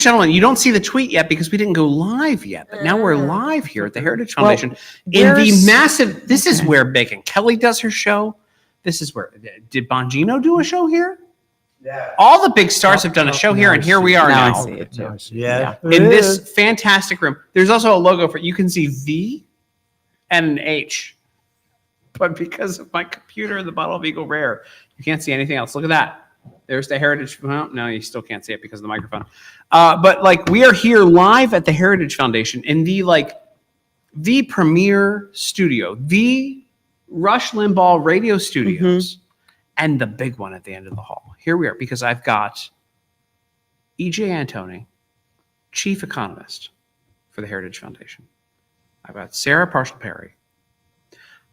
Gentlemen, you don't see the tweet yet because we didn't go live yet, but now we're live here at the Heritage Foundation in the massive. This is where Megyn Kelly does her show. This is where did Bongino do a show here? Yeah. All the big stars have done a show here, and here we are now. I see it too. Yeah. In this fantastic room. There's also a logo for you can see V and an H, but because of my computer and the bottle of Eagle Rare, you can't see anything else. Look at that. There's the Heritage. Well, no, you still can't see it because of the microphone. But like we are here live at the Heritage Foundation in the premier studio, the Rush Limbaugh radio studios, and the big one at the end of the hall. Here we are because I've got E.J. Antoni, chief economist for the Heritage Foundation. I've got Sarah Parshall-Perry.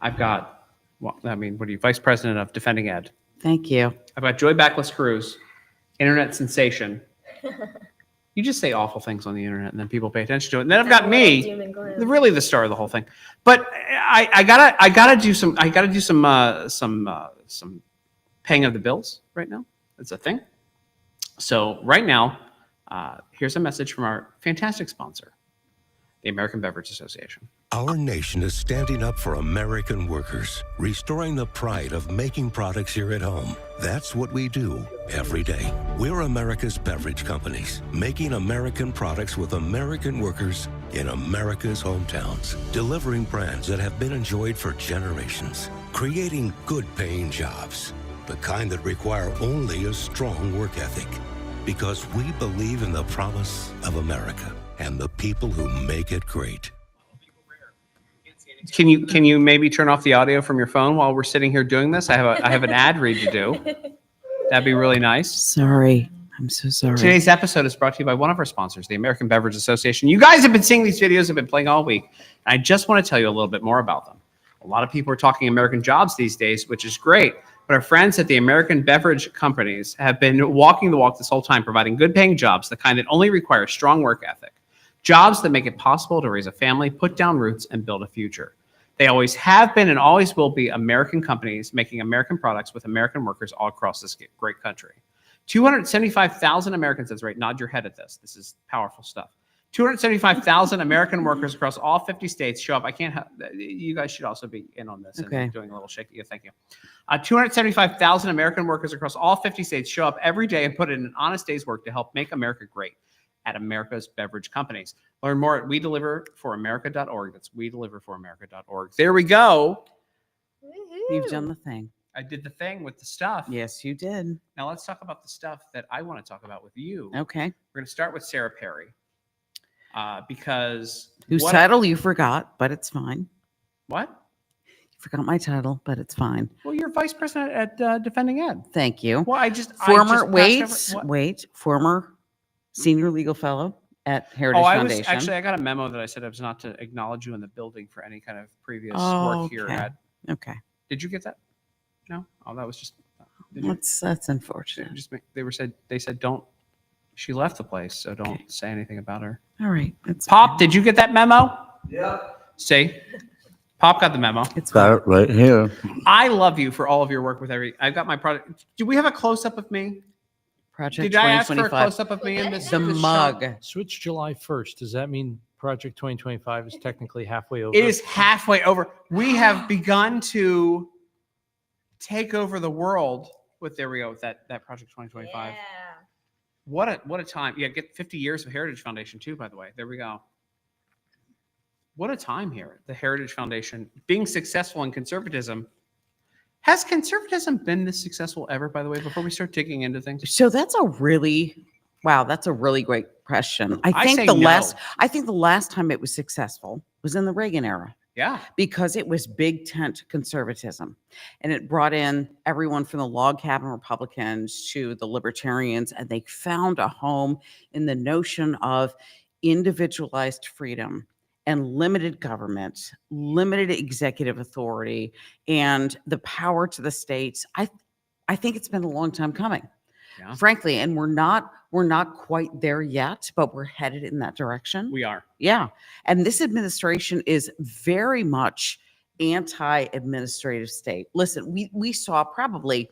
I've got, what are you, vice president of Defending Ed. Thank you. I've got Joy Backless-Cruz, internet sensation. You just say awful things on the internet, and then people pay attention to it. And then I've got me, really the star of the whole thing. But I gotta do some paying of the bills right now. It's a thing. So right now, here's a message from our fantastic sponsor, the American Beverage Association. Our nation is standing up for American workers, restoring the pride of making products here at home. That's what we do every day. We're America's beverage companies, making American products with American workers in America's hometowns, delivering brands that have been enjoyed for generations, creating good-paying jobs, the kind that require only a strong work ethic, because we believe in the promise of America and the people who make it great. Can you maybe turn off the audio from your phone while we're sitting here doing this? I have an ad read to do. That'd be really nice. Sorry. I'm so sorry. Today's episode is brought to you by one of our sponsors, the American Beverage Association. You guys have been seeing these videos, have been playing all week. And I just want to tell you a little bit more about them. A lot of people are talking American jobs these days, which is great. But our friends at the American Beverage Companies have been walking the walk this whole time, providing good paying jobs, the kind that only require strong work ethic. Jobs that make it possible to raise a family, put down roots, and build a future. They always have been and always will be American companies making American products with American workers all across this great country. 275,000 Americans, that's right, nod your head at this. This is powerful stuff. 275,000 American workers across all 50 states show up. I can't have, you guys should also be in on this. Okay. And doing a little shaky. Yeah, thank you. 275,000 American workers across all 50 states show up every day and put in an honest day's work to help make America great at America's beverage companies. Learn more at wedeliverforamerica.org. That's wedeliverforamerica.org. There we go. You've done the thing. I did the thing with the stuff. Yes, you did. Now let's talk about the stuff that I want to talk about with you. Okay. We're going to start with Sarah Perry. Because whose title you forgot, but it's fine. What? You forgot my title, but it's fine. Well, you're vice president at Defending Ed. Thank you. Well, former senior legal fellow at Heritage Foundation. I got a memo that I said I was not to acknowledge you in the building for any kind of previous work here at. Okay. Did you get that? No. Oh, that was just. That's unfortunate. They said don't. She left the place, so don't say anything about her. All right. Pop, did you get that memo? Yeah. See, Pop got the memo. It's got it right here. I love you for all of your work with I've got my product. Do we have a close up of me? Project Did I ask for a 2025. close up of me in this? The this mug. show? Switch July 1st. Does that mean Project 2025 is technically halfway over? It is halfway over. We have begun to take over the world with, there we go, with that Project 2025. Yeah. What a time. Yeah, get 50 years of Heritage Foundation too, by the way. There we go. What a time here at the Heritage Foundation. Being successful in conservatism. Has conservatism been this successful ever, by the way, before we start digging into things? So that's a really great question. I think the last time it was successful was in the Reagan era. Yeah. Because it was big tent conservatism. And it brought in everyone from the log cabin Republicans to the libertarians, and they found a home in the notion of individualized freedom and limited government, limited executive authority, and the power to the states. I think it's been a long time coming. Yeah. Frankly, and we're not quite there yet, but we're headed in that direction. We are. Yeah. And this administration is very much anti-administrative state. Listen, we saw probably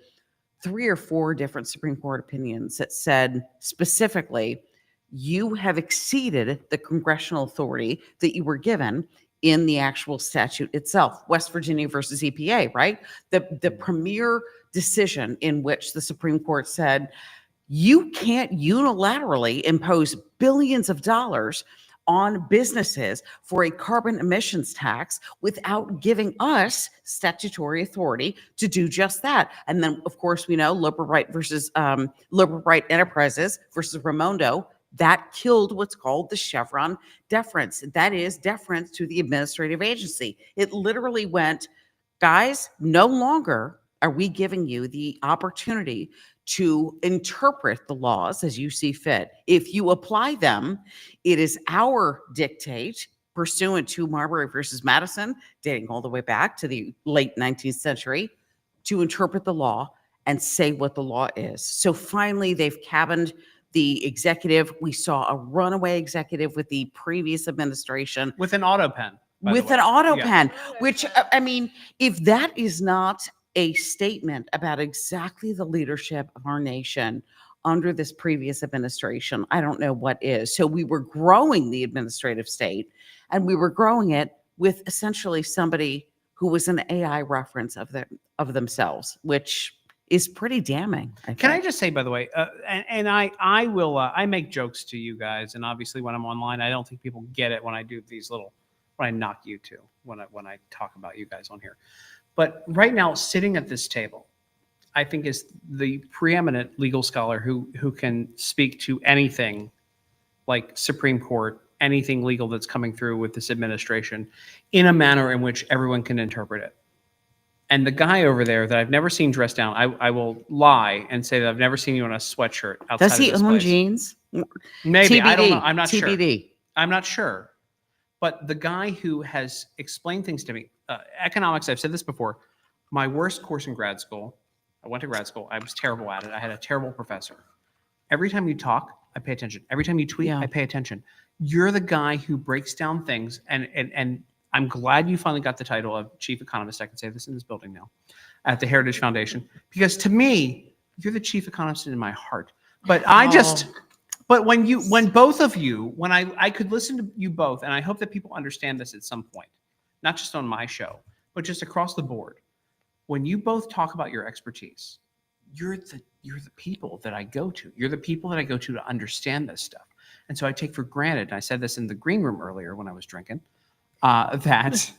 3 or 4 different Supreme Court opinions that said specifically, you have exceeded the congressional authority that you were given in the actual statute itself. West Virginia versus EPA, right? The premier decision in which the Supreme Court said, you can't unilaterally impose billions of dollars on businesses for a carbon emissions tax without giving us statutory authority to do just that. And then, of course, we know Liberal Right Enterprises versus Raimondo, that killed what's called the Chevron deference. That is deference to the administrative agency. It literally went, guys, no longer are we giving you the opportunity to interpret the laws as you see fit. If you apply them, it is our dictate, pursuant to Marbury versus Madison, dating all the way back to the late 19th century, to interpret the law and say what the law is. So finally, they've cabined the executive. We saw a runaway executive with the previous administration. With an auto pen. With an auto pen, which, I mean, if that is not a statement about exactly the leadership of our nation under this previous administration, I don't know what is. So we were growing the administrative state, and we were growing it with essentially somebody who was an AI reference of themselves, which is pretty damning. Can I just say, by the way, and I will, I make jokes to you guys, and obviously when I'm online, I don't think people get it when I do these little, when I knock you two, when I talk about you guys on here. But right now, sitting at this table, I think is the preeminent legal scholar who can speak to anything like Supreme Court, anything legal that's coming through with this administration in a manner in which everyone can interpret it. And the guy over there that I've never seen dressed down, I will lie and say that I've never seen you in a sweatshirt outside Does he of this own place. jeans? Maybe. TBD. I don't know. I'm not sure. TBD. I'm not sure. But the guy who has explained things to me, economics, I've said this before, my worst course in grad school, I went to grad school, I was terrible at it. I had a terrible professor. Every time you talk, I pay attention. Every time you tweet, Yeah. I pay attention. You're the guy who breaks down things, and I'm glad you finally got the title of chief economist. I can say this in this building now, at the Heritage Foundation, because to me, you're the chief economist in my heart. But but when both of you, when I could listen to you both, and I hope that people understand this at some point, not just on my show, but just across the board, when you both talk about your expertise, you're the people that I go to. You're the people that I go to understand this stuff. And so I take for granted, and I said this in the green room earlier when I was drinking, that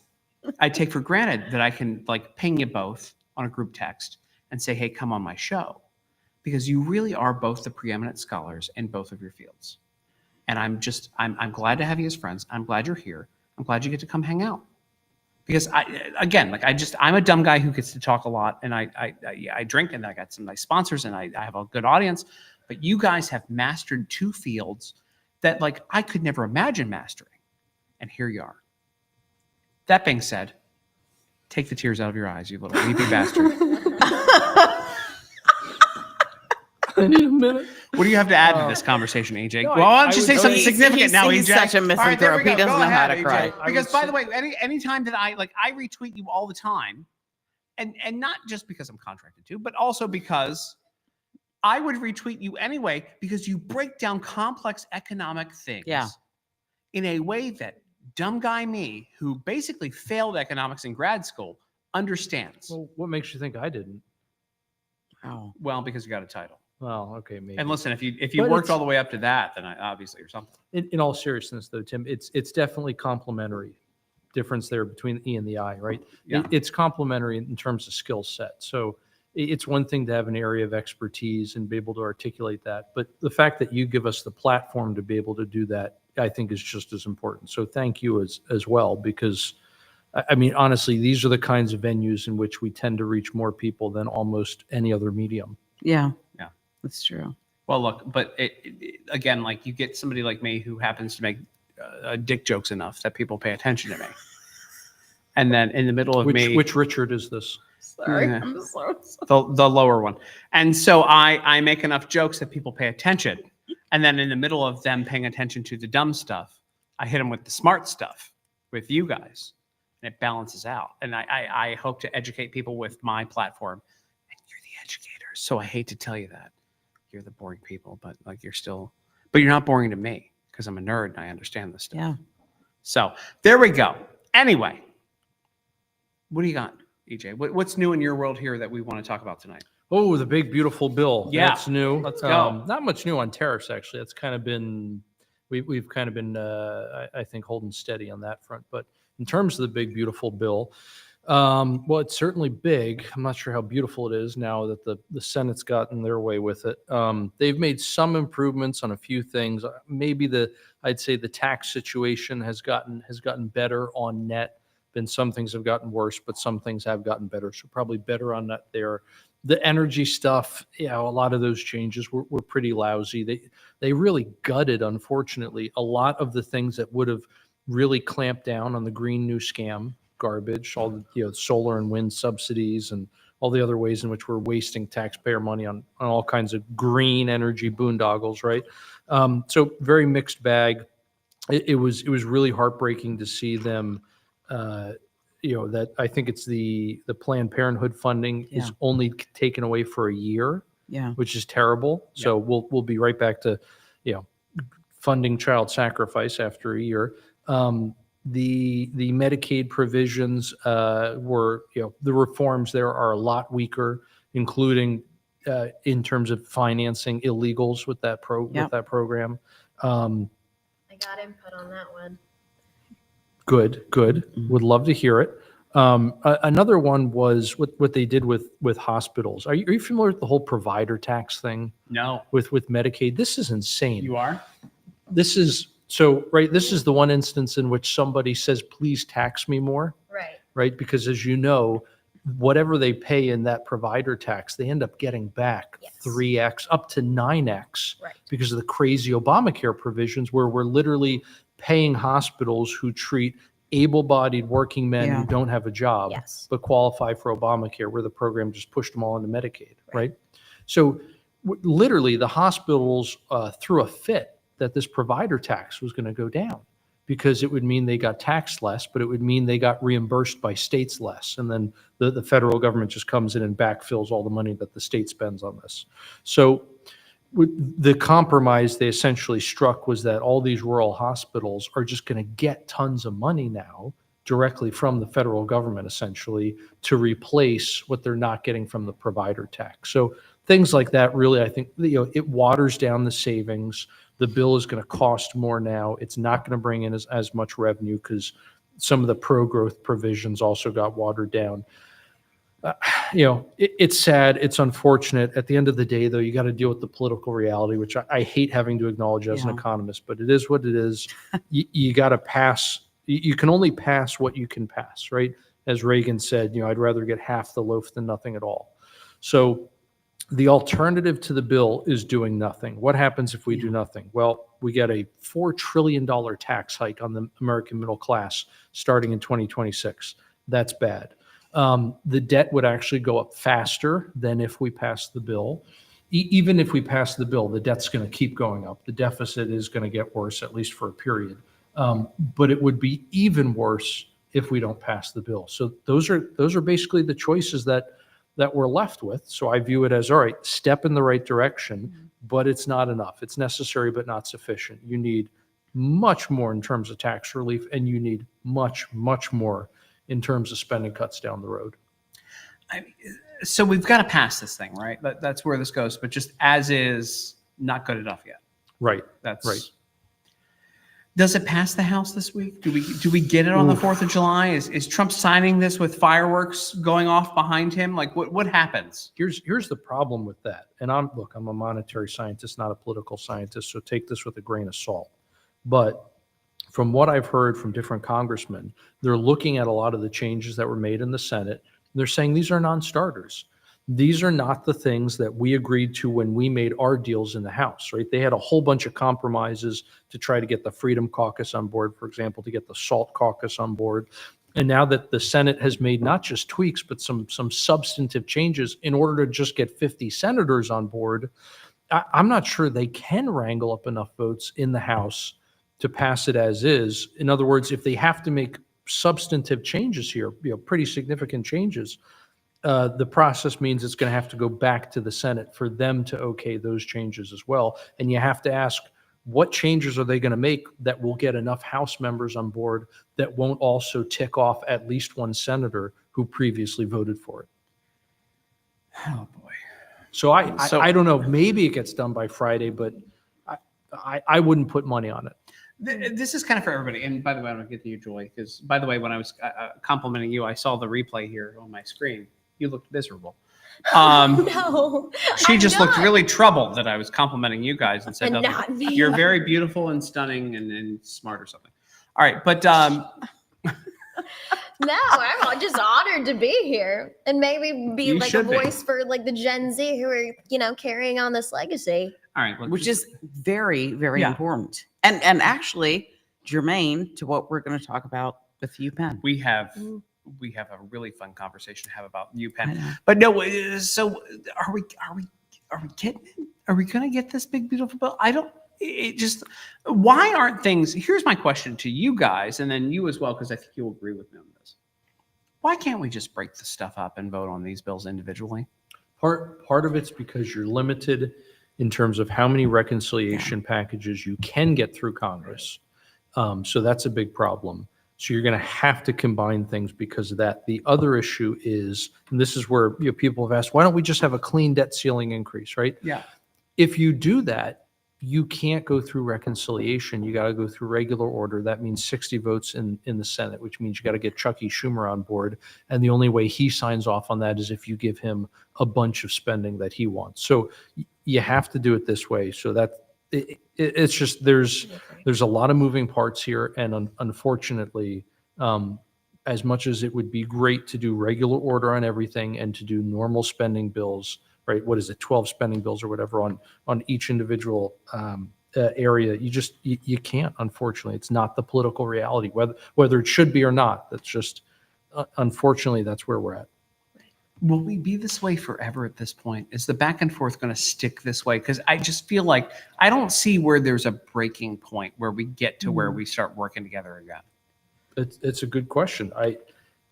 I take for granted that I can like ping you both on a group text and say, hey, come on my show. Because you really are both the preeminent scholars in both of your fields. And I'm glad to have you as friends. I'm glad you're here. I'm glad you get to come hang out. Because I'm a dumb guy who gets to talk a lot, and I drink, and I got some nice sponsors, and I have a good audience. But you guys have mastered two fields that like I could never imagine mastering. And here you are. That being said, take the tears out of your eyes, you little weepy bastard. I need a minute. What do you have to add to this conversation, AJ? No, Well, why don't I you would say go- something significant now, he's AJ? such a All right, there we misanthrope. He go. doesn't Go know how ahead, to cry. AJ. Because by the way, anytime that I retweet you all the time, and not just because I'm contracted to, but also because I would retweet you anyway because you break down complex economic things in a way that dumb guy me, who basically failed economics in grad school, understands. Well, what makes you think I didn't? Oh. Well, because you got a title. Well, okay, maybe. And listen, if you But worked it's- all the way up to that, then obviously or something. In all seriousness, though, Tim, it's definitely complementary. Difference there between the E and the I, right? Yeah. It's complementary in terms of skill set. So it's one thing to have an area of expertise and be able to articulate that, but the fact that you give us the platform to be able to do that, I think, is just as important. So thank you as well, because I mean, honestly, these are the kinds of venues in which we tend to reach more people than almost any other medium. Yeah. Yeah. That's true. Well, look, but again, like you get somebody like me who happens to make dick jokes enough that people pay attention to me. And then in the middle of Which Richard is this? Sorry. Yeah. I'm so the lower one. And so I make enough jokes that people pay attention. And then in the middle of them paying attention to the dumb stuff, I hit them with the smart stuff with you guys. And it balances out. And I hope to educate people with my platform. And you're the educators. So I hate to tell you that. You're the boring people, but like you're still but you're not boring to me because I'm a nerd and I understand this stuff. Yeah. So there we go. Anyway, what do you got, EJ? What's new in your world here that we want to talk about tonight? Oh, the big beautiful bill. Yeah. That's new. Let's go. Not much new on tariffs, actually. That's kind of been we've kind of been I think holding steady on that front. But in terms of the big beautiful bill, well, it's certainly big. I'm not sure how beautiful it is now that the Senate's gotten their way with it. They've made some improvements on a few things. Maybe I'd say the tax situation has gotten better on net. Then some things have gotten worse, but some things have gotten better. So probably better on net there. The energy stuff, a lot of those changes were pretty lousy. They really gutted, unfortunately, a lot of the things that would have really clamped down on the green new scam garbage, all the solar and wind subsidies and all the other ways in which we're wasting taxpayer money on all kinds of green energy boondoggles, right? So very mixed bag. It was really heartbreaking to see them. That I think it's the Planned Parenthood funding is only taken away for a year, which is terrible. So we'll be right back to, funding child sacrifice after a year. The Medicaid provisions were, the reforms there are a lot weaker, including in terms of financing illegals with that program. I got input on that one. Good. Would love to hear it. Another one was what they did with hospitals. Are you familiar with the whole provider tax thing? No. With Medicaid? This is insane. You are? This is the one instance in which somebody says, please tax me more. Right? Because as you know, whatever they pay in that provider tax, they end up getting back 3x up to 9x because of the crazy Obamacare provisions where we're literally paying hospitals who treat able-bodied working men who don't have a job but qualify for Obamacare, where the program just pushed them all into Medicaid, right? So literally the hospitals threw a fit that this provider tax was going to go down because it would mean they got taxed less, but it would mean they got reimbursed by states less. And then the federal government just comes in and backfills all the money that the state spends on this. So the compromise they essentially struck was that all these rural hospitals are just going to get tons of money now directly from the federal government, essentially, to replace what they're not getting from the provider tax. So things like that, really, I think, it waters down the savings. The bill is going to cost more now. It's not going to bring in as much revenue because some of the pro-growth provisions also got watered down. It's sad. It's unfortunate. At the end of the day, though, you got to deal with the political reality, which I hate having to acknowledge as an economist, but it is what it is. You got to pass. You can only pass what you can pass, right? As Reagan said, I'd rather get half the loaf than nothing at all. So the alternative to the bill is doing nothing. What happens if we do nothing? Well, we get a $4 trillion tax hike on the American middle class starting in 2026. That's bad. The debt would actually go up faster than if we pass the bill. Even if we pass the bill, the debt's going to keep going up. The deficit is going to get worse, at least for a period. But it would be even worse if we don't pass the bill. So those are basically the choices that we're left with. So I view it as, all right, step in the right direction, but it's not enough. It's necessary, but not sufficient. You need much more in terms of tax relief, and you need much, much more in terms of spending cuts down the road. So we've got to pass this thing, right? That's where this goes. But just as is, not good enough yet. Right. That's right. Does it pass the House this week? Do we get it on the 4th of July? Is Trump signing this with fireworks going off behind him? Like what happens? Here's the problem with that. And I'm a monetary scientist, not a political scientist, so take this with a grain of salt. But from what I've heard from different congressmen, they're looking at a lot of the changes that were made in the Senate. They're saying these are non-starters. These are not the things that we agreed to when we made our deals in the House, right? They had a whole bunch of compromises to try to get the Freedom Caucus on board, for example, to get the SALT Caucus on board. And now that the Senate has made not just tweaks, but some substantive changes in order to just get 50 senators on board, I'm not sure they can wrangle up enough votes in the House to pass it as is. In other words, if they have to make substantive changes here, pretty significant changes, the process means it's going to have to go back to the Senate for them to okay those changes as well. And you have to ask, what changes are they going to make that will get enough House members on board that won't also tick off at least one senator who previously voted for it? Oh boy. So So- I don't know. Maybe it gets done by Friday, but I wouldn't put money on it. This is kind of for everybody. And by the way, I don't get to you, Joy, because by the way, when I was complimenting you, I saw the replay here on my screen. You looked miserable. No. She I'm just looked not. really troubled that I was complimenting you guys and said, And no, not me. you're very beautiful and stunning and smart or something. All right. But No, I'm just honored to be here and maybe be You like a should be. voice for like the Gen Z who are, carrying on this legacy. all right. Well, which is very, very Yeah. important. And actually germane to what we're going to talk about with UPenn. we have Mm. a really fun conversation to have about I UPenn. know. But no, so are we getting it? Are we going to get this big beautiful bill? I don't. It just why aren't things? Here's my question to you guys, and then you as well, because I think you'll agree with me on this. Why can't we just break the stuff up and vote on these bills individually? Part of it's because you're limited in terms of how many reconciliation packages you can get through Congress. So that's a big problem. So you're going to have to combine things because of that. The other issue is, and this is where people have asked, why don't we just have a clean debt ceiling increase, right? Yeah. If you do that, you can't go through reconciliation. You got to go through regular order. That means 60 votes in the Senate, which means you got to get Chucky Schumer on board. And the only way he signs off on that is if you give him a bunch of spending that he wants. So you have to do it this way. So that it's just there's a lot of moving parts here. And unfortunately, as much as it would be great to do regular order on everything and to do normal spending bills, right? What is it, 12 spending bills or whatever on each individual area? You can't, unfortunately. It's not the political reality, whether it should be or not. That's just, unfortunately, that's where we're at. Will we be this way forever at this point? Is the back and forth going to stick this way? Because I just feel like I don't see where there's a breaking point where we get to where we start working together again. It's a good question.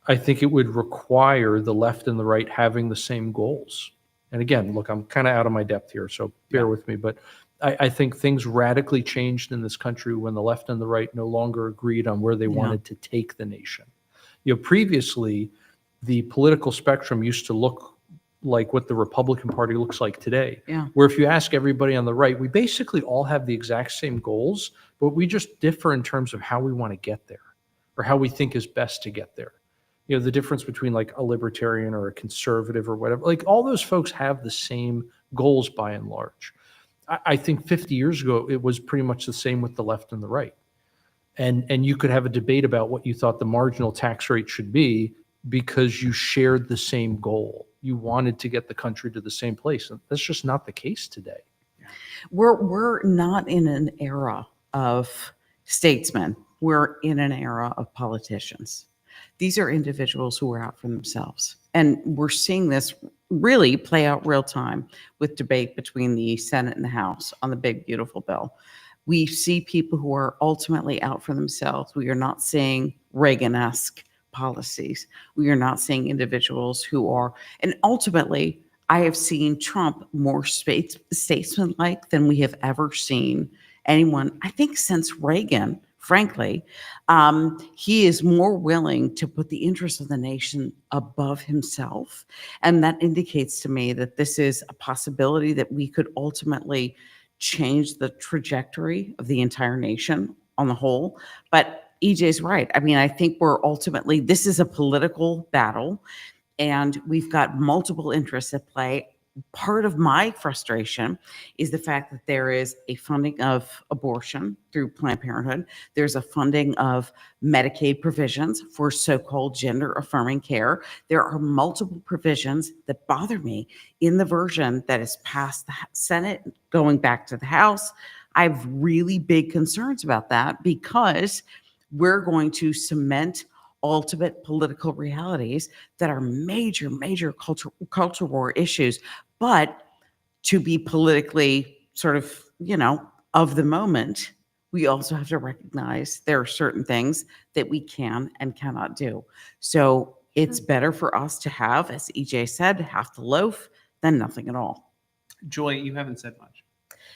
I think it would require the left and the right having the same goals. And again, look, I'm kind of out of my depth here, so bear with me. But I think things radically changed in this country when the left and the right no longer agreed on where they wanted to take the nation. Previously, the political spectrum used to look like what the Republican Party looks like today. Yeah. Where if you ask everybody on the right, we basically all have the exact same goals, but we just differ in terms of how we want to get there or how we think is best to get there. The difference between like a libertarian or a conservative or whatever, like all those folks have the same goals by and large. I think 50 years ago, it was pretty much the same with the left and the right. And you could have a debate about what you thought the marginal tax rate should be because you shared the same goal. You wanted to get the country to the same place. And that's just not the case today. We're not in an era of statesmen. We're in an era of politicians. These are individuals who are out for themselves. And we're seeing this really play out real time with debate between the Senate and the House on the big, beautiful bill. We see people who are ultimately out for themselves. We are not seeing Reagan-esque policies. We are not seeing individuals who are, and ultimately, I have seen Trump more statesman-like than we have ever seen anyone, I think, since Reagan, frankly. He is more willing to put the interests of the nation above himself. And that indicates to me that this is a possibility that we could ultimately change the trajectory of the entire nation on the whole. But EJ's right. I mean, I think this is a political battle, and we've got multiple interests at play. Part of my frustration is the fact that there is a funding of abortion through Planned Parenthood. There's a funding of Medicaid provisions for so-called gender-affirming care. There are multiple provisions that bother me in the version that is passed the Senate, going back to the House. I have really big concerns about that because we're going to cement ultimate political realities that are major, major culture war issues. But to be politically sort of, of the moment, we also have to recognize there are certain things that we can and cannot do. So it's better for us to have, as EJ said, half the loaf than nothing at all. Joy, you haven't said much.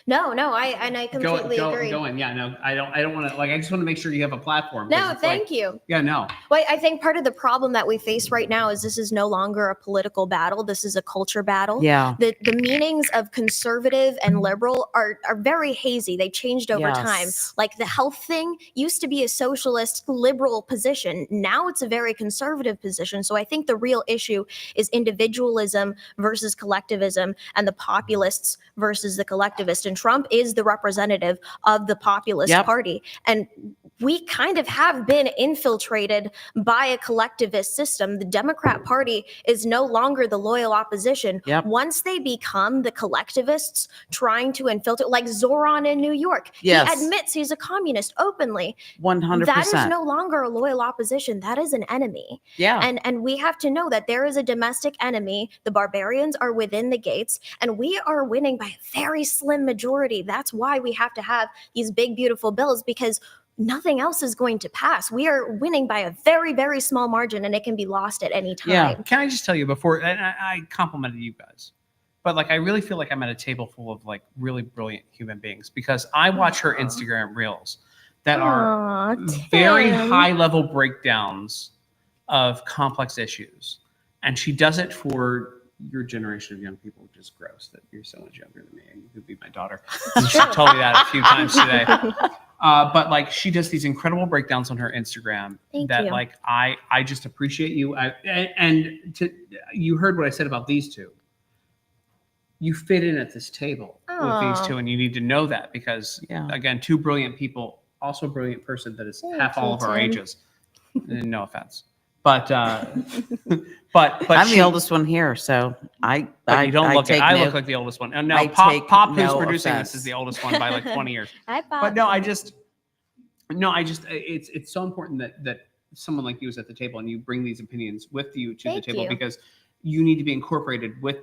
No, I completely agree. Go in. Yeah, no, I don't want to, like, I just want to make sure you have a platform. 'cause No, it's thank like, you. Yeah, no. Well, I think part of the problem that we face right now is this is no longer a political battle. This is a culture battle. Yeah. The meanings of conservative and liberal are very hazy. They changed over time. Yes. Like the health thing used to be a socialist liberal position. Now it's a very conservative position. So I think the real issue is individualism versus collectivism and the populists versus the collectivists. And Trump is the representative of the populist Yep. party. And we kind of have been infiltrated by a collectivist system. The Democrat Party is no longer the loyal opposition. Yep. Once they become the collectivists trying to infiltrate, like Zoran in New York, Yes. he admits he's a communist openly. 100%. That is no longer a loyal opposition. That is an enemy. Yeah. And we have to know that there is a domestic enemy. The barbarians are within the gates, and we are winning by a very slim majority. That's why we have to have these big, beautiful bills, because nothing else is going to pass. We are winning by a very, very small margin, and it can be lost at any time. Yeah. Can I just tell you before, and I complimented you guys, but like I really feel like I'm at a table full of like really brilliant human beings, because I watch her Instagram reels that are Aw, very Tim. high level breakdowns of complex issues, and she does it for your generation of young people, which is gross that you're so much younger than me and you could be my daughter. She told me that a few times today. But like she does these incredible breakdowns on her Instagram Thank that you. like I just appreciate you. You heard what I said about these two. You fit in at this table with these Aw. two, and you need to know that, because Yeah. again, two brilliant people, also a brilliant person that is Thank half all you, of our Tim. ages. No offense, but but I'm she- the oldest one here, so But you don't look. take I no- look like the oldest one. And no, I Pop, take Pop who's no producing offense. this is the oldest one by like 20 years. Hi, Bob. But no, it's so important that someone like you is at the table and you bring these opinions with you to Thank the table, you. because you need to be incorporated with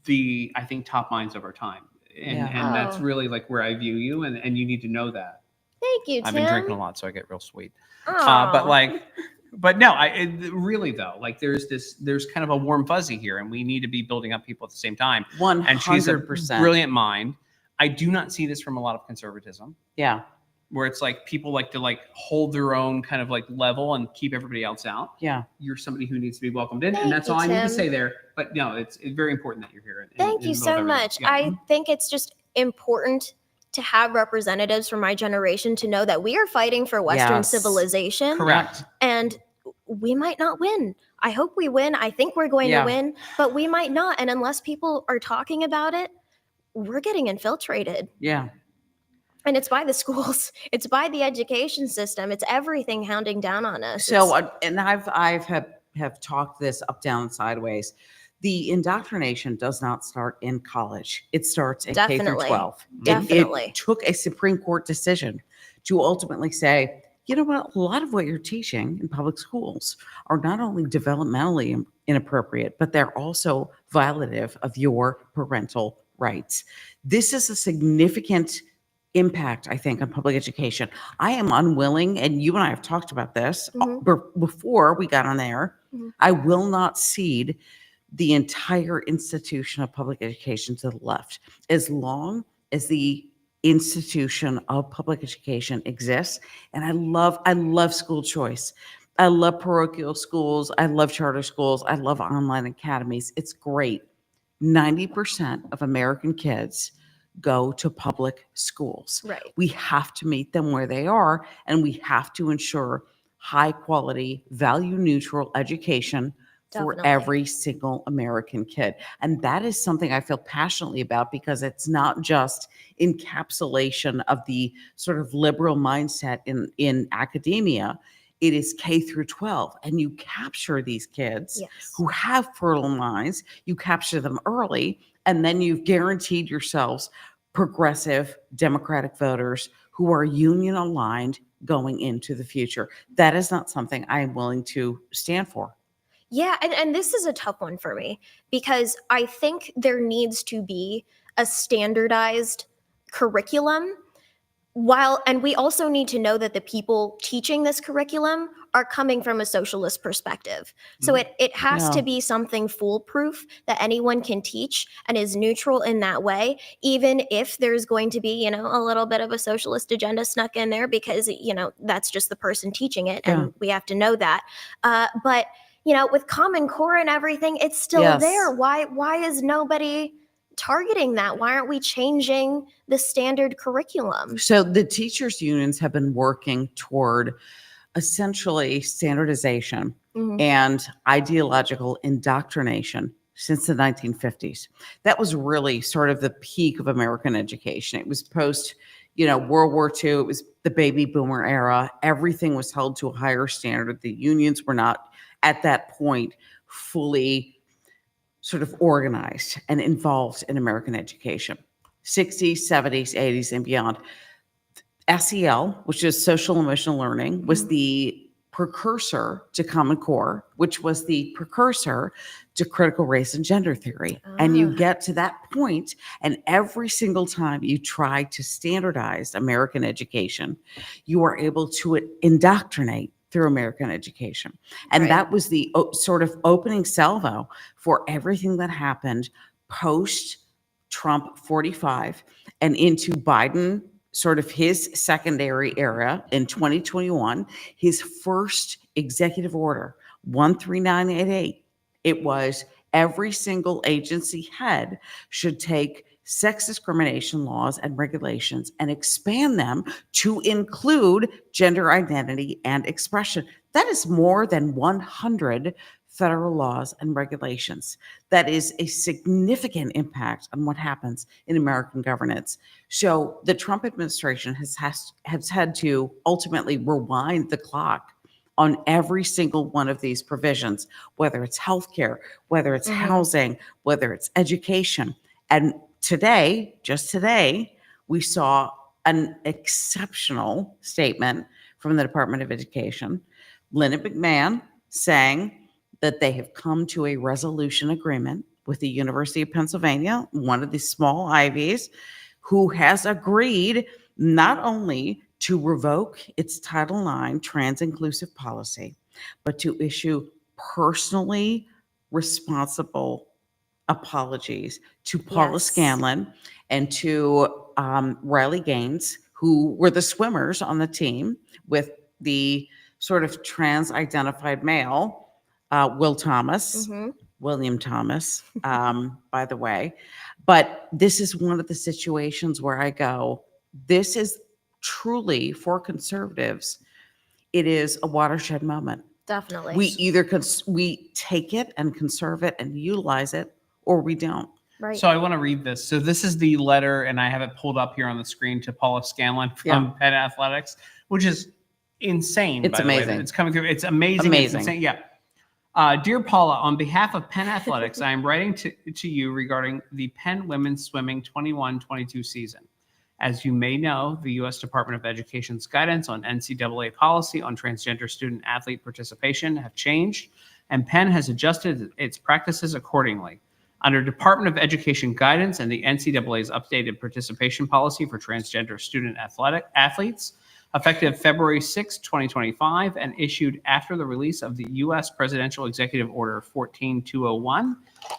the, I think, top minds of our time. And, Yeah. and that's Oh. really like where I view you, and you need to know that. Thank you, Tim. I've been drinking a lot, so I get real sweet. Aw. But no, really though, like there's kind of a warm fuzzy here, and we need to be building up people at the same time. 100%. And she's a brilliant mind. I do not see this from a lot of conservatism, Yeah. where it's like people like to like hold their own kind of like level and keep everybody else out. Yeah. You're somebody who needs to be welcomed in, Thank and that's you, all I need to Tim. say there. But no, it's very important that you're here. Thank you so much. I think it's just important to have representatives from my generation to know that we are fighting for Western Yes. civilization. Correct. And we might not win. I hope we win. I think we're going Yeah. to win, but we might not. And unless people are talking about it, we're getting infiltrated. Yeah. And it's by the schools, it's by the education system, it's everything hounding down on us. So, It's- and I've have talked this up, down, and sideways. The indoctrination does not start in college. It starts in K through Definitely. 12. Definitely. It took a Supreme Court decision to ultimately say, you know what, a lot of what you're teaching in public schools are not only developmentally inappropriate, but they're also violative of your parental rights. This is a significant impact, I think, on public education. I am unwilling, and you and I have talked about this before we got on air. Mhm. I will not cede the entire institution of public education to the left as long as the institution of public education exists. And I love school choice. I love parochial schools. I love charter schools. I love online academies. It's great. 90% of American kids go to public schools. right. We have to meet them where they are, and we have to ensure high quality, value neutral education for Definitely. every single American kid. And that is something I feel passionately about, because it's not just encapsulation of the sort of liberal mindset in academia. It is K through 12. And you capture these kids Yes. who have fertile minds, you capture them early, and then you've guaranteed yourselves progressive Democratic voters who are union aligned going into the future. That is not something I am willing to stand for. Yeah, and this is a tough one for me, because I think there needs to be a standardized curriculum and we also need to know that the people teaching this curriculum are coming from a socialist perspective. So it has Yeah. to be something foolproof that anyone can teach and is neutral in that way, even if there's going to be, a little bit of a socialist agenda snuck in there because, that's just the person teaching it. And we have to know that. But, with Common Core and everything, it's still Yes. there. Why is nobody targeting that? Why aren't we changing the standard curriculum? So the teachers unions have been working toward essentially standardization Mhm. and ideological indoctrination since the 1950s. That was really sort of the peak of American education. It was post, World War II. It was the baby boomer era. Everything was held to a higher standard. The unions were not at that point fully sort of organized and involved in American education. 60s, 70s, 80s, and beyond. SEL, which is social emotional learning, was the precursor to Common Core, which was the precursor to critical race and gender theory. And you get to that point, and every single time you try to standardize American education, you are able to indoctrinate through American education. And Right. that was the sort of opening salvo for everything that happened post Trump 45 and into Biden, sort of his secondary era in 2021, his first executive order, 13988. It was every single agency head should take sex discrimination laws and regulations and expand them to include gender identity and expression. That is more than 100 federal laws and regulations. That is a significant impact on what happens in American governance. So the Trump administration has had to ultimately rewind the clock on every single one of these provisions, whether it's healthcare, whether it's housing, whether it's education. And today, just today, we saw an exceptional statement from the Department of Education. Linda McMahon saying that they have come to a resolution agreement with the University of Pennsylvania, one of the small Ivies, who has agreed not only to revoke its Title IX trans-inclusive policy, but to issue personally responsible apologies to Paula Yes. Scanlon and to Riley Gaines, who were the swimmers on the team with the sort of trans-identified male, William Thomas, by the way. But this is one of the situations where I go, this is truly, for conservatives, it is a watershed moment. Definitely. We either we take it and conserve it and utilize it, or we don't. right. So I want to read this. So this is the letter, and I have it pulled up here on the screen to Paula Scanlon from Penn Athletics, which is insane. It's by the way, amazing. that it's coming through. It's amazing. Amazing. It's insane. Yeah. Dear Paula, on behalf of Penn Athletics, I am writing to you regarding the Penn women's swimming 21-22 season. As you may know, the U.S. Department of Education's guidance on NCAA policy on transgender student athlete participation have changed, and Penn has adjusted its practices accordingly. Under Department of Education guidance and the NCAA's updated participation policy for transgender student athletes, effective February 6, 2025, and issued after the release of the U.S. Presidential Executive Order 14201,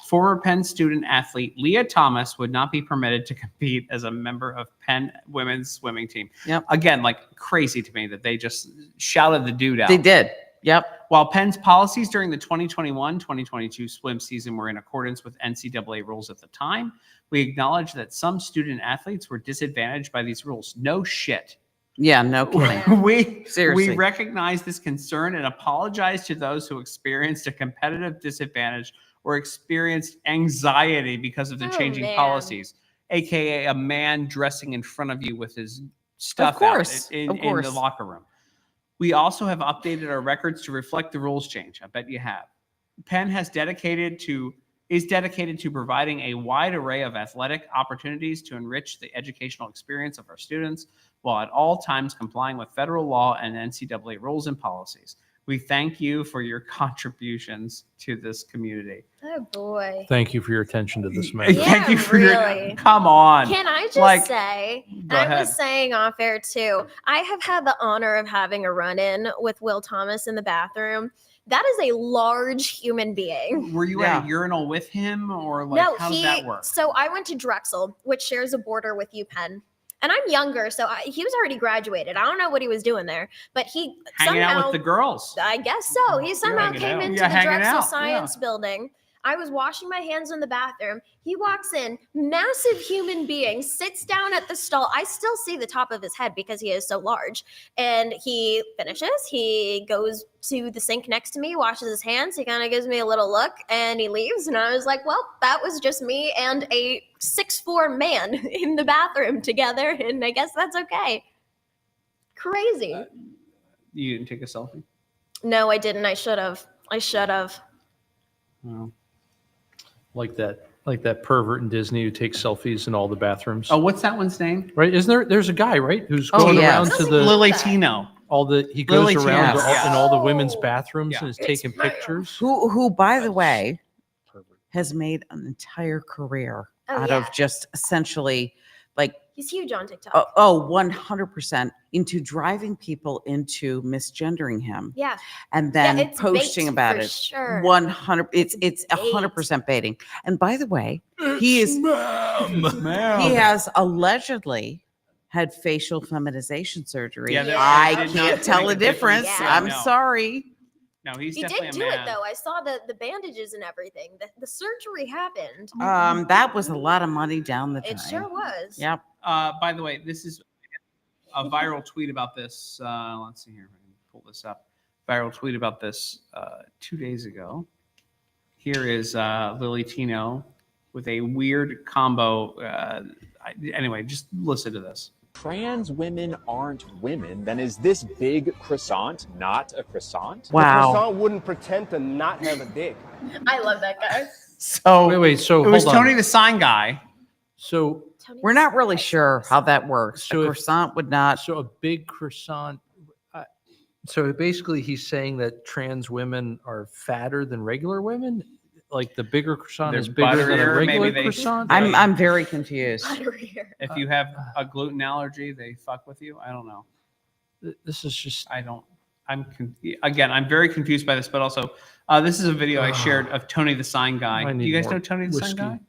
former Penn student athlete Leah Thomas would not be permitted to compete as a member of Penn women's swimming team. Yep. Again, like crazy to me that they just shouted the dude out. They did. Yep. While Penn's policies during the 2021-2022 swim season were in accordance with NCAA rules at the time, we acknowledge that some student athletes were disadvantaged by these rules. No shit. Yeah, no kidding. We Seriously. recognize this concern and apologize to those who experienced a competitive disadvantage or experienced anxiety because of the Oh, changing man. policies, aka a man dressing in front of you with his stuff course, out in of course. the locker room. We also have updated our records to reflect the rules change. I bet you have. Penn is dedicated to providing a wide array of athletic opportunities to enrich the educational experience of our students, while at all times complying with federal law and NCAA rules and policies. We thank you for your contributions to this community. Oh boy. Thank you for your attention to this man. Yeah, Thank you for really. your. Come on. Can I just Like, say, go I ahead. was saying off air too, I have had the honor of having a run in with Will Thomas in the bathroom. That is a large human being. Were you at a urinal with him, or like how does that work? So I went to Drexel, which shares a border with UPenn. And I'm younger, so he was already graduated. I don't know what he was doing there, but he Hanging somehow, out with the girls. I guess so. He somehow hanging came out. into Yeah, the hanging Drexel out, Science Building. I was washing my hands in the bathroom. He walks in, massive human being, sits down at the stall. I still see the top of his head because he is so large. And he finishes. He goes to the sink next to me, washes his hands. He kind of gives me a little look and he leaves. And I was like, well, that was just me and a 6'4" man in the bathroom together. And I guess that's okay. Crazy. You didn't take a selfie? No, I didn't. I should have. No. Like that pervert in Disney who takes selfies in all the bathrooms. Oh, what's that one's name? Right? Isn't there's a guy, right? Who's Oh, going yes. around to the Lily Tino. he goes Lily around Tino, to yeah. in all the women's bathrooms Yeah. and is taking pictures. Who, by the way, Pervert. has made an entire career Oh, out yeah. of just essentially like, He's huge on TikTok. 100% into driving people into misgendering him Yeah. and then it's posting bait about for it. Sure. 100, it's 100% baiting. And by the way, he has allegedly had facial feminization surgery. Yeah, there- I did not can't tell make the difference. Yeah. I'm No. sorry. No, he's He definitely did a do man. it though. I saw the bandages and everything. The surgery happened. That was a lot of money down the It sure drain. was. Yep. By the way, this is a viral tweet about this. Let's see here if I can pull this up. Viral tweet about this 2 days ago. Here is Lily Tino with a weird combo. Anyway, just listen to this. Trans women aren't women, then is this big croissant not a croissant? Wow. The croissant wouldn't pretend to not have a dick. I love that guy. So Wait. So it was hold on. Tony the Sign Guy. So We're not really sure how that works. So a if- croissant would not. So a big croissant. So basically, he's saying that trans women are fatter than regular women. Like the bigger croissant They're is bigger than a butterier, maybe regular they- croissant. I'm very confused. Butterier. If you have a gluten allergy, they fuck with you. I don't know. This is just. Again, I'm very confused by this, but also this is a video I shared of Tony the Sign Guy. I Do need you guys more know Tony the Sign whiskey. Guy?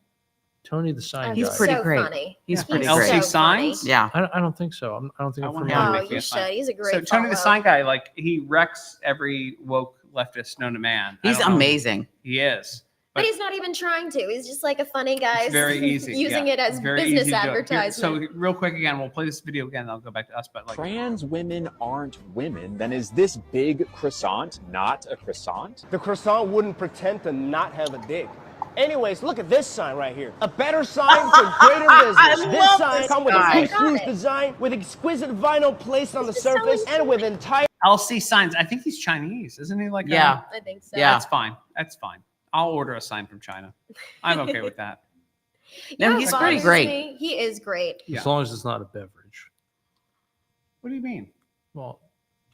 Tony the Sign He's Guy. pretty so great. funny. He's Yeah. pretty LC great. so Signs? funny. Yeah. I don't think so. I don't think I I'm wonder familiar. how to Oh, make me you a sign. should. He's a great So Tony the follow. Sign Guy, like he wrecks every woke leftist known to man. I He's don't know. amazing. He is. But he's not even trying to. He's just like a funny guy. It's very easy. Using yeah. it as Very business easy to do it. Here, advertisement. So real quick again, we'll play this video again. And I'll go back to us, but like Trans women aren't women, then is this big croissant not a croissant? The croissant wouldn't pretend to not have a dick. Anyways, look at this sign right here. A better sign for greater business. This love sign this comes with a guy. loose design, with exquisite vinyl placed on the This is so surface, and with entire LC Signs. I think he's Chinese, isn't he? Like Yeah. I think so. Yeah. That's fine. That's fine. I'll order a sign from China. I'm okay with that. You No, know he's what pretty bothers great. me? He is great. Yeah. As long as it's not a beverage. What do you mean? Well,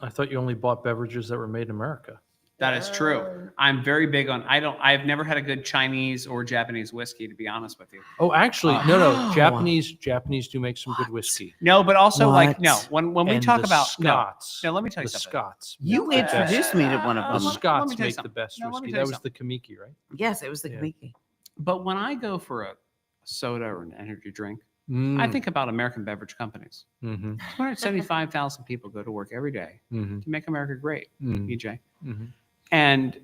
I thought you only bought beverages that were made in America. That is true. I'm very big on. I've never had a good Chinese or Japanese whiskey, to be honest with you. Oh, actually, no. Oh. Japanese do make some good whiskey. No, but also like no. What? When we And talk the about Scots, no, let me tell you the something. Scots. You make the best. introduced me to one of The them. let me Scots tell you make the something. best No, let me whiskey. tell you That was the Kamiki, right? Yes, it was the Yeah. Kamiki. But when I go for a soda or an energy drink, I Mm. think about American beverage companies. Mm-hmm. 275,000 people go to work every day Mm-hmm. to make America great, Mm-hmm. EJ. Mm-hmm. And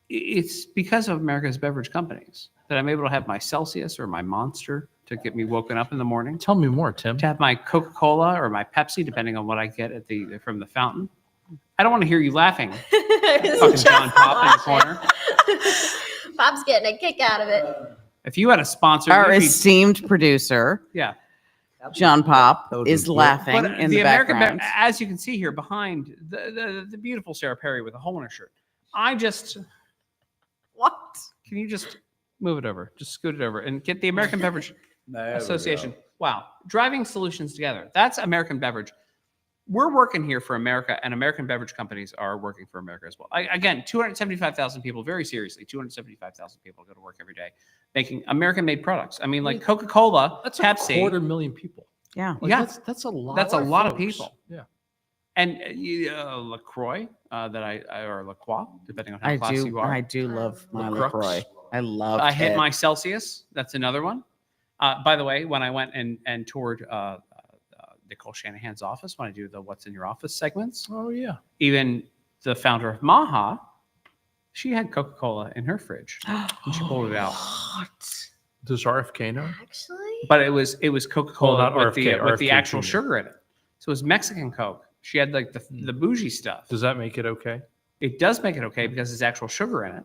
it's because of America's beverage companies that I'm able to have my Celsius or my Monster to get me woken up in the morning, Tell me more, Tim. to have my Coca-Cola or my Pepsi, depending on what I get from the fountain. I don't want to hear you laughing, fucking John Pop in the corner. Pop's getting a kick out of it. If you had a sponsor, Our you'd be- esteemed producer, yeah. John Pop, That would is be cute. laughing But in the American background. as you can see here behind the beautiful Sarah Perry with a hole in her shirt. What? Can you just move it over? Just scoot it over and get the American Beverage Association. Wow. Driving solutions together. That's American Beverage. we're working here for America, and American beverage companies are working for America as well. Again, 275,000 people, very seriously, 275,000 people go to work every day making American-made products. I mean, like Coca-Cola, That's a Pepsi. 250,000 people. Yeah. Like, Yeah. That's a lot. That's a lot of folks. people. Yeah. And LaCroix, or LaCroix, depending on how classy you are. I do love my LaCroix. LaCroix. I love I hit it. my Celsius. That's another one. By the way, when I went and toured Nicole Shanahan's office, when I do the What's in Your Office segments, Oh yeah. even the founder of Maha, she had Coca-Cola in her fridge. And she pulled it out. What? Does RFK know? Actually, But it was Coca-Cola Well, not with the RFK actual Jr. sugar in it. So it was Mexican Coke. She had like the bougie stuff. Does that make it okay? It does make it okay because there's actual sugar in it.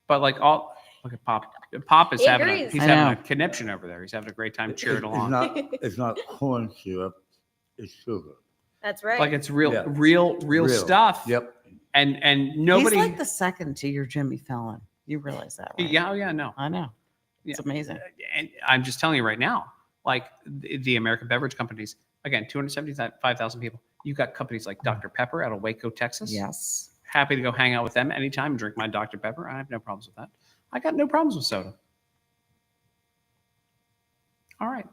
But like all look at Pop. Pop is He having agrees. he's I having know. a conniption over there. He's having a great time cheering It's along. not, it's not corn syrup, it's sugar. that's right. Like it's real, Yeah. real stuff. Yep. And nobody. He's like the second to your Jimmy Fallon. You realize that, right? Yeah, oh yeah, no. I know. It's Yeah. amazing. And I'm just telling you right now, like the American beverage companies, again, 275,000 people. You've got companies like Dr. Pepper out of Waco, Texas. Yes. Happy to go hang out with them anytime and drink my Dr. Pepper. I have no problems with that. I got no problems with soda. All right.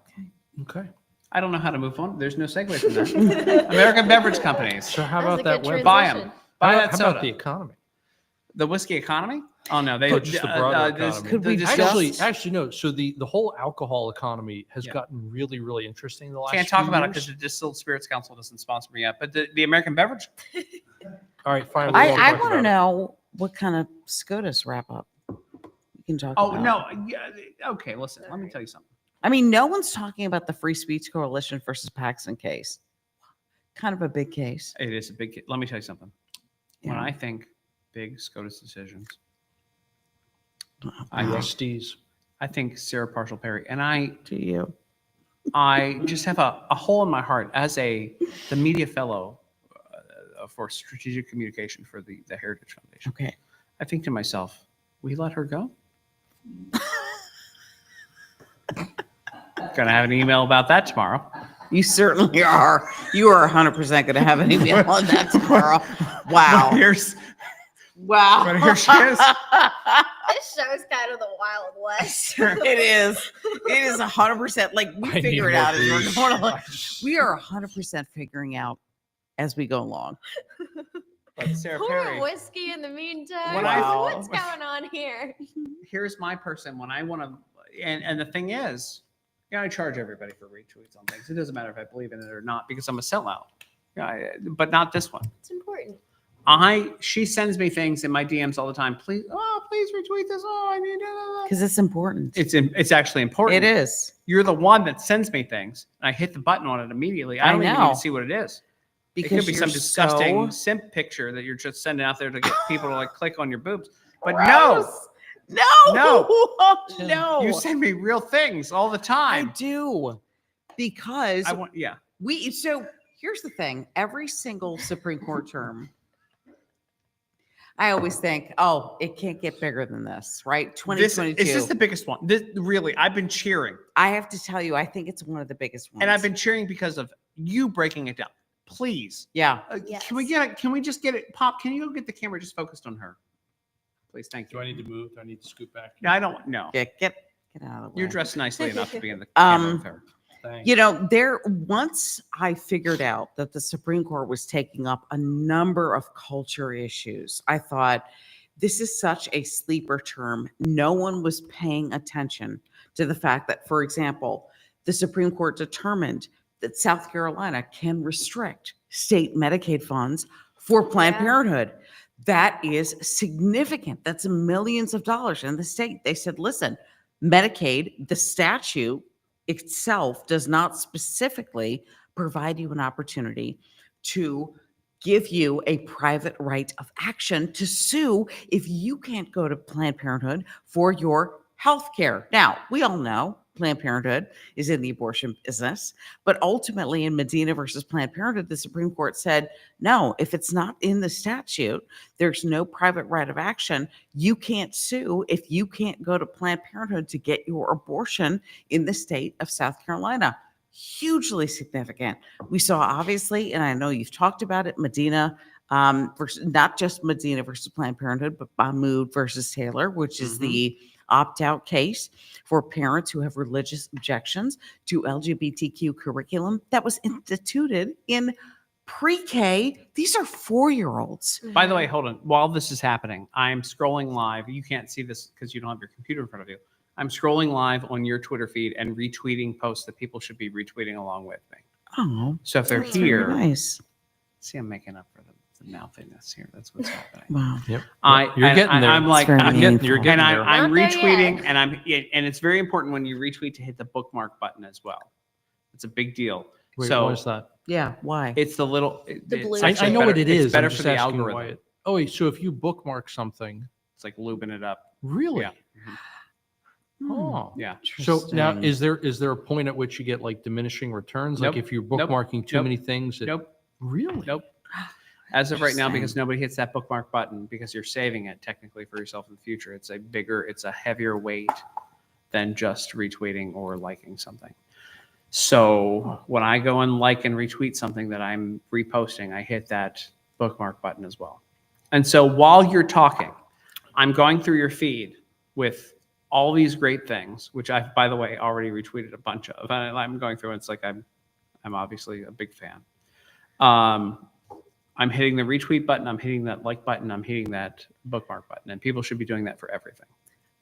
Okay. I don't know how to move on. There's no segue from that. American beverage companies. So how That was about a that good web? Buy them. transition. Buy How that about soda. the economy? The whiskey economy? Oh no, they Just the broader economy. Could we Actually, no. So the whole alcohol economy has Yeah. gotten really, really interesting the last. can't talk few about it years. because the Distilled Spirits Council doesn't sponsor me yet. But the American beverage, All right, fine. we I won't I talk want to about it. know what kind of SCOTUS wrap up we can talk oh about. no, yeah, okay. Listen, let me tell you something. I mean, no one's talking about the Free Speech Coalition versus Paxson case. Kind of a big case. It is a big. Let me tell you something. When Yeah. I think big SCOTUS decisions, ISDs. I think Sarah Parshall Perry, and I Do you? just have a hole in my heart as the media fellow for strategic communication for the Heritage Foundation. Okay. I think to myself, we let her go. Gonna have an email about that tomorrow. You certainly are. You are 100% going to have an email on that tomorrow. Wow. But here's Wow. but here she is. This show is kind of the Wild West. It is. It is 100%. Like we I need figure it more out as we're booze. going along. We are 100% figuring out as we go along. But Sarah Pour Perry. whiskey in the meantime. When I- What's going on here? Here's my person when I want to, and the thing is, I charge everybody for retweets on things. It doesn't matter if I believe in it or not because I'm a sellout. But not this one. It's important. She sends me things in my DMs all the time. Please retweet this. Oh, I need Because it's important. It's actually important. It is. You're the one that sends me things. And I hit the button on it immediately. I I don't even need know. to see what it is. Because it could be you're some disgusting so simp picture that you're just sending out there to get people to like click on your boobs. But gross. No. No. you send me real things all the I time. do. Because I want, yeah. so here's the thing. Every single Supreme Court term, I always think, oh, it can't get bigger than this, right? This 2022. is this the biggest one. This really, I've been cheering, I have to tell you, I think it's one of the biggest ones. and I've been cheering because of you breaking it down. Please, yeah. Yes. can we get it? Can we just get it? Pop, can you go get the camera just focused on her? Please, thank Do you. I need to move? Do I need to scoot back? Yeah, I don't know. Get out of the way. You're dressed nicely enough to be in the camera with her. Thanks. You know, once I figured out that the Supreme Court was taking up a number of culture issues, I thought this is such a sleeper term. No one was paying attention to the fact that, for example, the Supreme Court determined that South Carolina can restrict state Medicaid funds for Planned Yeah. Parenthood. That is significant. That's millions of dollars in the state. They said, listen, Medicaid, the statute itself does not specifically provide you an opportunity to give you a private right of action to sue if you can't go to Planned Parenthood for your health care. Now, we all know Planned Parenthood is in the abortion business, but ultimately in Medina versus Planned Parenthood, the Supreme Court said, no, if it's not in the statute, there's no private right of action. You can't sue if you can't go to Planned Parenthood to get your abortion in the state of South Carolina. hugely significant. We saw, obviously, and I know you've talked about it, Medina versus, not just Medina versus Planned Parenthood, but Mahmoud versus Taylor, which is the opt-out case for parents who have religious objections to LGBTQ curriculum that was instituted in pre-K. These are 4-year-olds. By the way, hold on. While this is happening, I'm scrolling live. You can't see this because you don't have your computer in front of you. I'm scrolling live on your Twitter feed and retweeting posts that people should be retweeting along with me. Oh, So if they're that's very here, nice. see, I'm making up for the mouthiness here. That's what's happening. Wow. Yep. You're getting there. I'm like, It's very I'm meaningful. you're getting and there. I'm Not there retweeting, yet. and it's very important when you retweet to hit the bookmark button as well. It's a big deal. Wait, so what is that? Yeah, why? it's the little. The it's blue I actually know better- what it it's is. better I'm for just the asking algorithm. why it. Oh, wait. So if you bookmark something, It's like lubing it up. really? Yeah. Oh. Yeah. So now, Interesting. is there a point at which you get like diminishing returns? Like Nope. if you're Nope. bookmarking too Nope. many things? Nope. Really? Nope. As of right now, because Interesting. nobody hits that bookmark button, because you're saving it technically for yourself in the future. It's a heavier weight than just retweeting or liking something. So when I go and like and retweet something that I'm reposting, I hit that bookmark button as well. And so while you're talking, I'm going through your feed with all these great things, which I've, by the way, already retweeted a bunch of. And I'm going through, and it's like I'm obviously a big fan. I'm hitting the retweet button, I'm hitting that like button, I'm hitting that bookmark button, and people should be doing that for everything.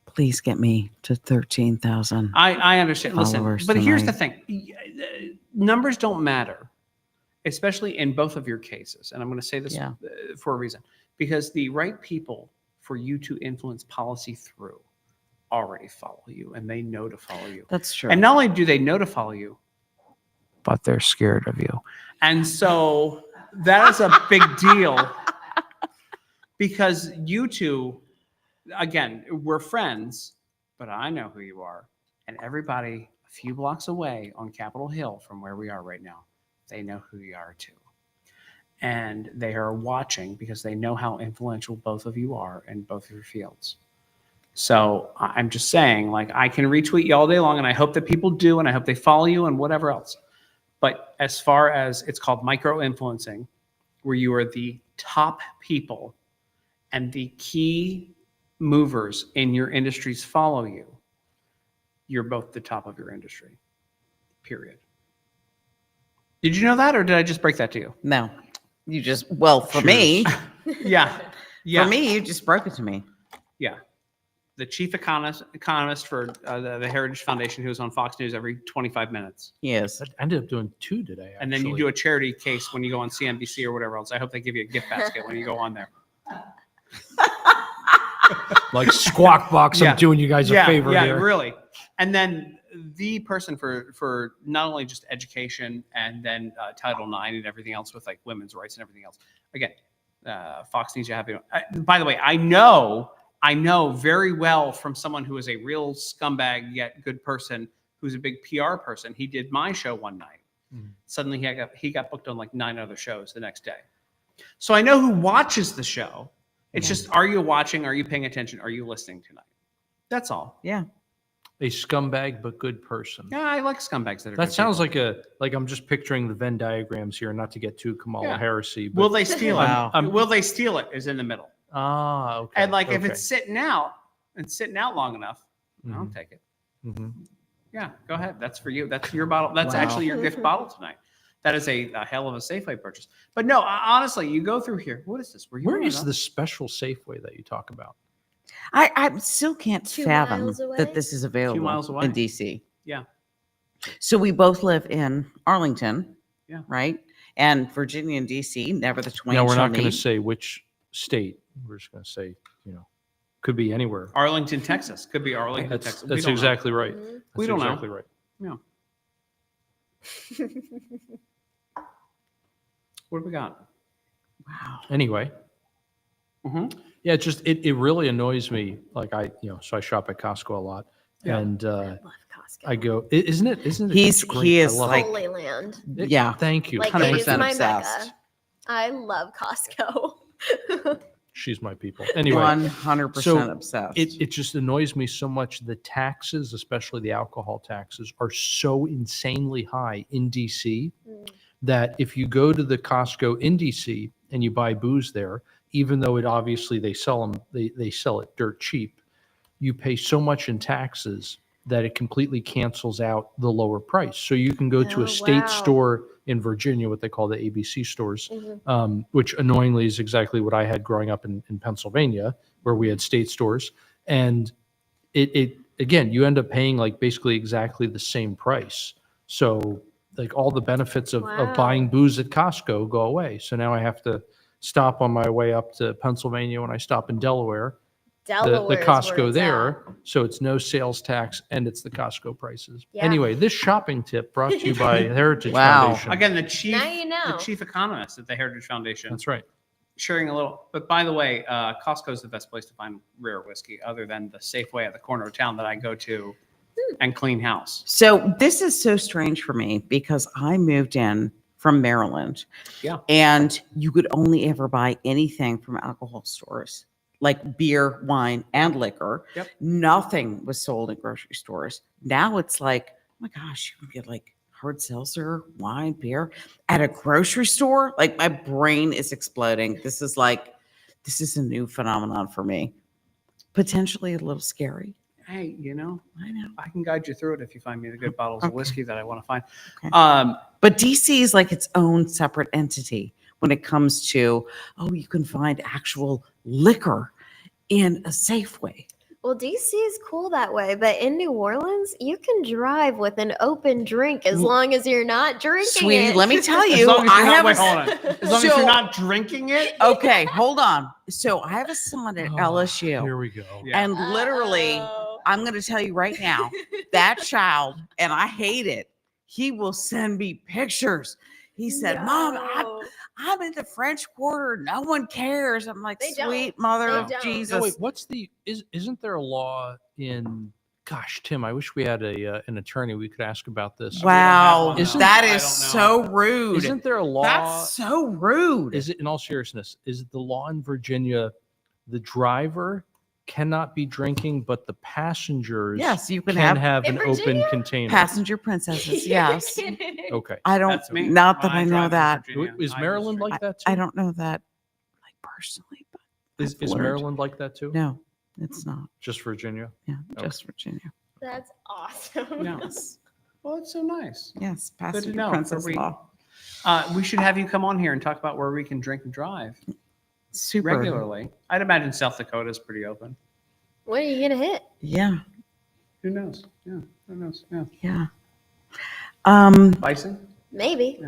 Please get me to 13,000. I understand. Listen, Followers but here's the tonight. thing: numbers don't matter, especially in both of your cases. And I'm going to say this Yeah. for a reason, because the right people for you to influence policy through already follow you, and they know to follow you. That's true. And not only do they know to follow you, but they're scared of you. And so that is a big deal because you two, again, we're friends, but I know who you are. And everybody a few blocks away on Capitol Hill from where we are right now, they know who you are too. And they are watching because they know how influential both of you are in both of your fields. So I'm just saying, like, I can retweet you all day long, and I hope that people do, and I hope they follow you and whatever else. But as far as it's called micro-influencing, where you are the top people and the key movers in your industries follow you, you're both the top of your industry, period. Did you know that, or did I just break that to you? No, you just, well, for me, Yeah. Yeah. for me, you just broke it to me. Yeah. The chief economist for the Heritage Foundation, who was on Fox News every 25 minutes. Yes. I ended up doing 2 today. And then you actually. do a charity case when you go on CNBC or whatever else. I hope they give you a gift basket when you go on there. like Squawk Box. Yeah. I'm doing you guys a favor yeah, here. really. And then the person for not only just education and then Title IX and everything else with like women's rights and everything else. Again, Fox needs to have. By the way, I know very well from someone who is a real scumbag yet good person, who's a big PR person. He did my show one night. Suddenly he got booked on like 9 other shows the next day. So I know who watches the show. It's just, are you watching? Are you paying attention? Are you listening tonight? That's all. Yeah. A scumbag but good person. Yeah, I like scumbags that are. That good sounds people. like I'm just picturing the Venn diagrams here, not to get too Kamala Yeah. Harris-y. But, Will they steal Wow. it? Will they steal it? Is in the middle. okay. And like if okay. it's sitting out long enough, I'll Mhm. take it. Mhm. Yeah, go ahead. That's for you. That's your bottle. That's Wow. actually your gift bottle tonight. That is a hell of a Safeway purchase. But no, honestly, you go through here. What is this? Were you Where rolling is up? the special Safeway that you talk about? I still can't 2 fathom miles away? that this is available miles away. in DC. Yeah. So we both live in Arlington. Yeah. Right. And Virginia and DC, never the twain No, we're shall not going to meet. say which state. We're just going to say, could be anywhere. Arlington, Texas. Could be Arlington, That's Texas. We that's don't know. exactly right. Mhm. That's We don't know. exactly right. What do we got? Wow. Anyway, Mhm. yeah, it really annoys me. Like so I shop at Costco a lot, Yeah. and I love Costco. I go, isn't it? He's- it's great? he I is love like- Holy land. it. Yeah. Thank you. Like, Thank it is 100% my obsessed. mecca. I love Costco. She's my people. Anyway, 100% so obsessed. it just annoys me so much. The taxes, especially the alcohol taxes, are so insanely high in DC that if you go to the Costco in DC and you buy booze there, even though it obviously they sell them, they sell it dirt cheap, you pay so much in taxes that it completely cancels out the lower price. So you can go to Oh, a state wow. store in Virginia, what they call the ABC stores, Mm-hmm. which annoyingly is exactly what I had growing up in Pennsylvania, where we had state stores. And it again, you end up paying like basically exactly the same price. So like all the benefits of Wow. buying booze at Costco go away. So now I have to stop on my way up to Pennsylvania when I stop in Delaware, the Delaware is where Costco it's there. at. So it's no sales tax and it's the Costco prices. Yeah. Anyway, this shopping tip brought to you by Heritage Wow. Foundation. Again, the chief, Now you know. the chief economist at the Heritage Foundation, That's right. sharing a little. But by the way, Costco is the best place to find rare whiskey, other than the Safeway at the corner of town that I go to and clean house. So this is so strange for me because I moved in from Maryland. Yeah. And you could only ever buy anything from alcohol stores, like beer, wine, and liquor. Yep. Nothing was sold in grocery stores. Now it's like, oh my gosh, you can get like hard seltzer, wine, beer at a grocery store. Like my brain is exploding. This is a new phenomenon for me. Potentially a little scary. Hey, you know, I know. I can guide you through it if you find me the good bottles of Okay. whiskey that I want to find. Okay. But But DC is like its own separate entity when it comes to, oh, you can find actual liquor in a Safeway. Well, DC is cool that way, but in New Orleans, you can drive with an open drink as long as you're not drinking Sweetie, it. let me tell as you, long as I you're not, have wait, a, hold on. As long as So- you're not drinking it. okay, hold on. So I have a son at LSU, Here we go. Yeah. and literally, Uh-oh. I'm going to tell you right now, that child, and I hate it, he will send me pictures. He said, Mom, No. I'm in the French Quarter. No one cares. I'm like, They don't. sweet mother They of don't. Jesus. No, wait, what's the isn't there a law in gosh, Tim, I wish we had an attorney we could ask about this. Wow, one, Isn't- that I is don't know. so rude. Isn't there a law? That's so rude. Is it in all seriousness? Is it the law in Virginia the driver cannot be drinking, but the passengers Yes, you can can have have In an open Virginia? container? passenger princesses. Yes. Okay. I don't, That's me. not that When I know drive in that. Virginia, Is I Maryland just like that too? I don't know that like personally, but Is I've learned. Maryland like that too? No, it's not. Just Virginia? Yeah, Okay. just Virginia. That's awesome. No. Yes. Well, it's so nice. Yes, Good to passenger know. princess We- law. We should have you come on here and talk about where we can drink and drive Super. regularly. I'd imagine South Dakota is pretty open. What are you gonna hit? Yeah, Who knows? Yeah, who knows? Yeah. yeah. Bison? Maybe.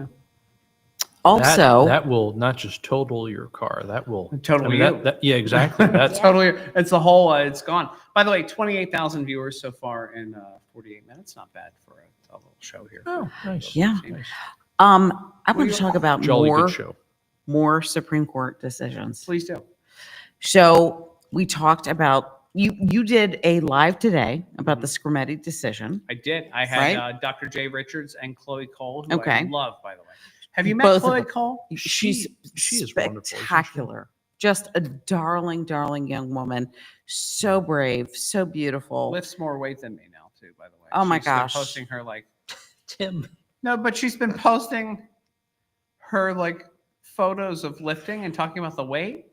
Also, that will not just total your car. That will Total you. yeah, exactly. That's Totally. It's the whole, it's gone. By the way, 28,000 viewers so far in 48 minutes. Not bad for a little show here. oh, nice. Yeah. Nice. I'm What going do to you- talk about Jolly more, good show. more Supreme Court decisions. Please do. So we talked about, you did a live today about the Scarametti decision. I did. I had Right? Dr. Jay Richards and Chloe Cole, who I Okay. love, by the way. Have you met Both of Chloe them. Cole? She's she is wonderful, isn't she? spectacular. Just a darling, darling young woman. So brave, so beautiful. Lifts more weight than me now, too, by the way. Oh my She's been gosh. posting her like, Tim. no, but she's been posting her like photos of lifting and talking about the weight.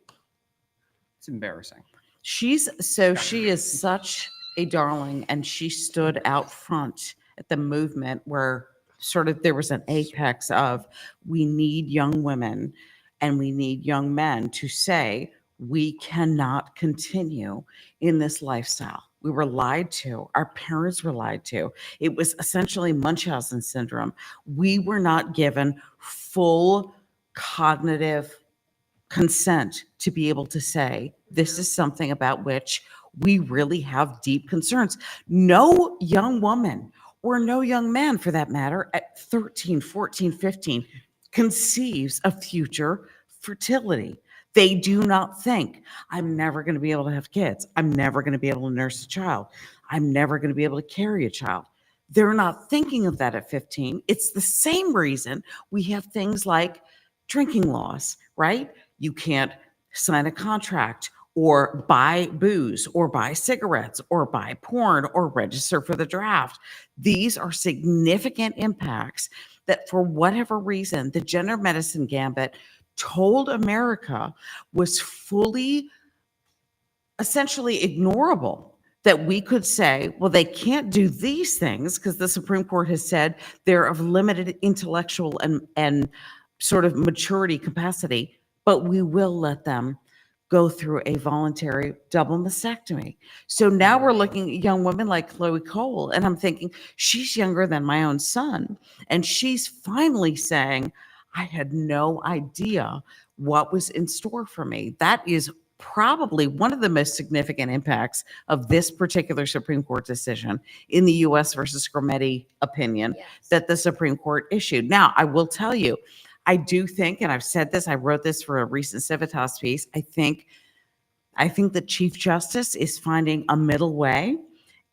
It's embarrassing. She is such a darling, and she stood out front at the movement where sort of there was an apex of we need young women and we need young men to say we cannot continue in this lifestyle. We were lied to. Our parents were lied to. It was essentially Munchausen syndrome. We were not given full cognitive consent to be able to say this is something about which we really have deep concerns. No young woman or no young man for that matter at 13, 14, 15 conceives a future fertility. They do not think, I'm never going to be able to have kids. I'm never going to be able to nurse a child. I'm never going to be able to carry a child. They're not thinking of that at 15. It's the same reason we have things like drinking laws, right? You can't sign a contract or buy booze or buy cigarettes or buy porn or register for the draft. These are significant impacts that, for whatever reason, the gender medicine gambit told America was fully, essentially ignorable. That we could say, well, they can't do these things because the Supreme Court has said they're of limited intellectual and sort of maturity capacity, but we will let them go through a voluntary double mastectomy. So now we're looking at young women like Chloe Cole, and I'm thinking, she's younger than my own son. And she's finally saying, I had no idea what was in store for me. That is probably one of the most significant impacts of this particular Supreme Court decision in the U.S. versus Scrimetti opinion that the Supreme Court issued. Now, I will tell you, I do think, and I've said this, I wrote this for a recent Civitas piece, I think the Chief Justice is finding a middle way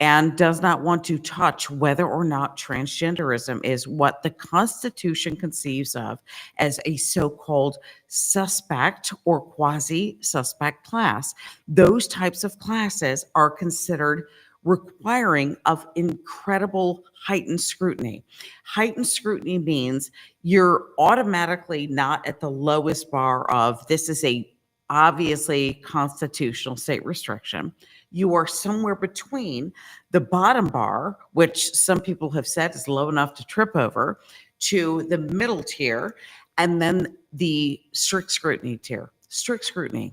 and does not want to touch whether or not transgenderism is what the Constitution conceives of as a so-called suspect or quasi-suspect class. Those types of classes are considered requiring of incredible heightened scrutiny. Heightened scrutiny means you're automatically not at the lowest bar of this is a obviously constitutional state restriction. You are somewhere between the bottom bar, which some people have said is low enough to trip over, to the middle tier, and then the strict scrutiny tier. Strict scrutiny,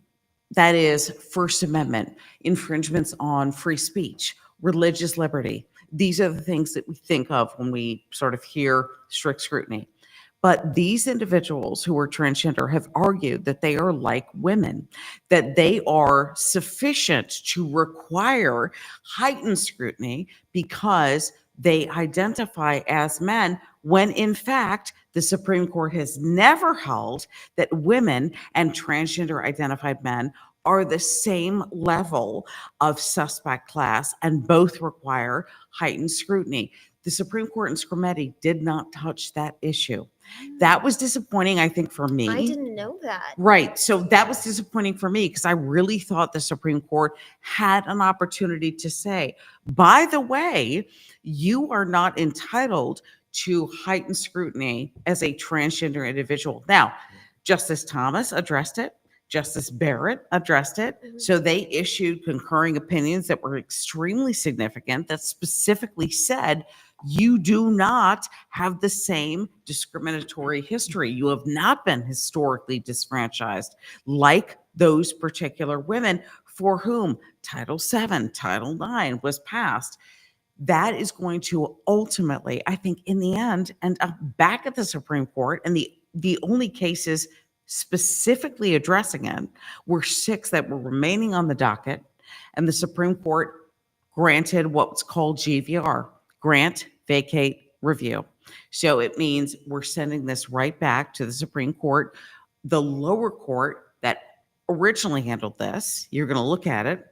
that is First Amendment, infringements on free speech, religious liberty. These are the things that we think of when we sort of hear strict scrutiny. But these individuals who are transgender have argued that they are like women, that they are sufficient to require heightened scrutiny because they identify as men, when in fact, the Supreme Court has never held that women and transgender identified men are the same level of suspect class and both require heightened scrutiny. The Supreme Court in Scrimetti did not touch that issue. That was disappointing, I think, for me. I didn't know that. Right. So that was disappointing for me because I really thought the Supreme Court had an opportunity to say, by the way, you are not entitled to heightened scrutiny as a transgender individual. Now, Justice Thomas addressed it. Justice Barrett addressed it. So they issued concurring opinions that were extremely significant that specifically said, you do not have the same discriminatory history. You have not been historically disfranchised like those particular women for whom Title VII, Title IX was passed. That is going to ultimately, I think, in the end, end up back at the Supreme Court. And the only cases specifically addressing it were 6 that were remaining on the docket. And the Supreme Court granted what's called GVR, grant, vacate, review. So it means we're sending this right back to the Supreme Court. The lower court that originally handled this, you're going to look at it,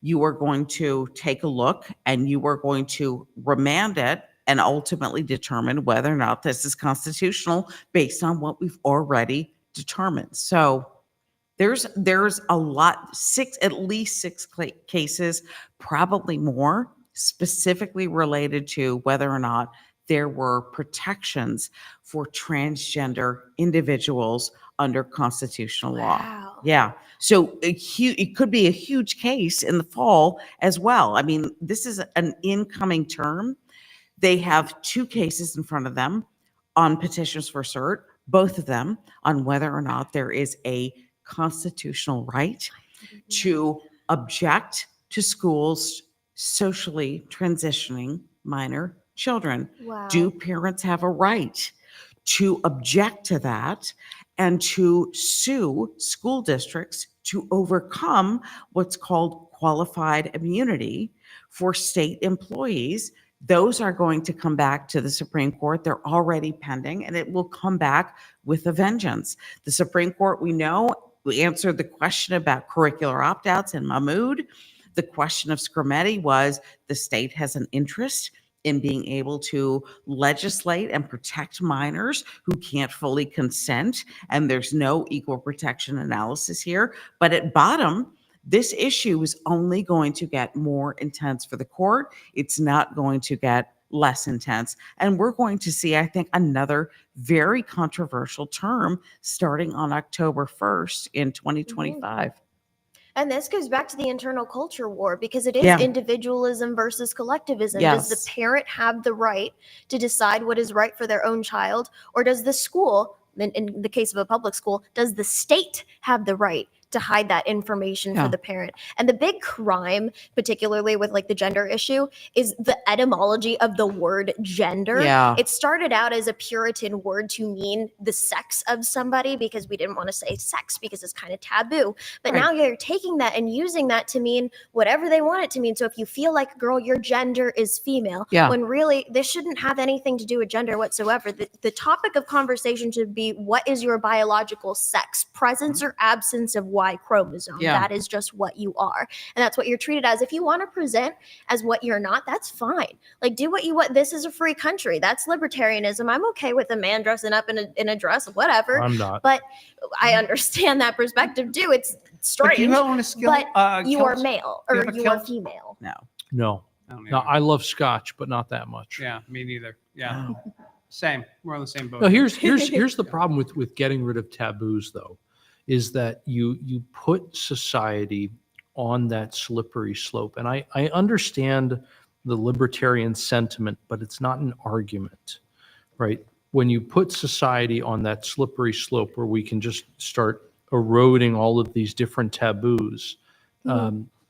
you are going to take a look, and you are going to remand it and ultimately determine whether or not this is constitutional based on what we've already determined. So there's a lot, at least six cases, probably more, specifically related to whether or not there were protections for transgender individuals under constitutional law. Wow. Yeah. So it could be a huge case in the fall as well. I mean, this is an incoming term. They have 2 cases in front of them on petitions for cert, both of them on whether or not there is a constitutional right to object to schools socially transitioning minor children. Wow. Do parents have a right to object to that and to sue school districts to overcome what's called qualified immunity for state employees? Those are going to come back to the Supreme Court. They're already pending, and it will come back with a vengeance. The Supreme Court, we know, we answered the question about curricular opt-outs in Mahmoud. The question of Scrimetti was the state has an interest in being able to legislate and protect minors who can't fully consent. And there's no equal protection analysis here. But at bottom, this issue is only going to get more intense for the court. It's not going to get less intense. And we're going to see, I think, another very controversial term starting on October 1st in 2025. And this goes back to the internal culture war because it is Yeah. individualism versus collectivism. Does Yes. the parent have the right to decide what is right for their own child? Or does the school, in the case of a public school, does the state have the right to hide that information Yeah. for the parent? And the big crime, particularly with like the gender issue, is the etymology of the word gender. Yeah. It started out as a Puritan word to mean the sex of somebody because we didn't want to say sex because it's kind of taboo. But Right. now you're taking that and using that to mean whatever they want it to mean. So if you feel like, girl, your gender is female, Yeah. when really this shouldn't have anything to do with gender whatsoever. The topic of conversation should be, what is your biological sex? Presence or absence of Y chromosome. Yeah. That is just what you are. And that's what you're treated as. If you want to present as what you're not, that's fine. Like, do what you want. This is a free country. That's libertarianism. I'm okay with a man dressing up in a dress, whatever. I'm not. But I understand that perspective too. It's But strange. do you own a skill? But you are kilt? male You or have a you are kilt? female. No. No, I don't no, either. I love Scotch, but not that much. Yeah, me neither. Yeah, same. We're on the same boat. No, here's the problem with getting rid of taboos, though, is that you put society on that slippery slope. And I understand the libertarian sentiment, but it's not an argument, right? When you put society on that slippery slope where we can just start eroding all of these different taboos,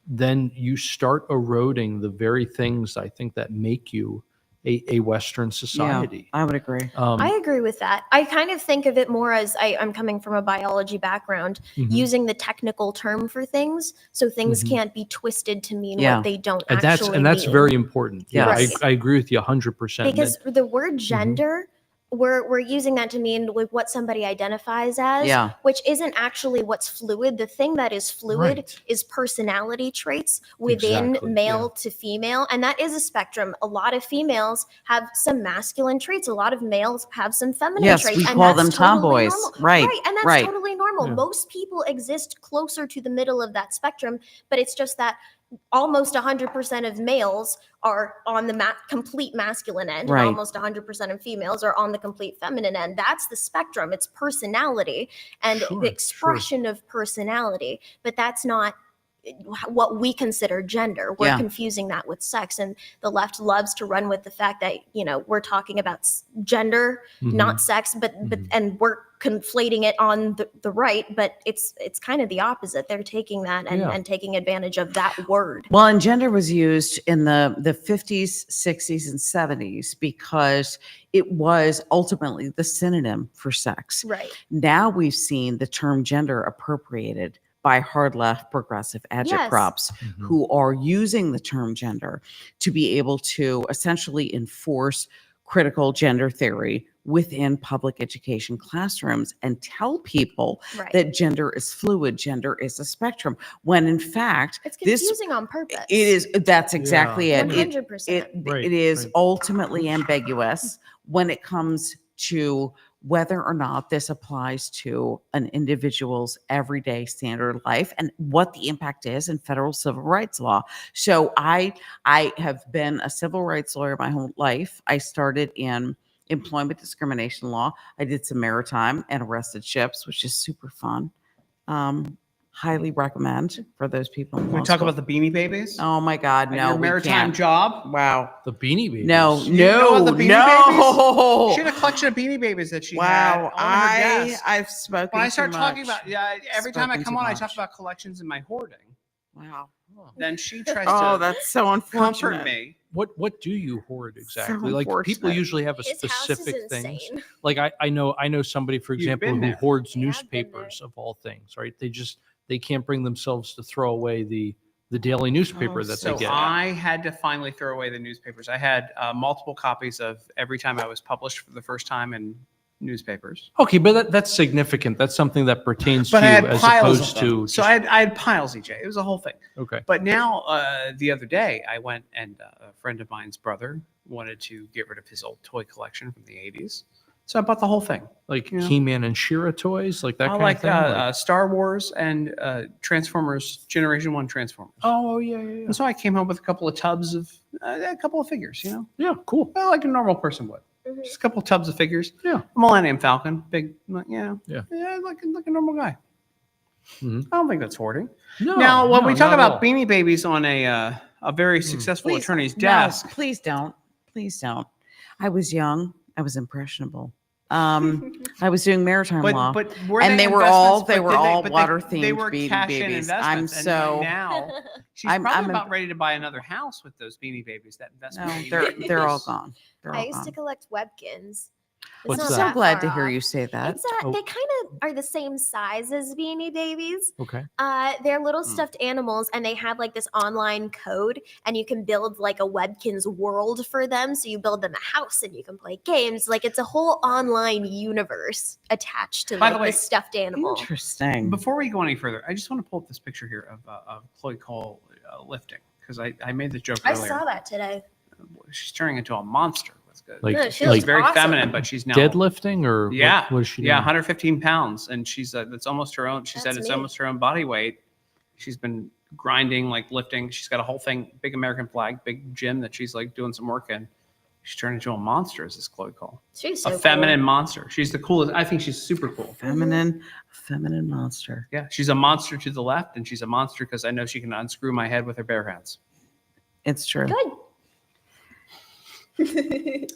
then you start eroding the very things I think that make you a Western society. Yeah, I would agree. I agree with that. I kind of think of it more as I'm coming from a biology background, Mhm. using the technical term for things, so things Mhm. can't be twisted to mean Yeah. what they don't and actually that's mean. very important. Yeah, Yes. I agree with you 100%. Because the word Mm-hmm. gender, we're using that to mean what somebody identifies as, Yeah. which isn't actually what's fluid. The thing that is fluid Right. is personality traits within Exactly, male to female, and that is a spectrum. A lot of females have some masculine traits, a lot of males have some feminine Yes, traits, we and call that's them totally tomboys. normal. Right, And that's right. totally normal. Yeah. Most people exist closer to the middle of that spectrum, but it's just that almost 100% of males are on the complete masculine end, Right. and almost 100% of females are on the complete feminine end. That's the spectrum. It's personality and Sure, the expression of personality, but that's not what we consider gender. We're Yeah. confusing that with sex, and the left loves to run with the fact that we're talking about gender, Mhm. not sex, but and we're conflating it on the right, but it's kind of the opposite. They're taking that and, Yeah. and taking advantage of that word. Well, and gender was used in the 50s, 60s, and 70s because it was ultimately the synonym for sex. Right. Now we've seen the term gender appropriated by hard left progressive agitprops Mhm. who are using the term gender to be able to essentially enforce critical gender theory within public education classrooms and tell people Right. that gender is fluid, gender is a spectrum, when in fact, It's this confusing on purpose. it is that's exactly it. 100%. Right, It is right. ultimately ambiguous when it comes to whether or not this applies to an individual's everyday standard life and what the impact is in federal civil rights law. So I have been a civil rights lawyer my whole life. I started in employment discrimination law. I did some maritime and arrested ships, which is super fun. Highly recommend for those people. in Can we law talk school. about the Beanie Babies? Oh my God, At no, your we maritime can't. job? Wow. The Beanie Babies. No, You know no, the Beanie no. She had a collection of Beanie Babies that she had Wow, on her desk. I've spoken. When I too start talking much. about, every time I Spoken come too on, I much. talk about collections and my hoarding. Wow. Then she tries Oh, to that's so comfort unfortunate. me. What do you hoard exactly? Like people unfortunate. usually have a His house specific is things. insane. Like I know somebody, for You've example, been who there. hoards Yeah, I've been there. newspapers of all things, right? They can't bring themselves to throw away the daily newspaper Oh, that So they get. I had to finally throw away the newspapers. I had multiple copies of every time I was published for the first time in newspapers. Okay, but that's significant. That's something that pertains to But you I had as piles opposed of them. to. So I had piles, EJ. It was a whole thing. Okay. But now, the other day, I went and a friend of mine's brother wanted to get rid of his old toy collection from the 80s. So I bought the whole thing. Like Yeah. He-Man and She-Ra toys, like that I kind like of thing. Star Wars and Transformers, Generation 1 Transformers. Oh yeah, yeah, yeah. And so I came home with a couple of tubs of a couple of figures, you know, Yeah, cool. well, like a normal person would. Mhm. Just a couple of tubs of figures. Yeah. Millennium Falcon, big, yeah, Yeah. like a normal guy. Mhm. I don't think that's hoarding. No. Now, when no, we talk not at about all. Beanie Babies on a very successful Please, attorney's no, desk, please don't. Please don't. I was young. I was impressionable. I was doing maritime law. but were And they were investments? all- they But were did all but water-themed They were Beanie cash-in Babies. investments. I'm and so- now she's I'm probably about imp- ready to buy another house with those Beanie Babies. That investment. No, Beanie they're all Babies. gone. They're I all used to gone. collect Webkins. It's What's not I'm that? so glad to far hear off. you say that. It's Oh. they kind of are the same size as Beanie Babies. Okay. They're little Hmm. stuffed animals, and they have like this online code, and you can build like a Webkins world for them. So you build them a house, and you can play games. Like it's a whole online universe attached to By like the way, this stuffed animal. Interesting. Before we go any further, I just want to pull up this picture here of Chloe Cole lifting because I made the joke I earlier. saw that today. She's turning into a monster. That's good. Like, No, she She's looks very awesome. feminine, but she's now deadlifting or what- Yeah, what is she yeah, doing? 115 pounds, and she's that's almost her own. She said That's it's me. almost her own body weight. She's been grinding, like lifting. She's got a whole thing, big American flag, big gym that she's like doing some work in. She's turned into a monster, as this Chloe Cole. She's so A cool. feminine monster. She's the coolest. I think she's super cool. Feminine monster. Yeah, she's a monster to the left, and she's a monster because I know she can unscrew my head with her bare hands. It's true. Good.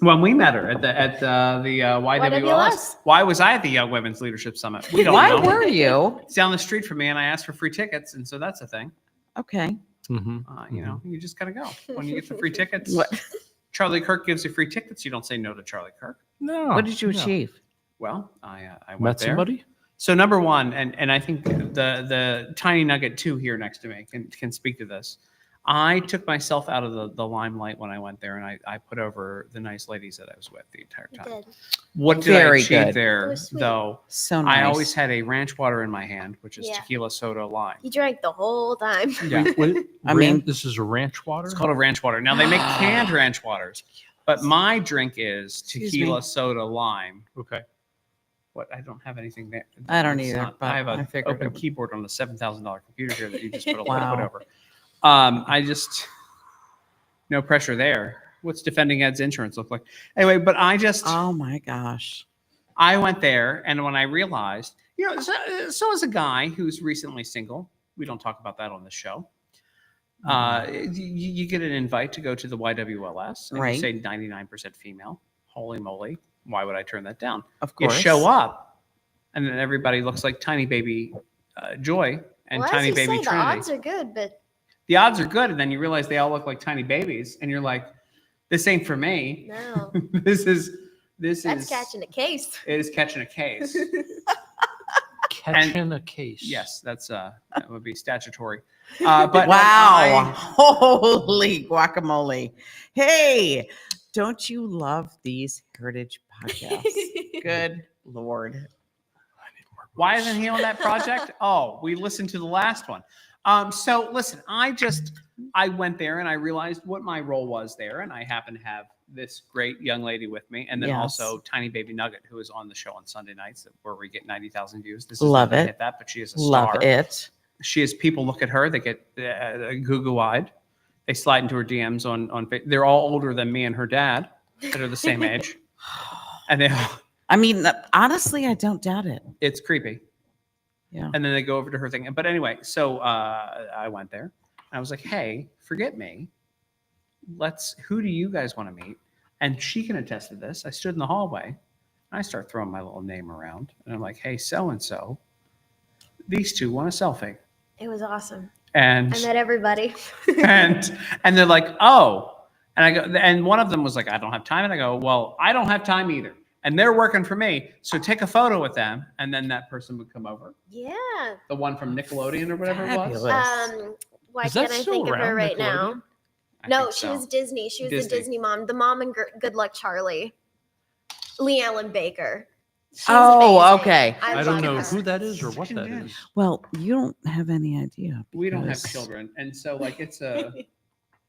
When we met her at the YWLS, YWLS. why was I at the Young Women's Leadership Summit? We don't Why know. were you? It's down the street from me, and I asked for free tickets, and so that's a thing. Okay. Mhm. You know, you just gotta go when you get the free tickets. What? Charlie Kirk gives you free tickets. You don't say no to Charlie Kirk. No. What did you no. achieve? Well, I went Met there. somebody? So number one, and I think the tiny nugget 2 here next to me can speak to this. I took myself out of the limelight when I went there, and I put over the nice ladies that I was with the entire You time. did. What did I Very achieve good. It there, was sweet. though? So nice. I always had a ranch water in my hand, which is Yeah. tequila, soda, lime. You drank the whole time. Yeah. I mean- this is a ranch water. It's called a ranch water. Now they make canned ranch waters, but my drink is Excuse tequila, me. soda, lime. Okay. What? I don't have anything there. I don't It's either, but I have I an figured open it would- keyboard on the $7,000 computer here that you just put a Wow. liquid over. I just no pressure there. What's Defending Ed's insurance look like? Anyway, but Oh my gosh. I went there, and when I realized, you know, so as a guy who's recently single, we don't talk about that on the show. You get an invite to go to the YWLS, and Right. you say 99% female. Holy moly! Why would I turn that down? Of You course. show up, and then everybody looks like tiny baby Joy and Well, tiny as you baby say, the Trinity. odds are good, but The odds are good, and then you realize they all look like tiny babies, and you're like, "This ain't for me. no, this is that's catching a case. It is catching a case." Catching a case. Yes, that would be statutory. But Wow. Holy guacamole. Hey, don't you love these heritage podcasts? Good Lord. why isn't he on that project? Oh, we listened to the last one. So listen, I went there and I realized what my role was there, and I happen to have this great young lady with me, and then Yes. also Tiny Baby Nugget, who is on the show on Sunday nights, where we get 90,000 views. This Love never it. hit that, but she is a Love star. it. She is. People look at her, they get goo-goo-eyed. They slide into her DMs on. They're all older than me and her dad, that are the same age, and they. I mean, honestly, I don't doubt it. It's creepy. Yeah. And then they go over to her thing. But anyway, so I went there. I was like, hey, forget me. Who do you guys want to meet? And she can attest to this. I stood in the hallway. And I start throwing my little name around. And I'm like, hey, so-and-so, these two want a selfie. It was awesome. And I met everybody. and they're like, oh. And I go, and one of them was like, I don't have time. And I go, well, I don't have time either. And they're working for me. So take a photo with them. And then that person would come over. Yeah. The one from Nickelodeon or whatever Fabulous. it was. Why Is that can't I still think of her around, right now? Nickelodeon? I No, think she so. was Disney. She was Disney. the Disney mom. The mom in Good Luck Charlie. Lee Ellen Baker. She's Oh, amazing. okay. I love don't know her. who that is or what that is. Well, you don't have any idea. We don't have because- children, and so like it's a. Do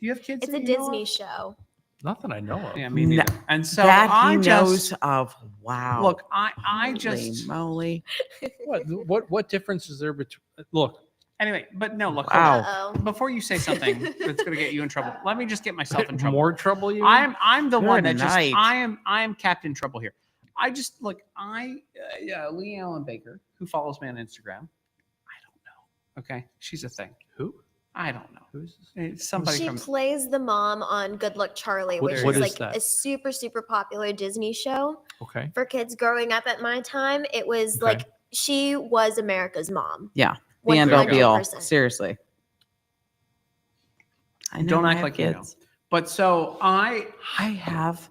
you have kids? It's that a you know Disney of? show. Not that I know of. Yeah, me No, neither. And so that I he knows just of. Wow. look. I Holy just moly. What difference is there between? Look, anyway. But no, look. Wow. Uh-oh. Before you say something that's going to get you in trouble, let me just get myself in trouble. more trouble you. I'm the one Good that night. just I am Captain Trouble here. I just look Lee Allen Baker, who follows me on Instagram. I don't know. Okay, she's a thing. Who? I don't know. Who's this? It's somebody She from. plays the mom on Good Luck Charlie, What- which what is is like that? a super, super popular Disney show Okay. for kids growing up at my time. It was Okay. like she was America's mom. Yeah. The end all be all. 100%. Seriously. I know Don't I act have like you know. kids. But so I have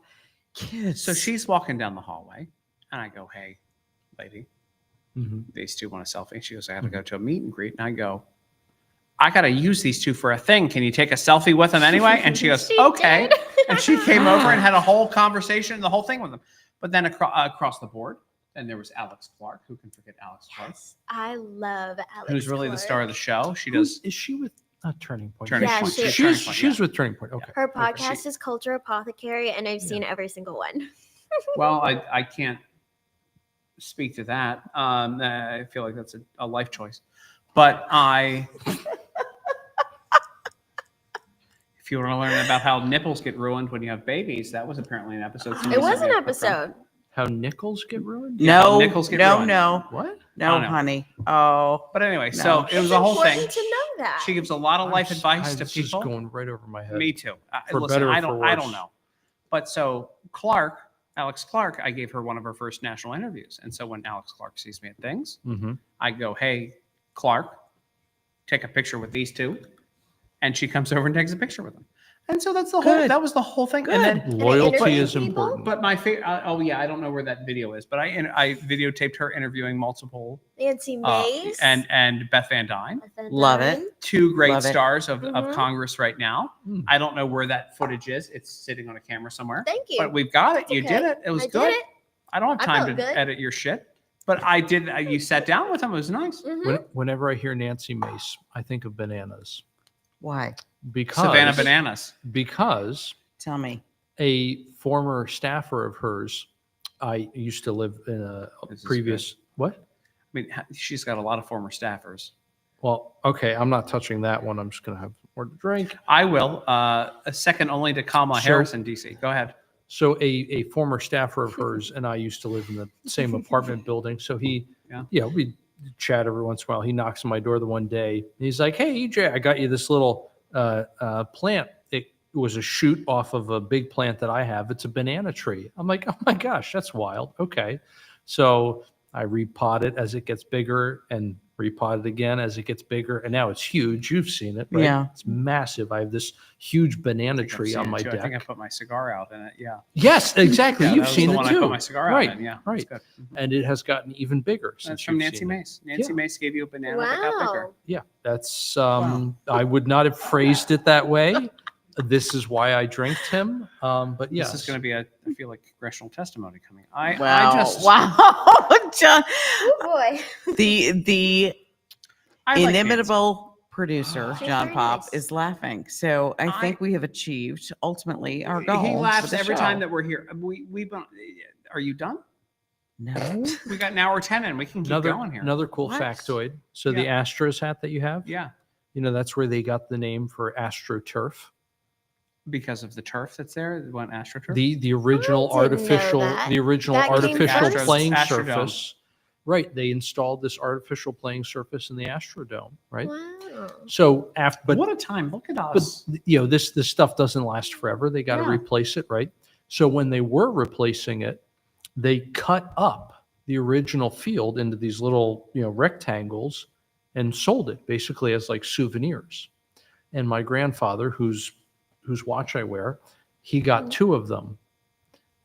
kids. so she's walking down the hallway, and I go, "Hey, lady, Mhm. these two want a selfie." She goes, "I have to go to a meet and greet," and I go, "I got to use these two for a thing. Can you take a selfie with them anyway?" And she goes, She "Okay." did. And she came over and had a whole conversation, the whole thing with them. But then across the board, then there was Alex Clark. Who can forget Alex Clark? Yes, I love Alex. Who's really the star of the show? She Who- does Is she with not Turning Point? Turning Yeah, Point. she- She's Turning Point, she's yeah. with Turning Point. Okay. Her Okay, podcast she- is Culture Apothecary, and I've seen every single one. Well, I can't speak to that. I feel like that's a life choice. But if you want to learn about how nipples get ruined when you have babies, that was apparently an episode. somebody It was sent an me a clip from. episode. How nickels get ruined? Yeah, how no, nickels get no, ruined. no, What? no, know. honey. Oh, But anyway, No. so it was It's a whole thing. important to know that. She gives a lot of life advice to This is people. going right over my head. Me too. For Listen, better or I for don't. I don't worse. know. But so Alex Clark, I gave her one of her first national interviews, and so when Alex Clark sees me at things, Mm-hmm. I go, "Hey, Clark, take a picture with these two," and she comes over and takes a picture with them. And so that's the whole. Good. That was the whole thing. And then, Loyalty interview is people? important. but my favorite. Oh yeah, I don't know where that video is, but I videotaped her interviewing multiple Nancy Mace and Beth Van Dyne, Beth Love Dunn. it. two great Love it. stars of Mhm. Congress right now. Hmm. I don't know where that footage is. It's sitting on a camera somewhere. Thank you. But we've got it. That's You okay. did it. It was I good. did it. I don't have I time felt to good. edit your shit, but I did. You sat down with him. It was nice. Mhm. Whenever I hear Nancy Mace, I think of bananas why? because Savannah Bananas. because Tell me. a former staffer of hers, I used to live in a This is previous what? I mean, she's got a lot of former staffers. Well, okay, I'm not touching that one. I'm just gonna have more to drink. I will. A second only to Kamala So- Harris in DC. Go ahead. So a former staffer of hers and I used to live in the same apartment building. So he, Yeah. we chat every once in a while. He knocks on my door the one day. And he's like, "Hey, EJ, I got you this little plant. It was a shoot off of a big plant that I have. It's a banana tree." I'm like, "Oh my gosh, that's wild." Okay, so I repot it as it gets bigger and repot it again as it gets bigger, and now it's huge. You've seen it, right? Yeah. It's massive. I have this huge banana I think I've tree seen on it my too. I think I deck. put my cigar out in it. Yeah. Yes, exactly. Yeah, You've that was seen the it one too. I put my cigar right, out in. Yeah. right. That's good. And it has gotten even bigger since That's from you've Nancy seen it. Mace. Nancy Yeah. Mace gave you a banana that got bigger. Wow. Yeah, that's I would not have phrased it that way. This is why I drinked him. But yes, This is going to be I feel like congressional testimony coming. I Wow. John, Oh boy. the I like Nancy. inimitable producer, She's John very Pop, nice. is laughing. So I I- think we have achieved ultimately our goal. He for laughs the every show. time that we're here. We've been. Are you done? No. We got an hour 10 and we can keep going here. another cool What? factoid. So the Yeah. Astros hat that you have, Yeah, that's where they got the name for AstroTurf. because of the turf that's there. The one AstroTurf. The original I didn't know artificial that. the original That came artificial first? playing Astrodome. surface. Right, they installed this artificial playing surface in the Astrodome. Right, Wow. so after but what a time! Look at but us. this stuff doesn't last forever. They got to Yeah. replace it, right? So when they were replacing it, they cut up the original field into these little rectangles and sold it basically as like souvenirs. And my grandfather, whose watch I wear, he got two of them,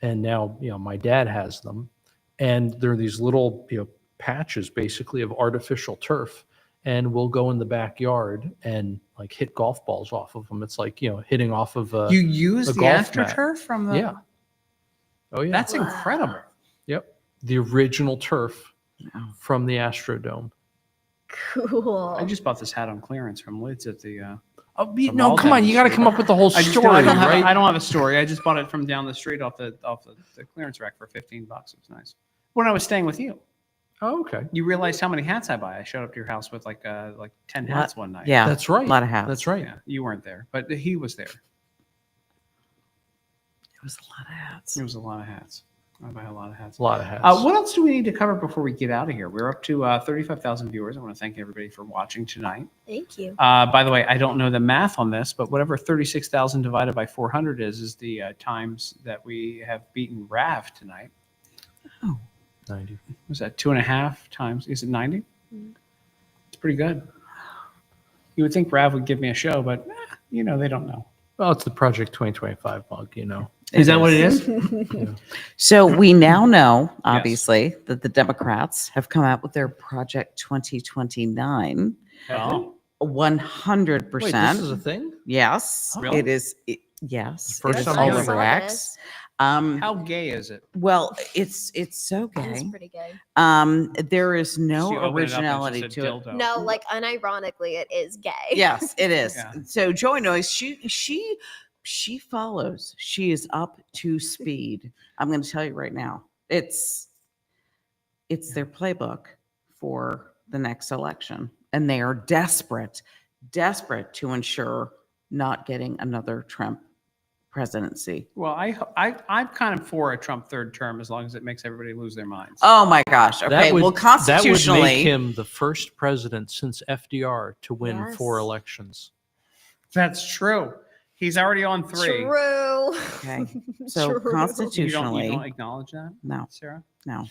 and now my dad has them, and they're these little patches basically of artificial turf. And we'll go in the backyard and like hit golf balls off of them. It's like hitting off of a You use a the golf mat. AstroTurf from the. yeah. Oh yeah. That's Wow. incredible. Yep. The original turf Oh. from the Astrodome. Cool. I just bought this hat on clearance from Lids at the. Oh, From no, all come on. down You the got to street. come up with the whole I just story, I don't, have, right? I don't have a story. I just bought it from down the street off the clearance rack for $15. It was nice. When I was staying with you, Oh, okay. you realized how many hats I buy. I showed up to your house with like 10 What? hats one night. Yeah. That's right. A lot of hats. That's right. Yeah, you weren't there, but he was there. It was a lot of hats. It was a lot of hats. I buy a lot of hats. A lot of hats. What else do we need to cover before we get out of here? We're up to 35,000 viewers. I want to thank everybody for watching tonight. Thank you. By the way, I don't know the math on this, but whatever 36,000 divided by 400 is the times that we have beaten Rav tonight. 90. Was that 2.5 times? Is it 90? It's pretty good. You would think Rav would give me a show, but they don't know. Well, it's the Project 2025 mug, Is that what it is? So we now know, obviously, that the Democrats have come out with their Project 2029. Oh. 100%. Wait, this is a thing? Yes, Really? it is. Yes, First it is time all I've over ever- X. How gay is it? Well, it's so It's gay. pretty good. There is no You open it up and it's originality just a to it. dildo. No, like unironically, it is gay. Yes, it is. Yeah. So Joy Noise, she follows. She is up to speed. I'm going to tell you right now. It's their playbook for the next election, and they are desperate to ensure not getting another Trump presidency. Well, I'm kind of for a Trump third term as long as it makes everybody lose their minds. Oh my gosh. Okay. That would, well, that would constitutionally, make him the first president since FDR to win Yes. 4 elections. That's true. He's already on 3. True. okay. So True. You don't constitutionally, acknowledge that, no, Sarah? no,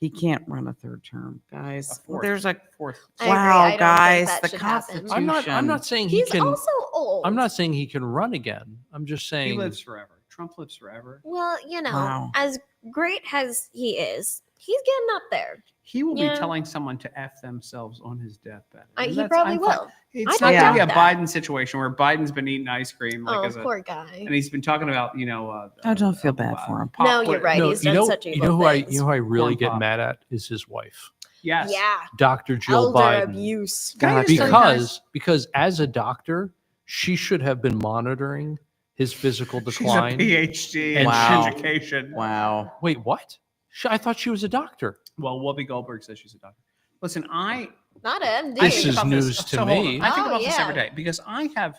he can't run a third term, guys. A fourth. There's a Fourth. I agree. I wow, don't think guys. that The should happen. Constitution. I'm not saying he He's can. also old. I'm not saying he can run again. I'm just He saying lives forever. Trump lives forever. Well, Wow. as great as he is, he's getting up there. He will Yeah. be telling someone to F themselves on his deathbed. And He that's- probably I'm fine. will. It's I not don't going to be a doubt that. Biden situation where Biden's been eating ice cream like Oh, as a, poor guy. and he's been talking about I don't feel bad for him. pop- No, you're what- right. no, He's you done know, such you evil know who I things. you know who I really Corn get pop. mad at is his wife, Yes. Yeah. Dr. Jill Elder Biden. abuse. Can I God, just tell you guys- Because as a doctor, she should have been monitoring his physical She's decline. a PhD in Wow. education. Wow. Wait, what? I thought she was a doctor. Well, Whoopi Goldberg says she's a doctor. Listen, Not an MD. This think is about news to hold me. on. I think Oh, about this yeah. every day because I have.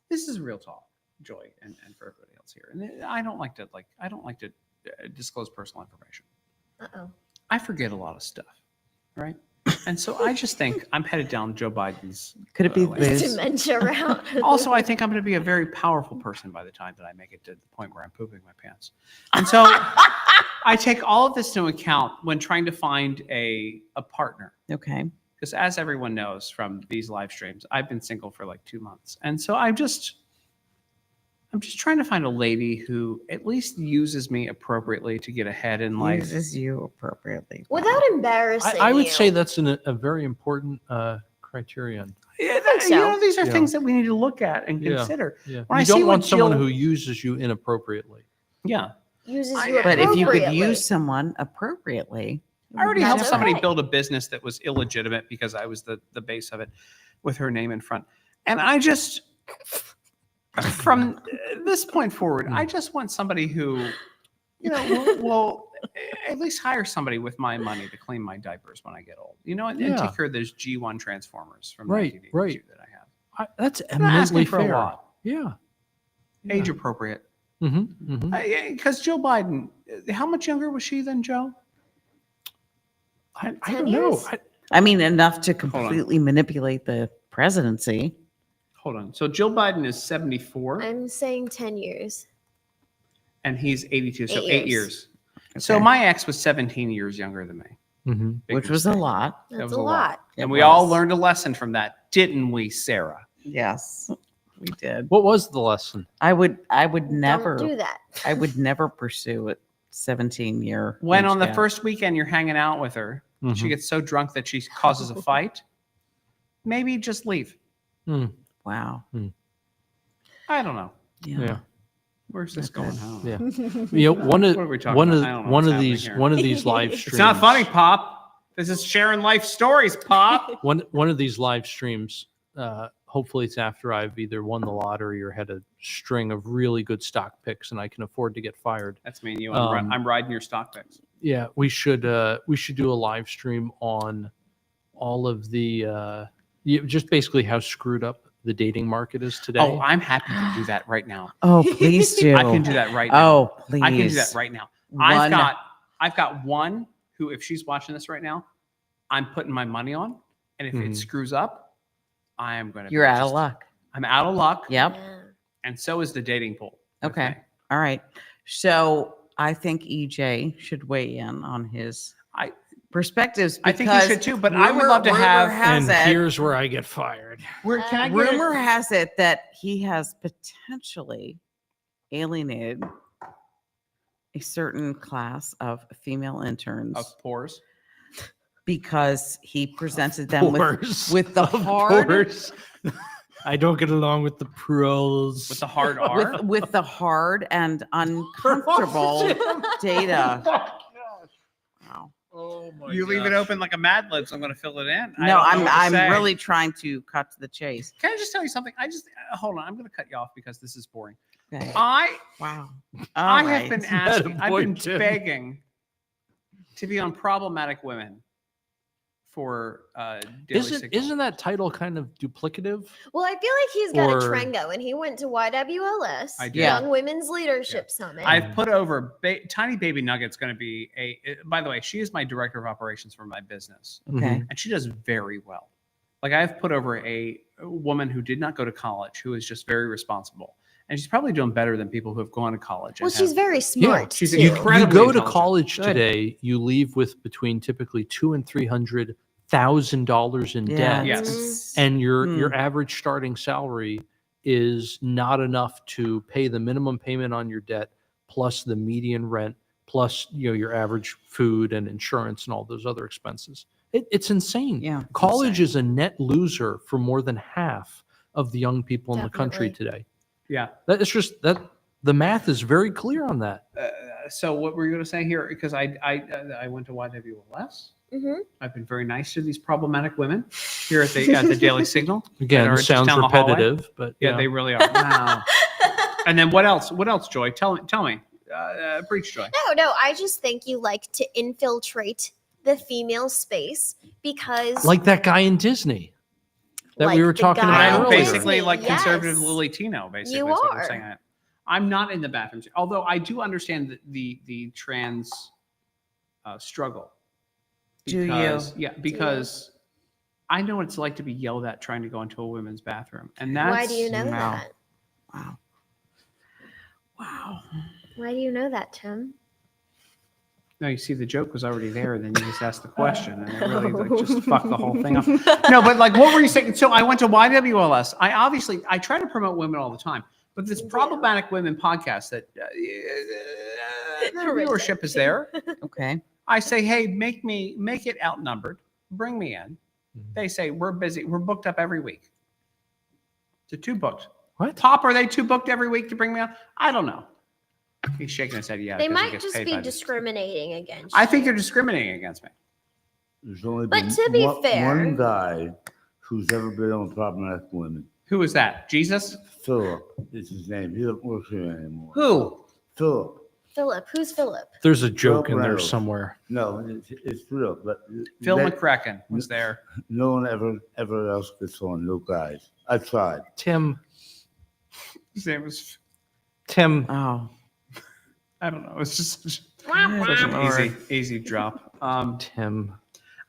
This is real talk, Joy, and for everybody else here. And I don't like to disclose personal information. Uh-oh. I forget a lot of stuff, right? And so I just think I'm headed down Joe Biden's. Could it be lane. Liz? Dementia route. Also, I think I'm going to be a very powerful person by the time that I make it to the point where I'm pooping my pants. And so I take all of this into account when trying to find a partner. Okay. Because as everyone knows from these live streams, I've been single for like 2 months. And so I'm just trying to find a lady who at least uses me appropriately to get ahead in life. Uses you appropriately. Without embarrassing I would you. say that's a very important criterion. Yeah, think you so. know, these are Yeah. things that we need to look at and Yeah. consider. Yeah. When I You see don't what want someone Jill- who uses you inappropriately. Yeah. uses I- you But But if you could appropriately. use someone appropriately, I already That's helped somebody okay. build a business that was illegitimate because I was the base of it with her name in front. And I just, from this point forward, I just want somebody who, will at least hire somebody with my money to clean my diapers when I get old, and Yeah. take care of those G1 Transformers from Right, 1982 right. that I have. That's I'm not asking eminently for a fair. lot. Yeah. Age appropriate. Mm-hmm, Because Joe Biden, how much younger was she than Joe? I 10 don't know. years? I mean, enough to on. completely manipulate the presidency. Hold on. So Joe Biden is 74 I'm saying 10 years. and he's 82. So 8 8 years. years. So Okay. my ex was 17 years younger than me. Mm-hmm. Big Which was a mistake. lot. That That's was a lot. It And we all was. learned a lesson from that, didn't we, Sarah? Yes, we did. What was the lesson? I would never, Don't do that. I would never pursue a 17-year. When age on the gap. first weekend you're hanging out with her, she Mhm. gets so drunk that she causes a fight, maybe just leave. Wow. I don't know. Yeah. Yeah. Where's this going? I don't know. Yeah. You know, one of What are we talking one about? of I don't know one what's of happening these here. one of these live streams. It's not funny, Pop. This is sharing life stories, Pop. One of these live streams. Hopefully, it's after I've either won the lottery or had a string of really good stock picks, and I can afford to get fired. That's me and you. I'm riding your stock picks. Yeah, we should do a live stream on all of the just basically how screwed up the dating market is today. Oh, I'm happy to do that right now. Oh, please do. I can do that right now. Oh, please. I can do that right now. I've got one who, if she's watching this right now, I'm putting my money on, and if it screws up, I am going to. You're out of luck. I'm out of luck. Yep. Yeah. And so is the dating pool. with Okay. me. All right. So I think EJ should weigh in on his I- perspectives. I think he because should too, but I would rumor- love to rumor have. has and it- here's where I get fired. Can I get rumor has it that he has potentially alienated a certain class of female interns of pores? because he presented them Pores. with the Of hard course. I don't get along with the pros. With the hard R? with the hard and uncomfortable data. Wow. Oh my You leave it open like a Mad Lib, so I'm going to fill it in. I No, don't know what to I'm say. really trying to cut to the chase. Can I just tell you something? Hold on. I'm going to cut you off because this is boring. Okay. I Wow. have been asking, I've been Attaboy, Tim. begging to be on Problematic Women for Daily Signal. Isn't that title kind of duplicative? Well, I feel like he's got Or- a trend going. He went to YWLS, I did. Young Women's Leadership Summit. I've put over Tiny Baby Nugget's going to be by the way, she is my director of operations for my business, Okay. and she does very well. Like I've put over a woman who did not go to college, who is just very responsible, and she's probably doing better than people who have gone to college. well, and she's have- very smart. she's too. you- You Incredibly go to intelligent. college Good. today, you leave with between typically $200,000 and $300,000 in debt, Yes. and your Hmm. average starting salary is not enough to pay the minimum payment on your debt, plus the median rent, plus your average food and insurance and all those other expenses. It's insane. Yeah. College is a net loser for more than half of the young people in the country today. Yeah. That it's just that the math is very clear on that. So what were you going to say here? Because I went to YWLS. Mhm. I've been very nice to these problematic women here at the Daily Signal. that Again, are just sounds down the hallway. repetitive, but Yeah, they really are. Wow. And then what else? What else, Joy? Tell me. Preach, Joy. No, I just think you like to infiltrate the female space because like that guy in Disney that Like we were the talking guy about I'm in earlier. basically like Yes. conservative Lily Tino, basically. You is what I'm are. saying. I'm not in the bathroom. Although I do understand the trans struggle. Do you? Yeah, because I know what it's like to be yelled at trying to go into a women's bathroom. And that's why do you know Wow. that? Wow. Wow. Why do you know that, Tim? No, you see, the joke was already there, and then you just asked the question, and it really like, just fucked the whole thing up. No, but like, what were you saying? So I went to YWLS. I try to promote women all the time, but this problematic women podcast that the viewership is there. Okay. I say, hey, make it outnumbered. Bring me in. Mhm. They say we're busy. We're booked up every week. So too booked. What? Pop, are they too booked every week to bring me on? I don't know. He's shaking his head. Yeah, They 'cause he might gets just paid be by this. discriminating against I you. think they're discriminating against me. There's only But been to be one, fair- one guy who's ever been on Problematic Women. Who is that? Jesus? Philip is his name. He doesn't work here anymore. Who? Philip. Philip. Who's Philip? There's a joke Phil in there Reynolds. somewhere. No, it's Philip. But Phil that- McCracken was there. No one ever else gets on. No guys. I tried. Tim. His name was, Oh. I don't know. It's just such Good an Lord. easy drop. Tim.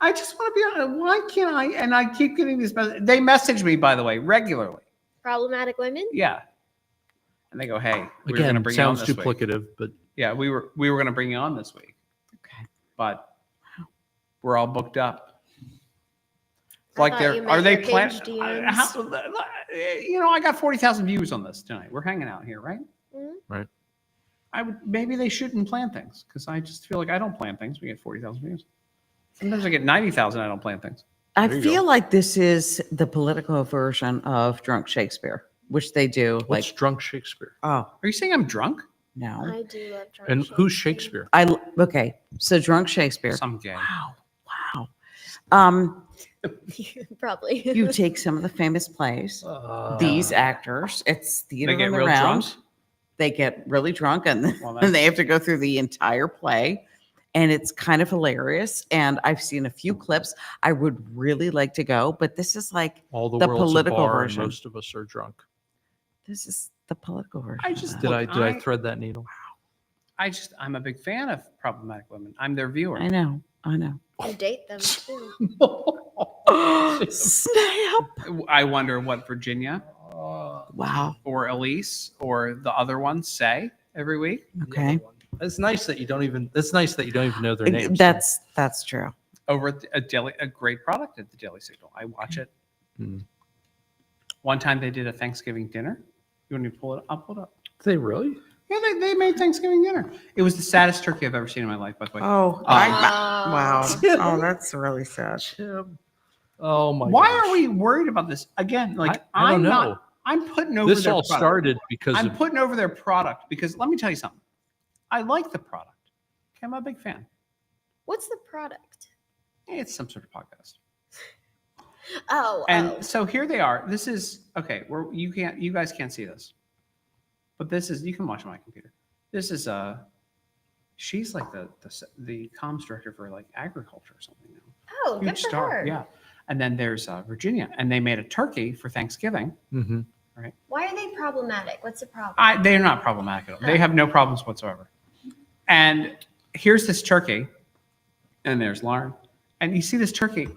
I just want to be honest. Why can't I? And I keep getting these messages. They message me, by the way, regularly. Problematic women? Yeah. And they go, hey, we were going to Again, bring you on sounds this week. duplicative, but Yeah, we were going to bring you on this week, Okay. but we're all booked up. I Like thought they're you are meant they your planning? Hinge DMs. I got 40,000 views on this tonight. We're hanging out here, right? Mhm. Right. Maybe they shouldn't plan things because I just feel like I don't plan things. We get 40,000 views. Sometimes I get 90,000. I don't plan things. I There you go. feel like this is the political version of Drunk Shakespeare. which they do. What's Like, drunk Shakespeare? oh Are you saying I'm drunk? no, I do love drunk And who's Shakespeare? okay. So drunk Shakespeare. Some gay. Wow. Um, Probably. you take some of the famous plays. These actors, it's theater They get on the real round. drunk? They get really drunk and, Well, and they have to go through the entire play. And it's kind of hilarious. And I've seen a few clips. I would really like to go, but this is like All the, the world's political a bar version. and most of us are drunk. This is the political version. I of just that. Did I thread that needle? I'm a big fan of problematic women. I'm their viewer. I know. You date them too. Snap. I wonder what Virginia Wow. or Elise or the other ones say every week. Okay. It's nice that you don't even. It's nice that you don't even know their names. That's true. Over at a great product at the Daily Signal. I watch it. Hmm. One time they did a Thanksgiving dinner. You want me to pull it up? I'll pull it up. They really? Yeah, they made Thanksgiving dinner. It was the saddest turkey I've ever seen in my life, by the way. Oh, wow. Oh, that's really sad. Oh my. Why gosh. are we worried about this again? Like I don't I'm know. not. I'm putting over This their all product. started because I'm of putting over their product because let me tell you something. I like the product. Okay, I'm a big fan. What's the product? It's some sort of podcast. Oh, And so here they are. This is okay. You guys can't see this, but this is you can watch on my computer. This is she's like the comms director for like agriculture or something now. oh, good for her. Yeah. And then there's Virginia, and they made a turkey for Thanksgiving. Mhm. Why are they problematic? What's the problem? They're not problematic at all. They have no problems whatsoever. And here's this turkey, and there's Lauren, and you see this turkey.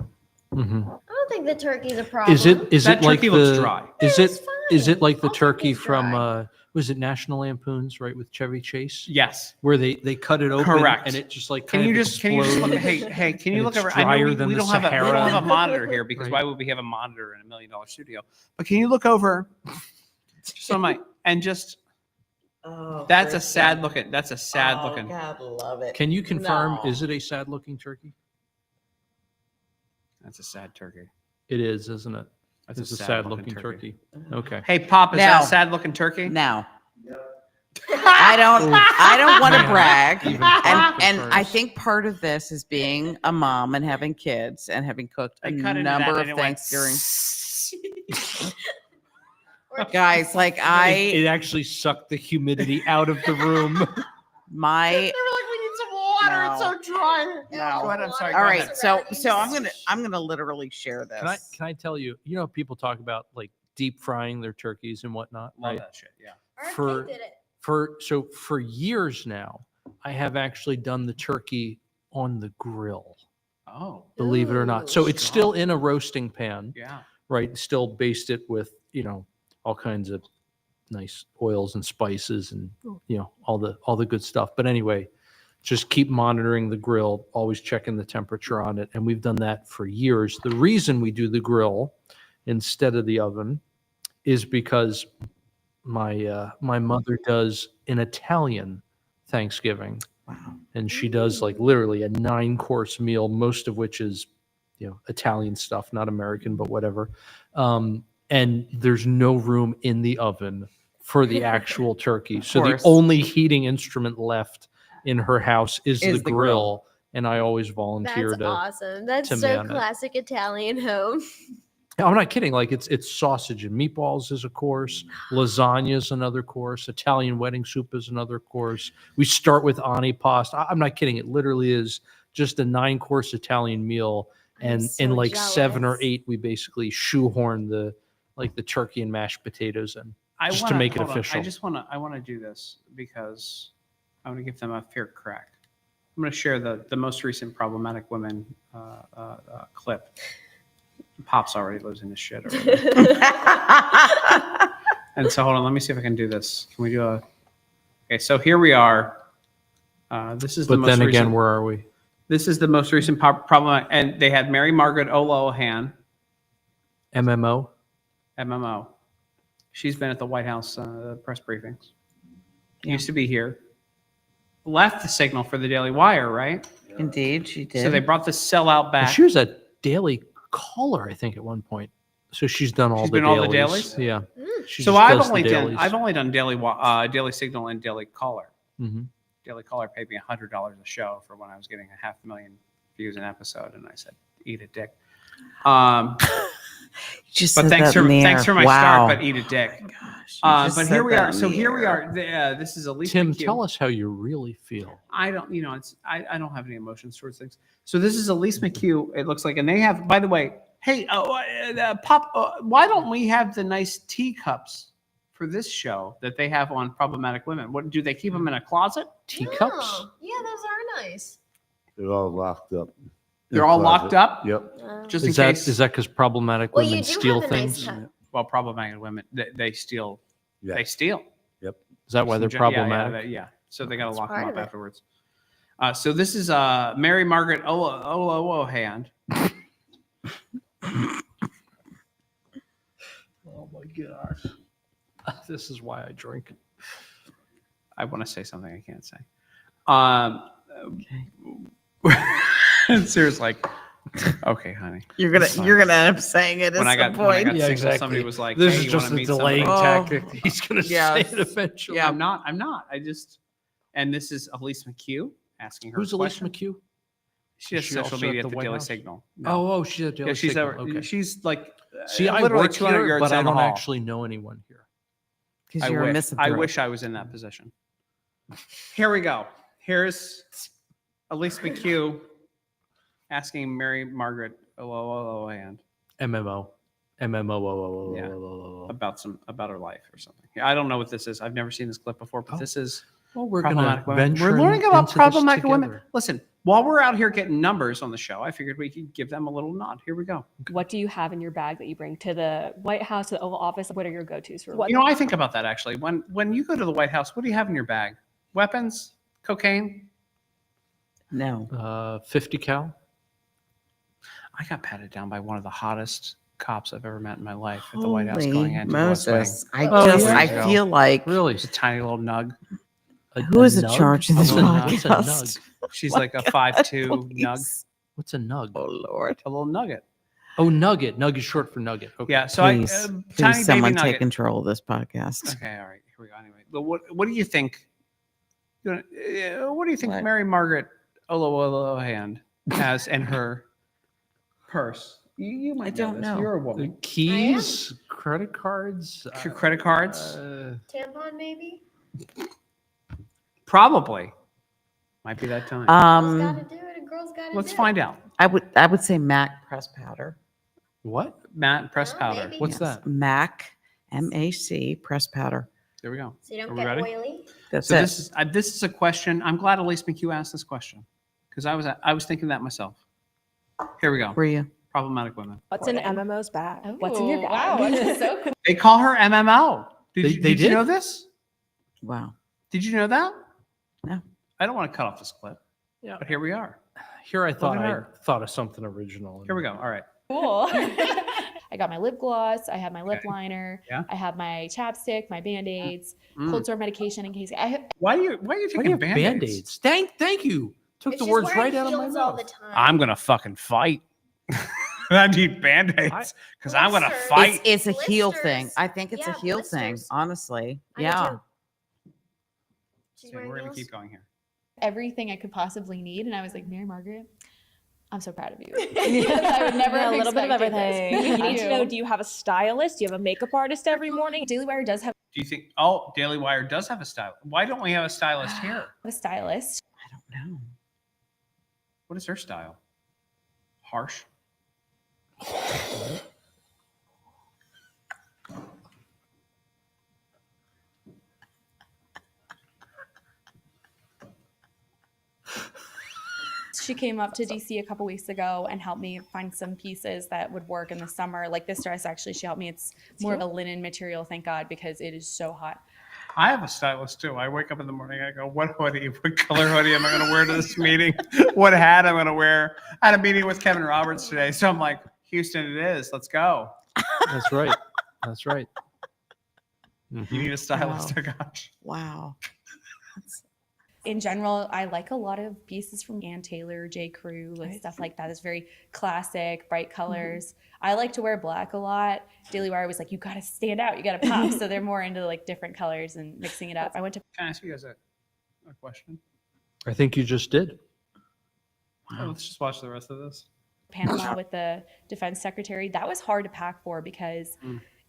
Mhm. I don't think the turkey's a problem. Is it That like turkey looks the dry. is It's it fine. is it like the I'll take turkey this from dry. was it National Lampoons, right, with Chevy Chase, Yes. where they cut it open Correct. and it just like Can kind you of just look? explodes? Hey, can you and look it's over? I know drier we than the don't have Sahara. a monitor here because Right. why would we have a monitor in $1 million studio? But can you look over? Just on my and just that's a sad looking. That's a sad looking. God, love it. Can you confirm? No. Is it a sad looking turkey? That's a sad turkey. It is, isn't it? That's It's a sad looking turkey. Okay. Hey, Pop, is Now- that a sad looking turkey? Now, I don't want to Man, brag. even And Pop and I confirms. think part of this is being a mom and having kids and having cooked a They cut into number that of and it went Thanksgiving. Guys, like It actually sucked the humidity out of the room. my They were like, we need some water. It's so dry. No. Go ahead. I'm sorry. all go right, ahead. so I'm gonna literally share this. Can I tell you? You know, people talk about like deep frying their turkeys and whatnot, Love right? that shit. Yeah. Our for- kid did it. For years now, I have actually done the turkey on the grill. Oh, Believe it or not. Ooh. So it's still in a roasting pan, yeah. right? Still baste it with, all kinds of nice oils and spices and, all the good stuff. But anyway, just keep monitoring the grill, always checking the temperature on it. And we've done that for years. The reason we do the grill instead of the oven is because my mother does an Italian Thanksgiving. Wow. And she does like literally a 9-course meal, most of which is, Italian stuff, not American, but whatever. And there's no room in the oven for the actual turkey. So the course. only heating instrument left in her house is Is the the grill. And I always volunteer That's to. awesome. That's to so man it. classic Italian home. I'm not kidding. Like it's sausage and meatballs is a course. Lasagna is another course. Italian wedding soup is another course. We start with antipasto. I'm not kidding. It literally is just a 9-course Italian meal. I'm And so in like 7 or jealous. 8, we basically shoehorn the turkey and mashed potatoes in. Just to make it hold on. official. I want to do this because I want to give them a fair crack. I'm going to share the most recent problematic women clip. Pops already lives in this shit already. And so hold on, let me see if I can do this. Can we do a? Okay, so here we are. This is the But most then recent. again, where are we? This is the most recent problem, and they had Mary Margaret Olohan, MMO? MMO. She's been at the White House press briefings. Used to be here. Left the signal for the Daily Wire, right? Indeed, she did. So they brought the sellout back. She was a daily caller, I think, at one point. So she's done all She's the been all the dailies. dailies? Yeah. She So just I've does the only done dailies. I've only done Daily Signal and Daily Caller. Mhm. Daily Caller paid me $100 a show for when I was getting 500,000 views an episode, and I said, "Eat a dick." Just But said thanks that in the thanks air. for my wow. start. But eat a dick. Gosh, you just But said here we that are. in So the here we air. are. This is Elise Tim, McHugh. tell us how you really feel. I don't, I don't have any emotions towards things. So this is Elise McHugh. It looks like, and they have, by the way, hey, Pop, why don't we have the nice teacups for this show that they have on Problematic Women? What do they keep them in a closet? Teacups? Oh, yeah, those are nice. They're all locked up. They're all locked up. Yep. Just in Is that case. is that because problematic Well, women you do steal have a nice things? cup. Well, Problematic Women, they steal. Yeah. They steal. Yep. Is that why they're Yeah, problematic? yeah. So they got to That's lock them part up of it. afterwards. So this is Mary Margaret Olohand. Oh my gosh. This is why I drink. I want to say something I can't say. Sarah's like, okay, honey. You're That's fine. gonna end up saying it. When Is I got, the when I point. got single, somebody was like, This hey, is you just wanna a meet delaying somebody? tactic. He's going to yes. say it eventually. Yeah, I'm not. I just, and this is Elise McHugh asking her. Who's a Elise question. McHugh? She has Is she social also media at at the the White Daily House? Signal. No. Oh, she's a Daily yeah, she's Signal. over, Okay. she's like See, I literally work 200 here, yards but I down the don't hall. actually know anyone here. Because I you're a wish, I misanthrope. wish I was in that position. Here we go. Here's Elise McHugh asking Mary Margaret Olohand MMO. MMO. about her life or something. I don't know what this is. I've never seen this clip before, but Oh. this is Well, we're going to problematic women. venture We're learning about into this problematic women. together. Listen, while we're out here getting numbers on the show, I figured we could give them a little nod. Here we go. What do you have in your bag that you bring to the White House, to the Oval Office? What are your go-tos for what? You know, I think about that actually. When you go to the White House, what do you have in your bag? Weapons, cocaine. No. 50 cal. I got patted down by one of the hottest cops I've ever met in my life at the White House Holy going into the West Wing. Moses. I Oh, just, yeah. I feel like Really? Just a tiny little nug. who is in nug? charge of this A little nug. What's a podcast? nug? She's My like a God, 5'2" nug, please. What's a nug? Oh Lord. a little nugget. Oh, nugget. Nug is short for nugget. Okay. Yeah. So Please, tiny please, baby someone nugget. take control of this podcast. Okay, all right, here we go. Anyway, but what do you think? What do you think What? Mary Margaret Olohand has in her purse? You might I don't this. know. You're a The woman. keys, credit cards, Credit cards? Tampon, maybe? Probably. Might be that time. Girls gotta Um, do it. A girl's gotta Let's do find it. out. I would say MAC press powder. what? Matte press Oh, powder. maybe. What's Yes, that? MAC, MAC press powder. There we go. So you Are don't we get ready? oily. That's So it. this is a question. I'm glad Elise McHugh asked this question because I was thinking that myself. Here we go. Were you? Problematic women. What's in MMO's bag? What's in your bag? Wow, that's so cool. They call her MMO. They Did you did? know this? Wow. Did you know that? No. I don't want to cut off this clip, Yeah. but here we are. Here I thought at I her. thought of something original. Here we go. All right. Cool. I got my lip gloss. I have my lip Okay. liner. Yeah. I have my chapstick, my Band-Aids, Mm. cold sore medication in case I have. Why are you Why do taking you have Band-Aids? Band-Aids? Thank you. Took But the she's words wearing right out of my heels all the mouth. time. I'm gonna fucking fight. I need Band-Aids because I'm gonna Blisters. fight. It's a heel thing. Blisters. I think it's Yeah, a heel thing, blisters. honestly. I do Yeah. too. She's Okay, wearing we're gonna heels. keep going here. everything I could possibly need. And I was like, Mary Margaret, I'm so proud of you. I would never Yeah, have a little bit of expected this. everything. You need to know, do do you have a stylist? Do you have a makeup artist every morning? Daily Wire does have Do you think? Oh, Daily Wire does have a stylist. Why don't we have a stylist here? a stylist. I don't know. What is her style? Harsh. She came up to DC a couple weeks ago and helped me find some pieces that would work in the summer. Like this dress, actually, she helped me. It's more of a linen material, thank God, because it is so hot. I have a stylist too. I wake up in the morning. I go, what hoodie, what color hoodie am I going to wear to this meeting? What hat I'm going to wear? I had a meeting with Kevin Roberts today, so I'm like, Houston, it is. Let's go. That's right. That's right. You need a stylist. Wow. Oh gosh. Wow. in general, I like a lot of pieces from Ann Taylor, J. Crew, like stuff like that. It's very classic, bright colors. I like to wear black a lot. Daily Wire was like, you got to stand out, you got to pop. So they're more into like different colors and mixing it up. I went to Can I ask you guys a question? I think you just did. Oh, let's just watch the rest of this. Panama with the defense secretary. That was hard to pack for because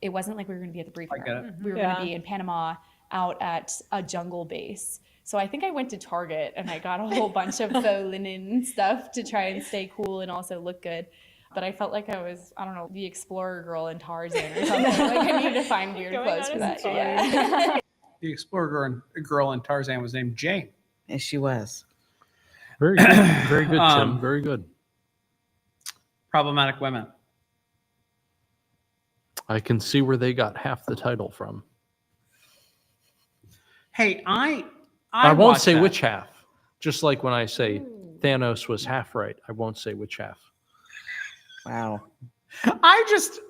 it wasn't like we were going to be at the briefing I get it. room. We were going to be in Panama out at a jungle base. So I think I went to Target and I got a whole bunch of faux linen stuff to try and stay cool and also look good. But I felt like I was, I don't know, the explorer girl in Tarzan or something. Like I needed to find weird clothes for that. Yeah. The explorer girl in Tarzan was named Jane. Yes, she was. Very good. Very good, Tim. Very good. Problematic women. I can see where they got half the title from. Hey, I won't watched say that. which half. Just like when I say Thanos was half right, I won't say which half. Wow.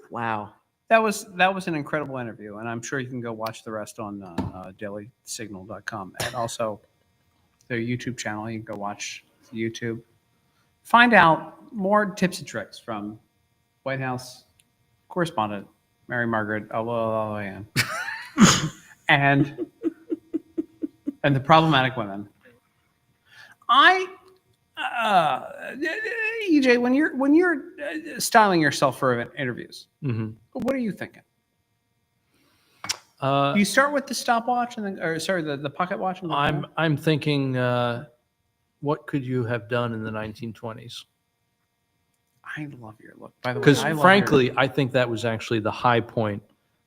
Wow. That was an incredible interview, and I'm sure you can go watch the rest on dailysignal.com and also their YouTube channel. You can go watch YouTube. Find out more tips and tricks from White House correspondent Mary Margaret Olayan and the problematic women. EJ, when you're styling yourself for interviews, what are you thinking? Do you start with the stopwatch and then, or sorry, the pocket watch? And I'm thinking, what could you have done in the 1920s? I love your look. By the way, Because I love frankly, I think that was actually the high point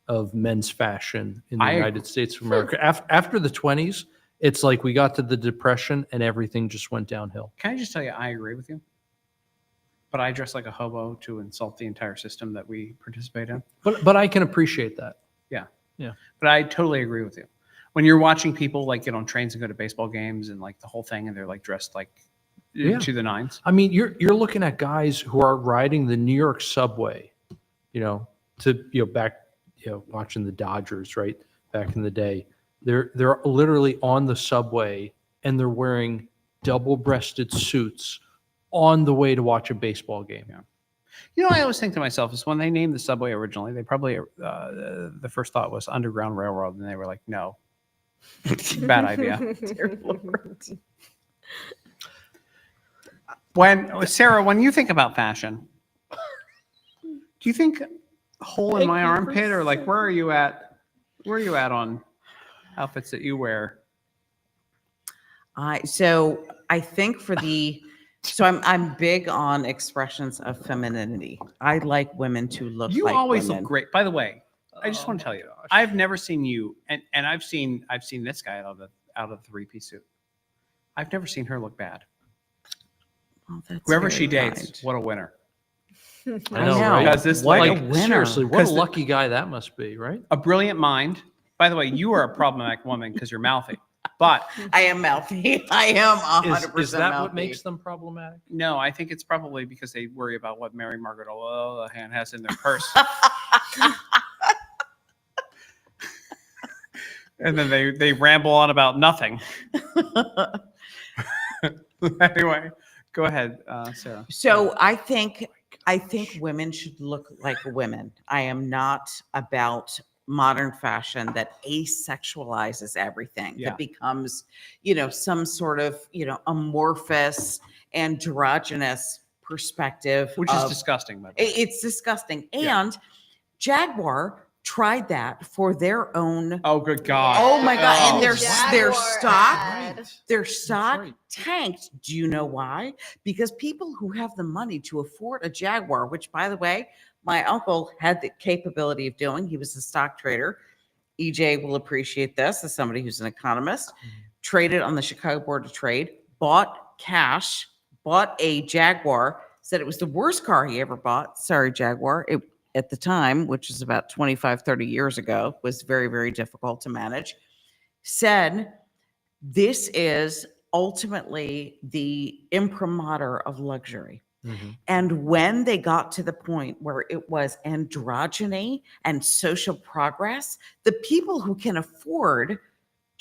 of men's fashion in the United States of America. After the 20s, it's like we got to the Depression and everything just went downhill. Can I just tell you, I agree with you. But I dress like a hobo to insult the entire system that we participate in. But I can appreciate that. Yeah. Yeah. But I totally agree with you. When you're watching people like get on trains and go to baseball games and like the whole thing, and they're like dressed like to the nines. I mean, you're looking at guys who are riding the New York subway, watching the Dodgers, right? Back in the day. They're literally on the subway and they're wearing double-breasted suits on the way to watch a baseball game. Yeah. You know, I always think to myself is when they named the subway originally, they probably the first thought was Underground Railroad, and they were like, no, bad idea. Dear Lord. Sarah, when you think about fashion, do you think hole in my armpit, or like where are you at? Where are you at on outfits that you wear? So I think I'm big on expressions of femininity. I like women to look You like always women. look great. By the way, I just want to tell you, I've never seen you, and I've seen this guy out of the three-piece suit. I've never seen her look bad. Well, that's Whoever very she dates, kind. what a winner. I know, know. right? Because this What like a winner. Seriously, what a 'Cause lucky guy that must be, right? a brilliant mind. By the way, you are a problematic woman because you're mouthy. But I am mouthy. I am 100% Is that mouthy. what makes them problematic? no, I think it's probably because they worry about what Mary Margaret Olayan has in their purse. And then they ramble on about nothing. Anyway, go ahead, Sarah. So I think women should look like women. I am not about modern fashion that asexualizes everything, Yeah. that becomes, some sort of, amorphous, androgynous perspective. Which is of- disgusting, by the way. It's disgusting. Yeah. And Jaguar tried that for their own. Oh, good God. Oh my God. Oh. And their Jaguar stock, ad. their stock right. tanked. Do you know why? Because people who have the money to afford a Jaguar, which by the way, my uncle had the capability of doing, he was a stock trader. EJ will appreciate this as somebody who's an economist. Traded on the Chicago Board of Trade, bought a Jaguar, said it was the worst car he ever bought. Sorry, Jaguar. It, at the time, which is about 25, 30 years ago, was very, very difficult to manage. Said, this is ultimately the imprimatur of luxury. And when they got to the point where it was androgyny and social progress, the people who can afford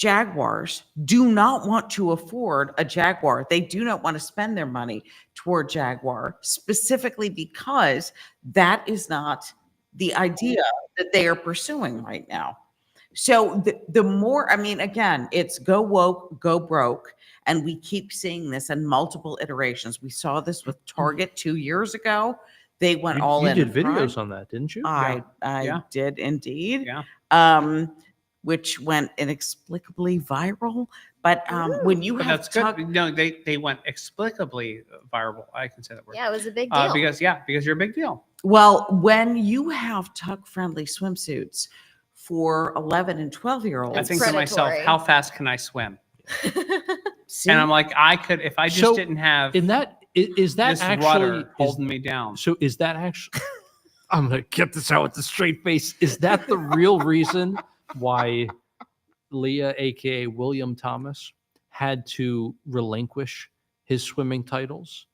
Jaguars do not want to afford a Jaguar. They do not want to spend their money toward Jaguar, specifically because that is not the idea that they are pursuing right now. So the more, I mean, again, it's go woke, go broke. And we keep seeing this in multiple iterations. We saw this with Target 2 years ago. They went all You in. did Prime. videos on that, didn't you? I Yeah. did indeed. Yeah. Which went inexplicably viral. But when you But have that's good. Tuck- No, they went explicably viral. I can say that word. Yeah, it was a big deal. Because you're a big deal. well, when you have tuck-friendly swimsuits for 11 and 12-year-olds, I think to myself, predatory. how fast can I swim? see, And I'm like, I could if I just So, didn't have In that, is that this actually rudder holding me down. So is that actually? I'm gonna get this out with a straight face. Is that the real reason why Leah, aka William Thomas, had to relinquish his swimming titles?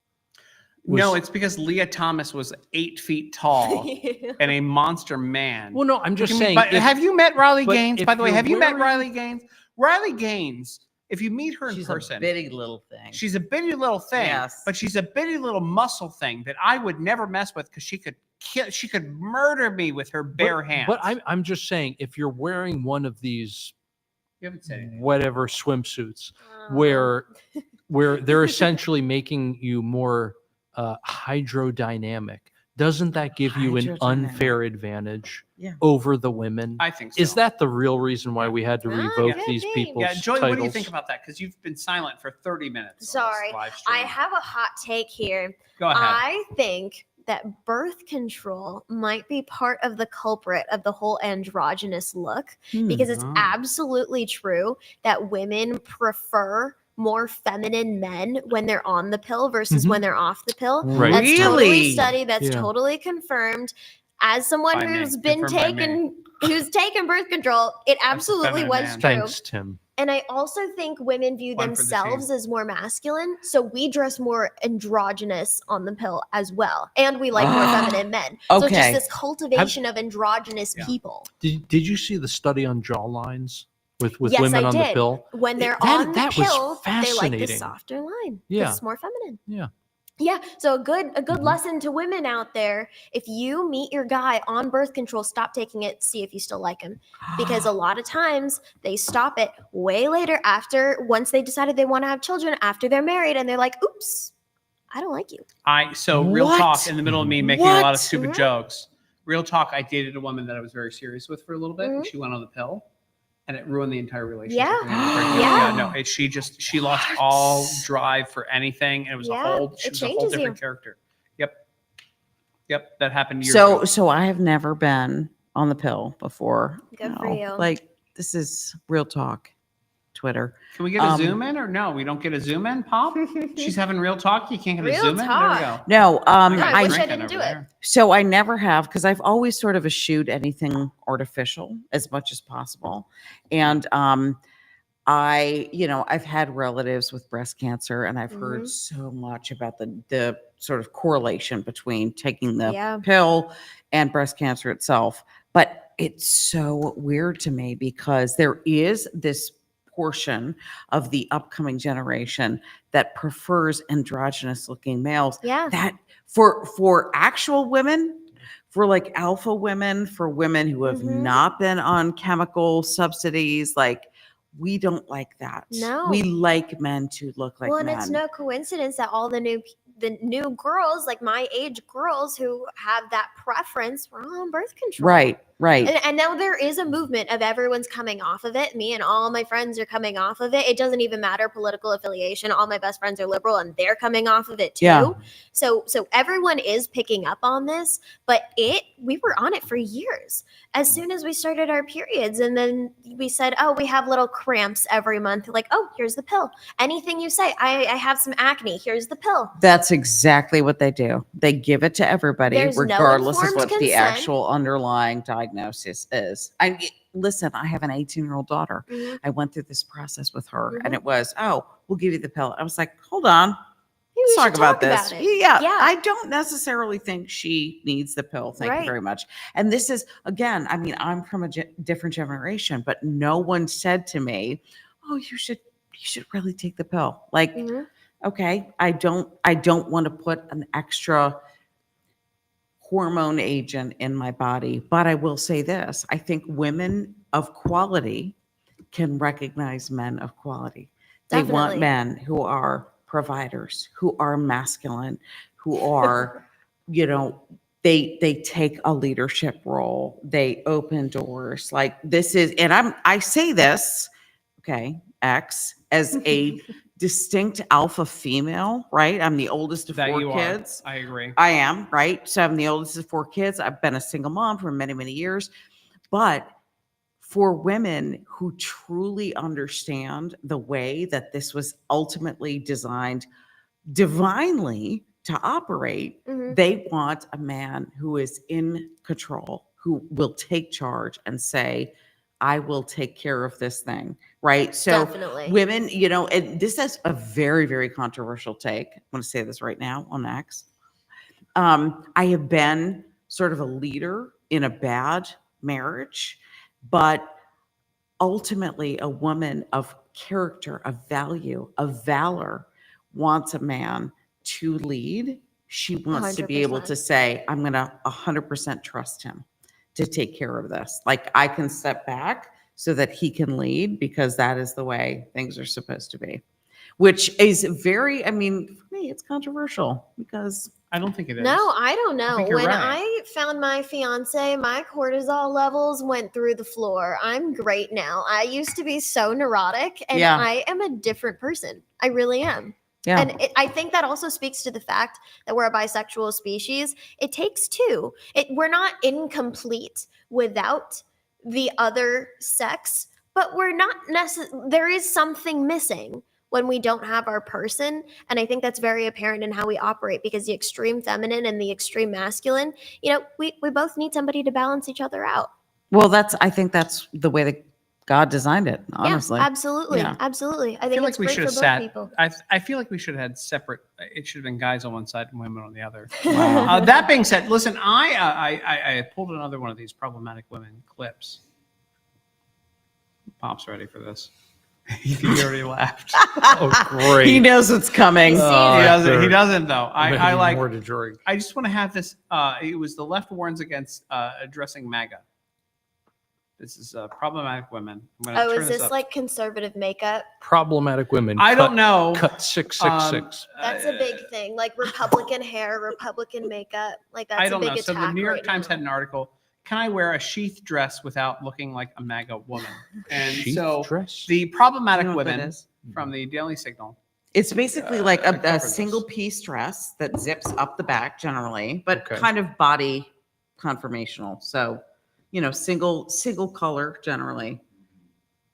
No, Was- it's because Leah Thomas was 8 feet tall and a monster man. Well, no, I'm just saying. But if- have you met Riley but Gaines? if By the way, you're have you met wearing- Riley Gaines? Riley Gaines, if you meet her in she's person, a bitty little thing. she's a bitty little thing, Yes. but she's a bitty little muscle thing that I would never mess with because she could kill, she could murder me with her bare hands. But I'm just saying, if you're wearing one of these you haven't said anything. whatever swimsuits Um, where they're essentially making you more hydrodynamic, doesn't that give you an Hydrodynamic. unfair advantage Yeah. over the women? I think so. Is that the real reason why we had to Ah, revoke could these be. people's Yeah, Joy, titles? what do you think about that? Because you've been silent for 30 minutes. on this Sorry, live I stream. have a hot take here. Go ahead. I think that birth control might be part of the culprit of the whole androgynous look because it's Oh. absolutely true that women prefer more feminine men when they're on the pill versus Mhm. when they're off the pill. Right. That's totally Really? studied. That's Yeah. totally confirmed. As someone By me. who's been Confirmed by me. who's taken birth control, it a absolutely feminine was man. true. Thanks, Tim. And I also think women view One for the themselves team. as more masculine. So we dress more androgynous on the pill as well. And we like more feminine men. So it's just Okay. this cultivation of androgynous Yeah. people. Did you see the study on jaw lines with Yes, women I on the did. pill? When they're That- on the that was pill, they like the fascinating. softer line. 'Cause Yeah. It's more feminine. Yeah. Yeah. So a good Mhm. lesson to women out there. If you meet your guy on birth control, stop taking it, see if you still like him. Because a lot of times they stop it way later after once they decided they want to have children after they're married and they're like, oops, I don't like you. So real What? talk in the middle of me making a lot What? of stupid Mhm. jokes. Real talk, I dated a woman that I was very serious with for a little bit, and Mhm. she went on the pill, and it ruined the entire relationship. Yeah. and ended her- Yeah. No, she lost all drive for anything, and it was Yeah, she it was a whole changes different you. character. Yep, that happened years So ago. so I have never been on the pill before. Good for you. Like this is real talk. Twitter. Can we get a um, zoom in or no? We don't get a zoom in, Pop? She's having real talk. You can't get a Real zoom in. There talk. we go. No, No, I I wish I Drinking didn't do over it. there. so I never have because I've always sort of eschewed anything artificial as much as possible. And I've had relatives with breast cancer and I've heard Mhm. so much about the sort of correlation between taking the Yeah. pill and breast cancer itself. But it's so weird to me because there is this portion of the upcoming generation that prefers androgynous looking males Yeah. that for actual women, for like alpha women, for women who have Mhm. not been on chemical subsidies, like we don't like that. No. We like men to look like Well, and men. it's no coincidence that all the new girls, like my age girls who have that preference, were all on birth control. Right. And now there is a movement of everyone's coming off of it. Me and all my friends are coming off of it. It doesn't even matter political affiliation. All my best friends are liberal and they're coming off of it too. Yeah. So everyone is picking up on this, but we were on it for years. As soon as we started our periods and then we said, "Oh, we have little cramps every month." Like, "Oh, here's the pill." Anything you say, I have some acne, here's the pill. That's exactly what they do. They give it to everybody, There's no regardless of informed what the consent. actual underlying diagnosis is. Listen, I have an 18-year-old daughter. Mhm. I went through this process with her, Mhm. and it was, oh, we'll give you the pill. I was like, hold on. Let's we talk should about talk this. about it. Yeah, Yeah. I don't necessarily think she needs the pill. Thank you Right. very much. And this is, again, I mean, I'm from a different generation, but no one said to me, "Oh, you should really take the pill." Like, Mhm. okay, I don't want to put an extra hormone agent in my body, but I will say this: I think women of quality can recognize men of quality. They want Definitely. men who are providers, who are masculine, who are, you know, they take a leadership role, they open doors. Like this is, and I say this, okay, X, as a distinct alpha female, right? I'm the oldest of That four you kids. are. I agree. I am, right? So I'm the oldest of four kids. I've been a single mom for many, many years. But for women who truly understand the way that this was ultimately designed divinely to operate, Mhm. they want a man who is in control, who will take charge and say, I will take care of this thing, right? So Definitely. women, you know, and this is a very, very controversial take. I'm going to say this right now on X. I have been sort of a leader in a bad marriage, but ultimately a woman of character, of value, of valor wants a man to lead. She wants to be able to 100%. say, I'm going to 100% trust him to take care of this. Like I can step back so that he can lead because that is the way things are supposed to be, which is very, I mean, for me, it's controversial because I don't think it is. No, I don't know. think you're When right. I found my fiance, my cortisol levels went through the floor. I'm great now. I used to be so neurotic, and Yeah. I am a different person. I really am. Yeah. And I think that also speaks to the fact that we're a bisexual species. It takes two. We're not incomplete without the other sex, but we're not there is something missing when we don't have our person. And I think that's very apparent in how we operate because the extreme feminine and the extreme masculine, you know, we both need somebody to balance each other out. well, I think that's the way that God designed it, honestly. Yeah, absolutely. Yeah. Absolutely. I I think feel like it's we great should for have both sat. people. I feel like we should have had separate. It should have been guys on one side and women on the other. Wow. That being said, listen, I pulled another one of these problematic women clips. Pop's ready for this. He already laughed. Oh, great. He knows what's coming. He doesn't. He doesn't though. I'm I having like. more to drink. I just want to have this. It was the left warns against addressing MAGA. This is problematic women. I'm gonna Oh, turn is this this up. like conservative makeup? Problematic women. I don't know. Cut 666. That's a big thing. Like Republican hair, Republican makeup. Like that's I a don't big know. attack. So the New York right Times now. had an article. Can I wear a sheath dress without looking like a MAGA woman? And Sheath so dress? the problematic You know what that women is? from the Daily Signal. It's basically like I a covered single this. piece dress that zips up the back generally, but Okay. kind of body conformational. So, you know, single color generally.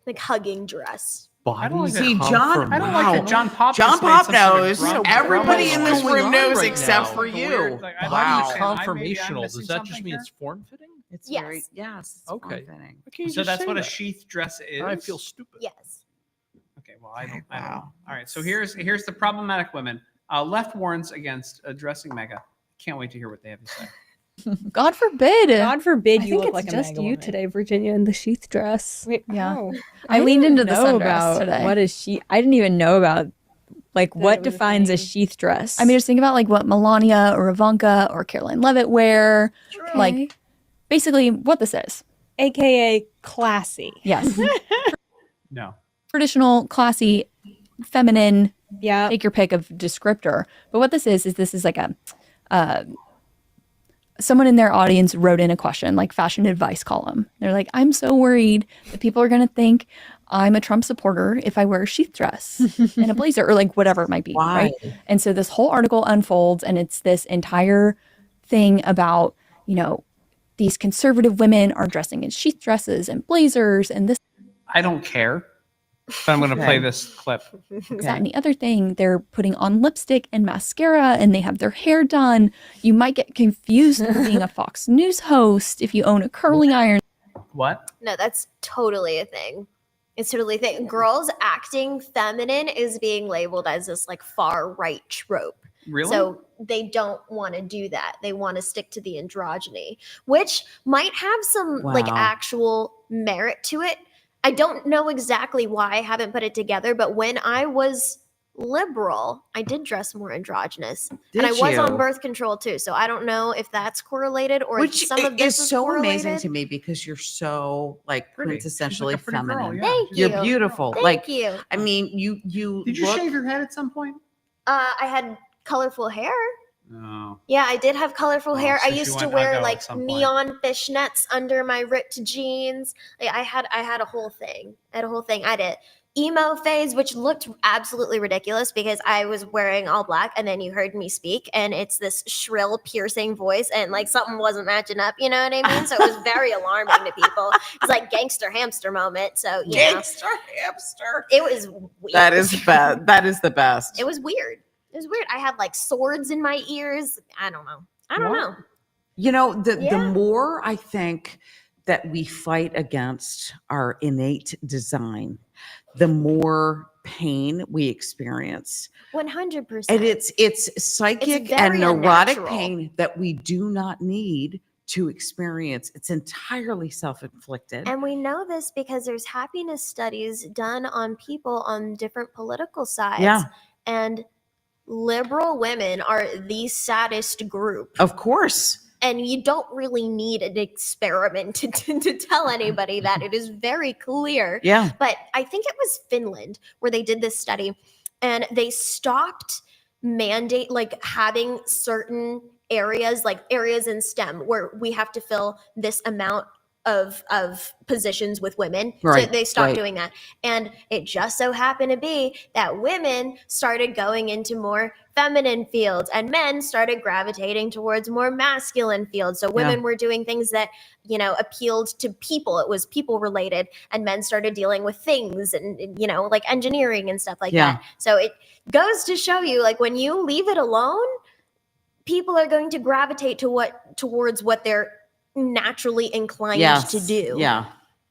Like hugging dress. I don't like See, that. John, I don't like that John Pop. John just made Pop some sort of knows. grumble- Everybody grumble in this noise. room knows right except now? for Like a you. weird- like, I don't Body understand. Maybe I'm conformational. missing Does that just something mean here? it's form fitting? It's Yes. very, yes. It's Okay. form-fitting. Why can't you So just that's say what a that? sheath dress is. I feel stupid. Yes. Okay, well, I don't know. Wow. All right, so here's the problematic women. Left warns against addressing MAGA. Can't wait to hear what they have to say. God forbid. God forbid I you think look it's like a just MAGA you woman. today, Virginia, in the sheath dress. Wait, Yeah. how? I leaned into the know sundress about today. what is she? I didn't even know about like That what it was a defines a thing. sheath dress. I mean, just think about like what Melania or Ivanka or Caroline Levitt wear. Like, basically, what this is. AKA classy. Yes. No. Traditional, classy, feminine, Yeah. take your pick of descriptor. But what this is like a someone in their audience wrote in a question, like fashion advice column. They're like, I'm so worried that people are going to think I'm a Trump supporter if I wear a sheath dress and a blazer or like whatever it might be. Why? Right. And so this whole article unfolds and it's this entire thing about, you know, these conservative women are dressing in sheath dresses and blazers and this, I don't care, but I'm going to play Okay. this clip. that, and the other thing. They're putting on lipstick and mascara and they have their hair done. You might get confused for being a Fox News host if you own a curling iron. What? No, that's totally a thing. It's totally thing. Girls acting feminine is being labeled as this like far right trope. Really? So they don't want to do that. They want to stick to the androgyny, which might have some like Wow. actual merit to it. I don't know exactly why I haven't put it together, but when I was liberal, I did dress more androgynous. Did and I was on you? birth control too. So I don't know if that's correlated or Which if some of this is so amazing correlated. to me because you're so like Pretty. She's like quintessentially a pretty girl, feminine. yeah. Thank You're you. beautiful. Thank like you. I mean, you Did you look, shave your head at some point? I had colorful hair. No. Yeah, I did have colorful Oh, hair. I so she used to went wear Uggo like at some point. neon fishnets under my ripped jeans. Like I had a whole thing. I had a whole thing. I had a emo phase, which looked absolutely ridiculous because I was wearing all black, and then you heard me speak, and it's this shrill, piercing voice, and like something wasn't matching up. You know what I mean? So it was very alarming to people. It's like gangster hamster moment. So you know, gangster hamster. it was weird. That is bad. That is the best. It was weird. It was weird. I had like swords in my ears. I don't know. I don't know. You know, the Yeah. more I think that we fight against our innate design, the more pain we experience. 100%. And it's psychic and very neurotic unnatural. pain that we do not need to experience. It's entirely self-inflicted. And we know this because there's happiness studies done on people on different political sides. Yeah. And liberal women are the saddest group. Of course. And you don't really need an experiment to tell anybody that. It is very clear. Yeah. But I think it was Finland where they did this study and they stopped having certain areas, like areas in STEM where we have to fill this amount of positions with women. Right, So they stopped right. doing that. And it just so happened to be that women started going into more feminine fields and men started gravitating towards more masculine fields. So women were doing things that, you know, appealed to people. It was people related, and men started dealing with things and, you know, like engineering and stuff like Yeah. that. So it goes to show you, like, when you leave it alone, people are going to gravitate towards what they're naturally inclined Yes. to do. Yeah.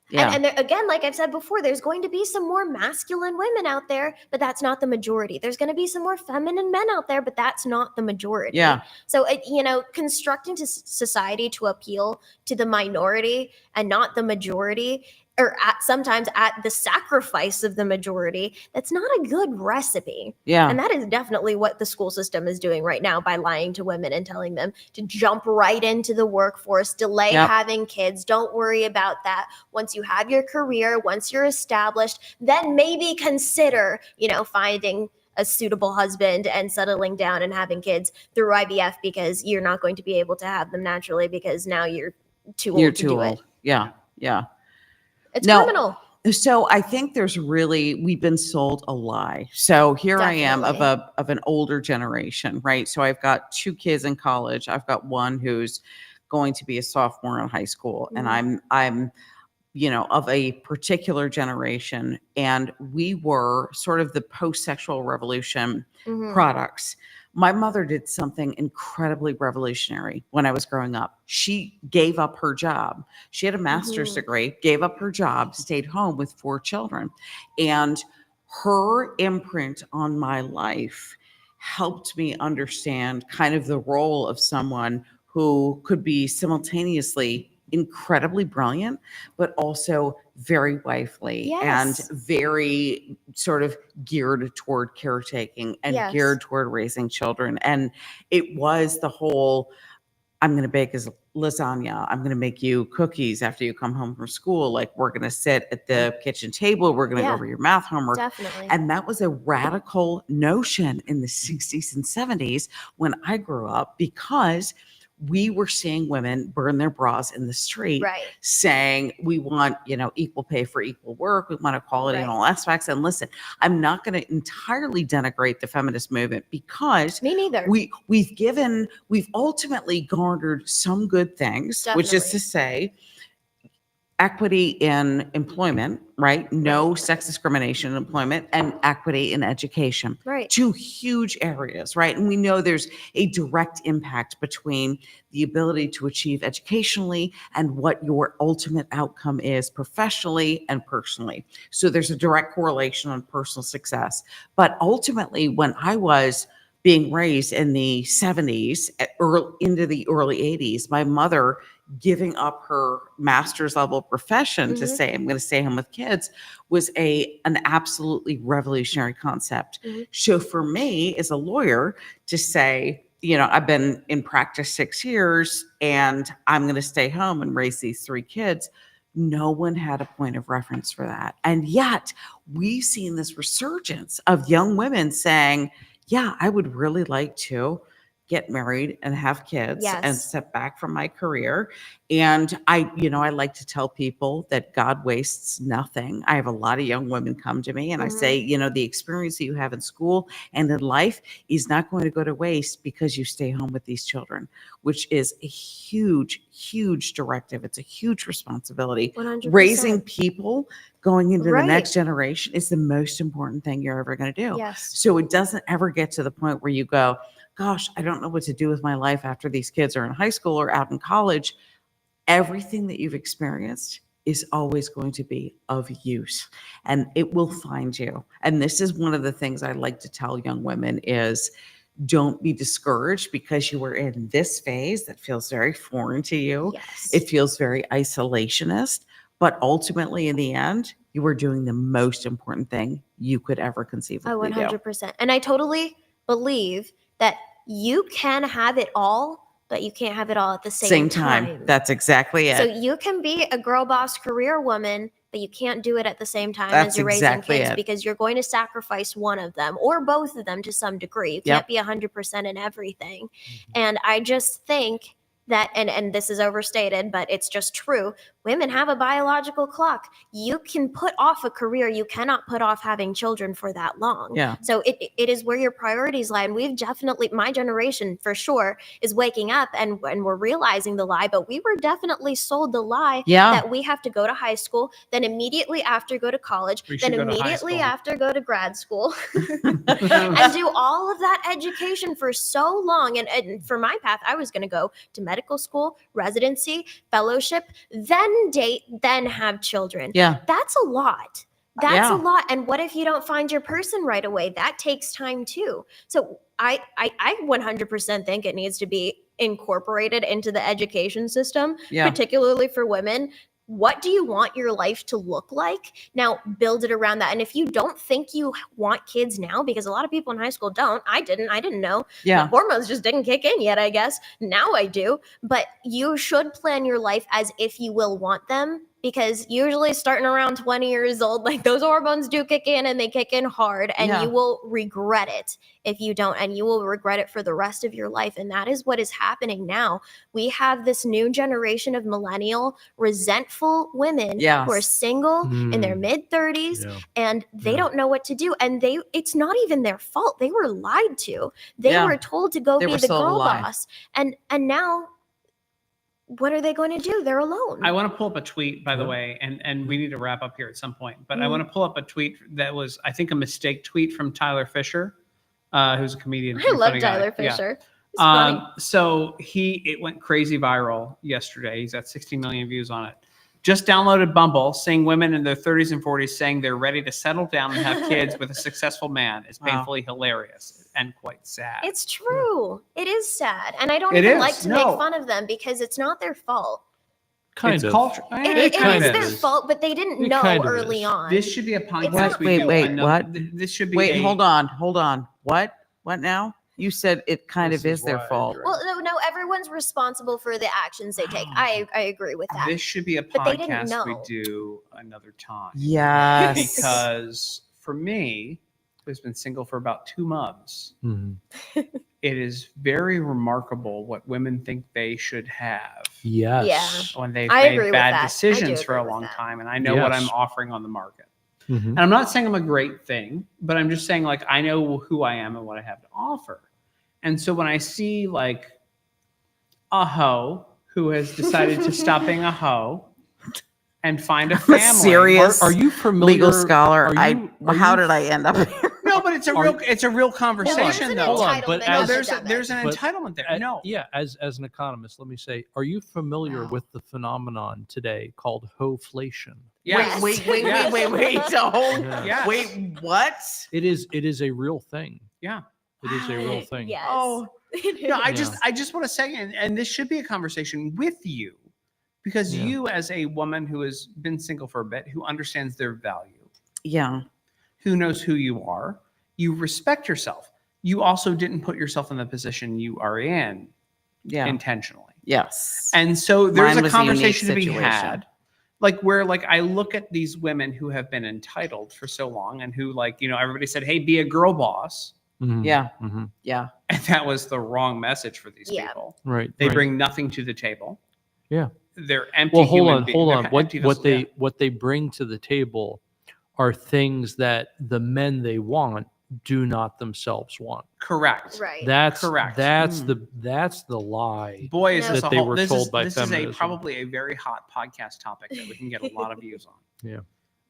Yeah. And there, again, like I've said before, there's going to be some more masculine women out there, but that's not the majority. There's going to be some more feminine men out there, but that's not the majority. Yeah. So, you know, constructing to society to appeal to the minority and not the majority, or sometimes at the sacrifice of the majority, that's not a good recipe. Yeah. And that is definitely what the school system is doing right now by lying to women and telling them to jump right into the workforce, delay Yep. having kids, don't worry about that. Once you have your career, once you're established, then maybe consider, you know, finding a suitable husband and settling down and having kids through IVF, because you're not going to be able to have them naturally because now you're too old You're to too do old. it. Yeah. Yeah. It's No. criminal. So I think we've been sold a lie. So here I am of an older generation, right? So I've got 2 kids in college. I've got one who's going to be a sophomore in high school, and I'm you know, of a particular generation, and we were sort of the post-sexual revolution Mhm. products. My mother did something incredibly revolutionary when I was growing up. She gave up her job. She had a master's Mhm. degree, gave up her job, stayed home with 4 children. And her imprint on my life helped me understand kind of the role of someone who could be simultaneously incredibly brilliant, but also very wifely and Yes. very sort of geared toward caretaking and Yes. geared toward raising children. And it was the whole, I'm going to bake as lasagna. I'm going to make you cookies after you come home from school. Like, we're going to sit at the kitchen table. We're going to Yeah. go over your math homework. Definitely. And that was a radical notion in the 60s and 70s when I grew up, because we were seeing women burn their bras in the street, Right. saying we want, you know, equal pay for equal work. We want equality in Right. all aspects. And listen, I'm not going to entirely denigrate the feminist movement, because Me neither. we've ultimately garnered some good things, which is to say, equity in employment, right? No sex discrimination in employment, and equity in education. Right. Two huge areas, right? And we know there's a direct impact between the ability to achieve educationally and what your ultimate outcome is professionally and personally. So there's a direct correlation on personal success. But ultimately, when I was being raised in the 70s, into the early 80s, my mother giving up her master's level profession to say, I'm going to stay home with kids, was an absolutely revolutionary concept. So for me as a lawyer to say, I've been in practice 6 years and I'm going to stay home and raise these 3 kids, no one had a point of reference for that. And yet we've seen this resurgence of young women saying, yeah, I would really like to get married and have kids and step back from my career. And I like to tell people that God wastes nothing. I have a lot of young women come to me and I say, the experience that you have in school and in life is not going to go to waste because you stay home with these children, which is a huge, huge directive. It's a huge responsibility. 100%. Raising people going into the Right. next generation is the most important thing you're ever going to do. Yes. So it doesn't ever get to the point where you go, gosh, I don't know what to do with my life after these kids are in high school or out in college. Everything that you've experienced is always going to be of use and it will find you. And this is one of the things I like to tell young women is don't be discouraged because you are in this phase that feels very foreign to you. Yes. It feels very isolationist, but ultimately in the end, you are doing the most important thing you could ever conceivably do. 100%. And I totally believe that you can have it all, but you can't have it all at the same time. That's exactly it. So you can be a girl boss career woman, but you can't do it at the same time That's as you're exactly raising kids it. because you're going to sacrifice one of them or both of them to some degree. You Yep. can't be 100% in everything. And I just think that, and this is overstated, but it's just true. Women have a biological clock. You can put off a career. You cannot put off having children for that long. Yeah. So it is where your priorities lie. And we've definitely, my generation for sure, is waking up and we're realizing the lie, but we were definitely sold the lie Yeah. that we have to go to high school, then immediately after go to college, We then should go to high immediately school. after go to grad school and do all of that education for so long. And for my path, I was going to go to medical school, residency, fellowship, then date, then have children. Yeah. That's a lot. That's Yeah. a lot. And what if you don't find your person right away? That takes time too. So I 100% think it needs to be incorporated into the education system, Yeah. particularly for women. What do you want your life to look like? Now, build it around that. And if you don't think you want kids now, because a lot of people in high school don't, I didn't know. Yeah. The hormones just didn't kick in yet, I guess. Now I do. But you should plan your life as if you will want them, because usually starting around 20 years old, like those hormones do kick in and they kick in hard, and Yeah. you will regret it if you don't, and you will regret it for the rest of your life. And that is what is happening now. We have this new generation of millennial resentful women who are Yes. single in their mid-30s and they don't know what to do, and it's not even their fault. They were lied to. They Yeah. were told to go They be were the sold a girl lie. boss, and now what are they going to do? They're alone. I want to pull up a tweet, by the way, and we need to wrap up here at some point. But I want to pull up a tweet that was, I think, a mistake tweet from Tyler Fisher, who's a comedian. I pretty love funny guy. Tyler Yeah. Fisher. He's funny. So it went crazy viral yesterday. He's got 60 million views on it. Just downloaded Bumble, seeing women in their 30s and 40s saying they're ready to settle down and have kids with a successful man is Wow. painfully hilarious and quite sad. It's true. It is sad. And I don't It even is. like to No. make fun of them because it's not their fault. Kind It's of. culture. It kind is of their is. fault, but they didn't It know kind of early is. on. This should be a podcast. not we Wait, do. wait, I know- what? This should be. Wait, a- hold on. What now? You said it kind This of is is their why I fault. agree. Well, no, everyone's responsible for the actions they take. I agree with that. This should be a But they didn't podcast we know. do another time. Yes. Because for me, who's been single for about 2 months, Mhm. it is very remarkable what women think they should have Yes. when they've I agree made with bad that. I decisions do for a agree with long that. time. And I know what Yes. I'm offering on the market. Mhm. And I'm not saying I'm a great thing, but I'm just saying, like, I know who I am and what I have to offer. And so when I see, like, a hoe who has decided to stop being a hoe and find a I'm family. a serious Are you familiar? legal scholar. How you- did I end up here? No, but it's a real conversation an though. Hold on, but entitlement as- There's an but entitlement there. a- No. Yeah, as an economist, let me say, are you familiar with the phenomenon today called hoflation? Yes. Wait. Yes. Oh, Yes. wait, what? It is a real thing. Yeah. It is a real thing. Yes. Oh, No, I Yeah. just want to say, and this should be a conversation with you, because Yeah. you, as a woman who has been single for a bit, who understands their value, yeah. who knows who you are, you respect yourself. You also didn't put yourself in the position you are in Yeah. intentionally. Yes. And so there's Mine a was a unique conversation to be situation. had, like where like I look at these women who have been entitled for so long and who like, everybody said, hey, be a girl boss. Mhm, Yeah. mhm. Yeah. And that was the wrong message for these Yeah. people. Right. They right. bring nothing to the table. Yeah. They're empty. Well, hold human on, be- hold they're on. empty vessels, What they bring to the table are things that the men they want do not themselves want. Correct. Right. That's Correct. That's the lie. Boy, is No. this That a they whole, were this told is, by this is feminism. probably a very hot podcast topic that we can get a lot of views on. Yeah.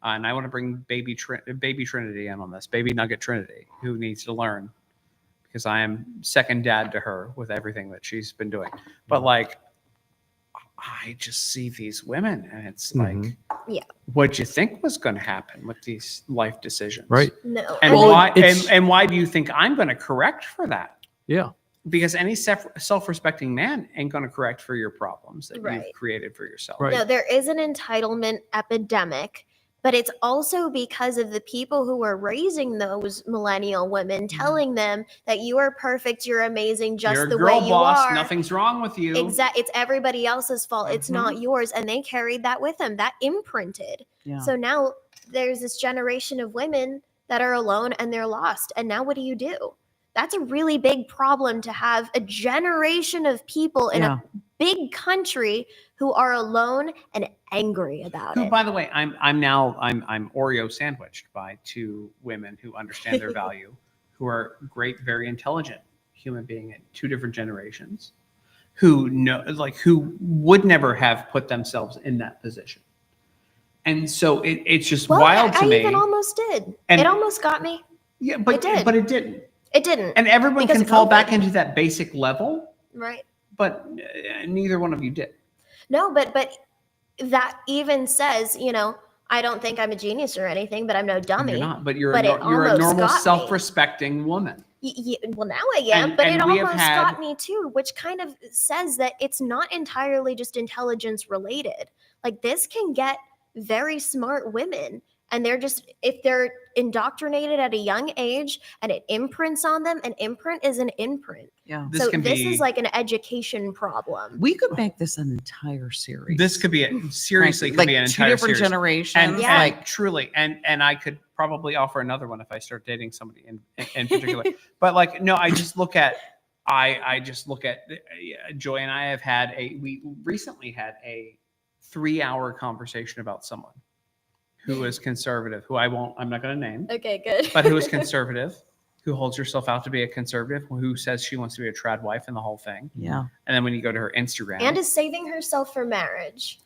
And I want to bring baby Trinity in on this, baby Nugget Trinity, who needs to learn, because I am second dad to her with everything that she's been doing. But like, I just see these women, and it's like, Yeah. what'd you think was going to happen with these life decisions? Right. No. And Well, why? it's- And why do you think I'm going to correct for that? Yeah. Because any self-respecting man ain't going to correct for your problems that Right. you've created for yourself. Right. No, there is an entitlement epidemic, but it's also because of the people who are raising those millennial women, telling them that you are perfect, you're amazing, just You're a the girl way you boss. are. Nothing's wrong with you. It's everybody else's fault. It's not yours. And they carried that with them, that imprinted. Yeah. So now there's this generation of women that are alone and they're lost. And now what do you do? That's a really big problem, to have a generation of people in Yeah. a big country who are alone and angry about Who, it. by the way, I'm Oreo sandwiched by two women who understand their value, who are great, very intelligent human being in two different generations, who who would never have put themselves in that position. And so it's just Well, wild to I me. even almost did. And- It almost got me. Yeah, but it did. but it didn't. It didn't. And everyone Because can of fall back COVID. into that basic level, Right. but neither one of you did. No, but that even says, I don't think I'm a genius or anything, but I'm no dummy. You're not, but you're But it you're a almost normal, got me. self-respecting woman. Well, now I am, And- but and it we have almost had- got me too, which kind of says that it's not entirely just intelligence related. Like, this can get very smart women, and if they're indoctrinated at a young age and it imprints on them, an imprint is an imprint. Yeah. This So can this be is like an education problem. We could make this an entire series. this could be a, seriously could like be an two entire different series. generations. And, Yeah. and truly, and I could probably offer another one if I start dating somebody in particular. But like, no, I just look at Joy and I have had we recently had a 3-hour conversation about someone who is conservative, who I'm not going to name, Okay, good. but who is conservative, who holds herself out to be a conservative, who says she wants to be a trad wife and the whole thing. Yeah. And then when you go to her Instagram, And is saving herself for marriage.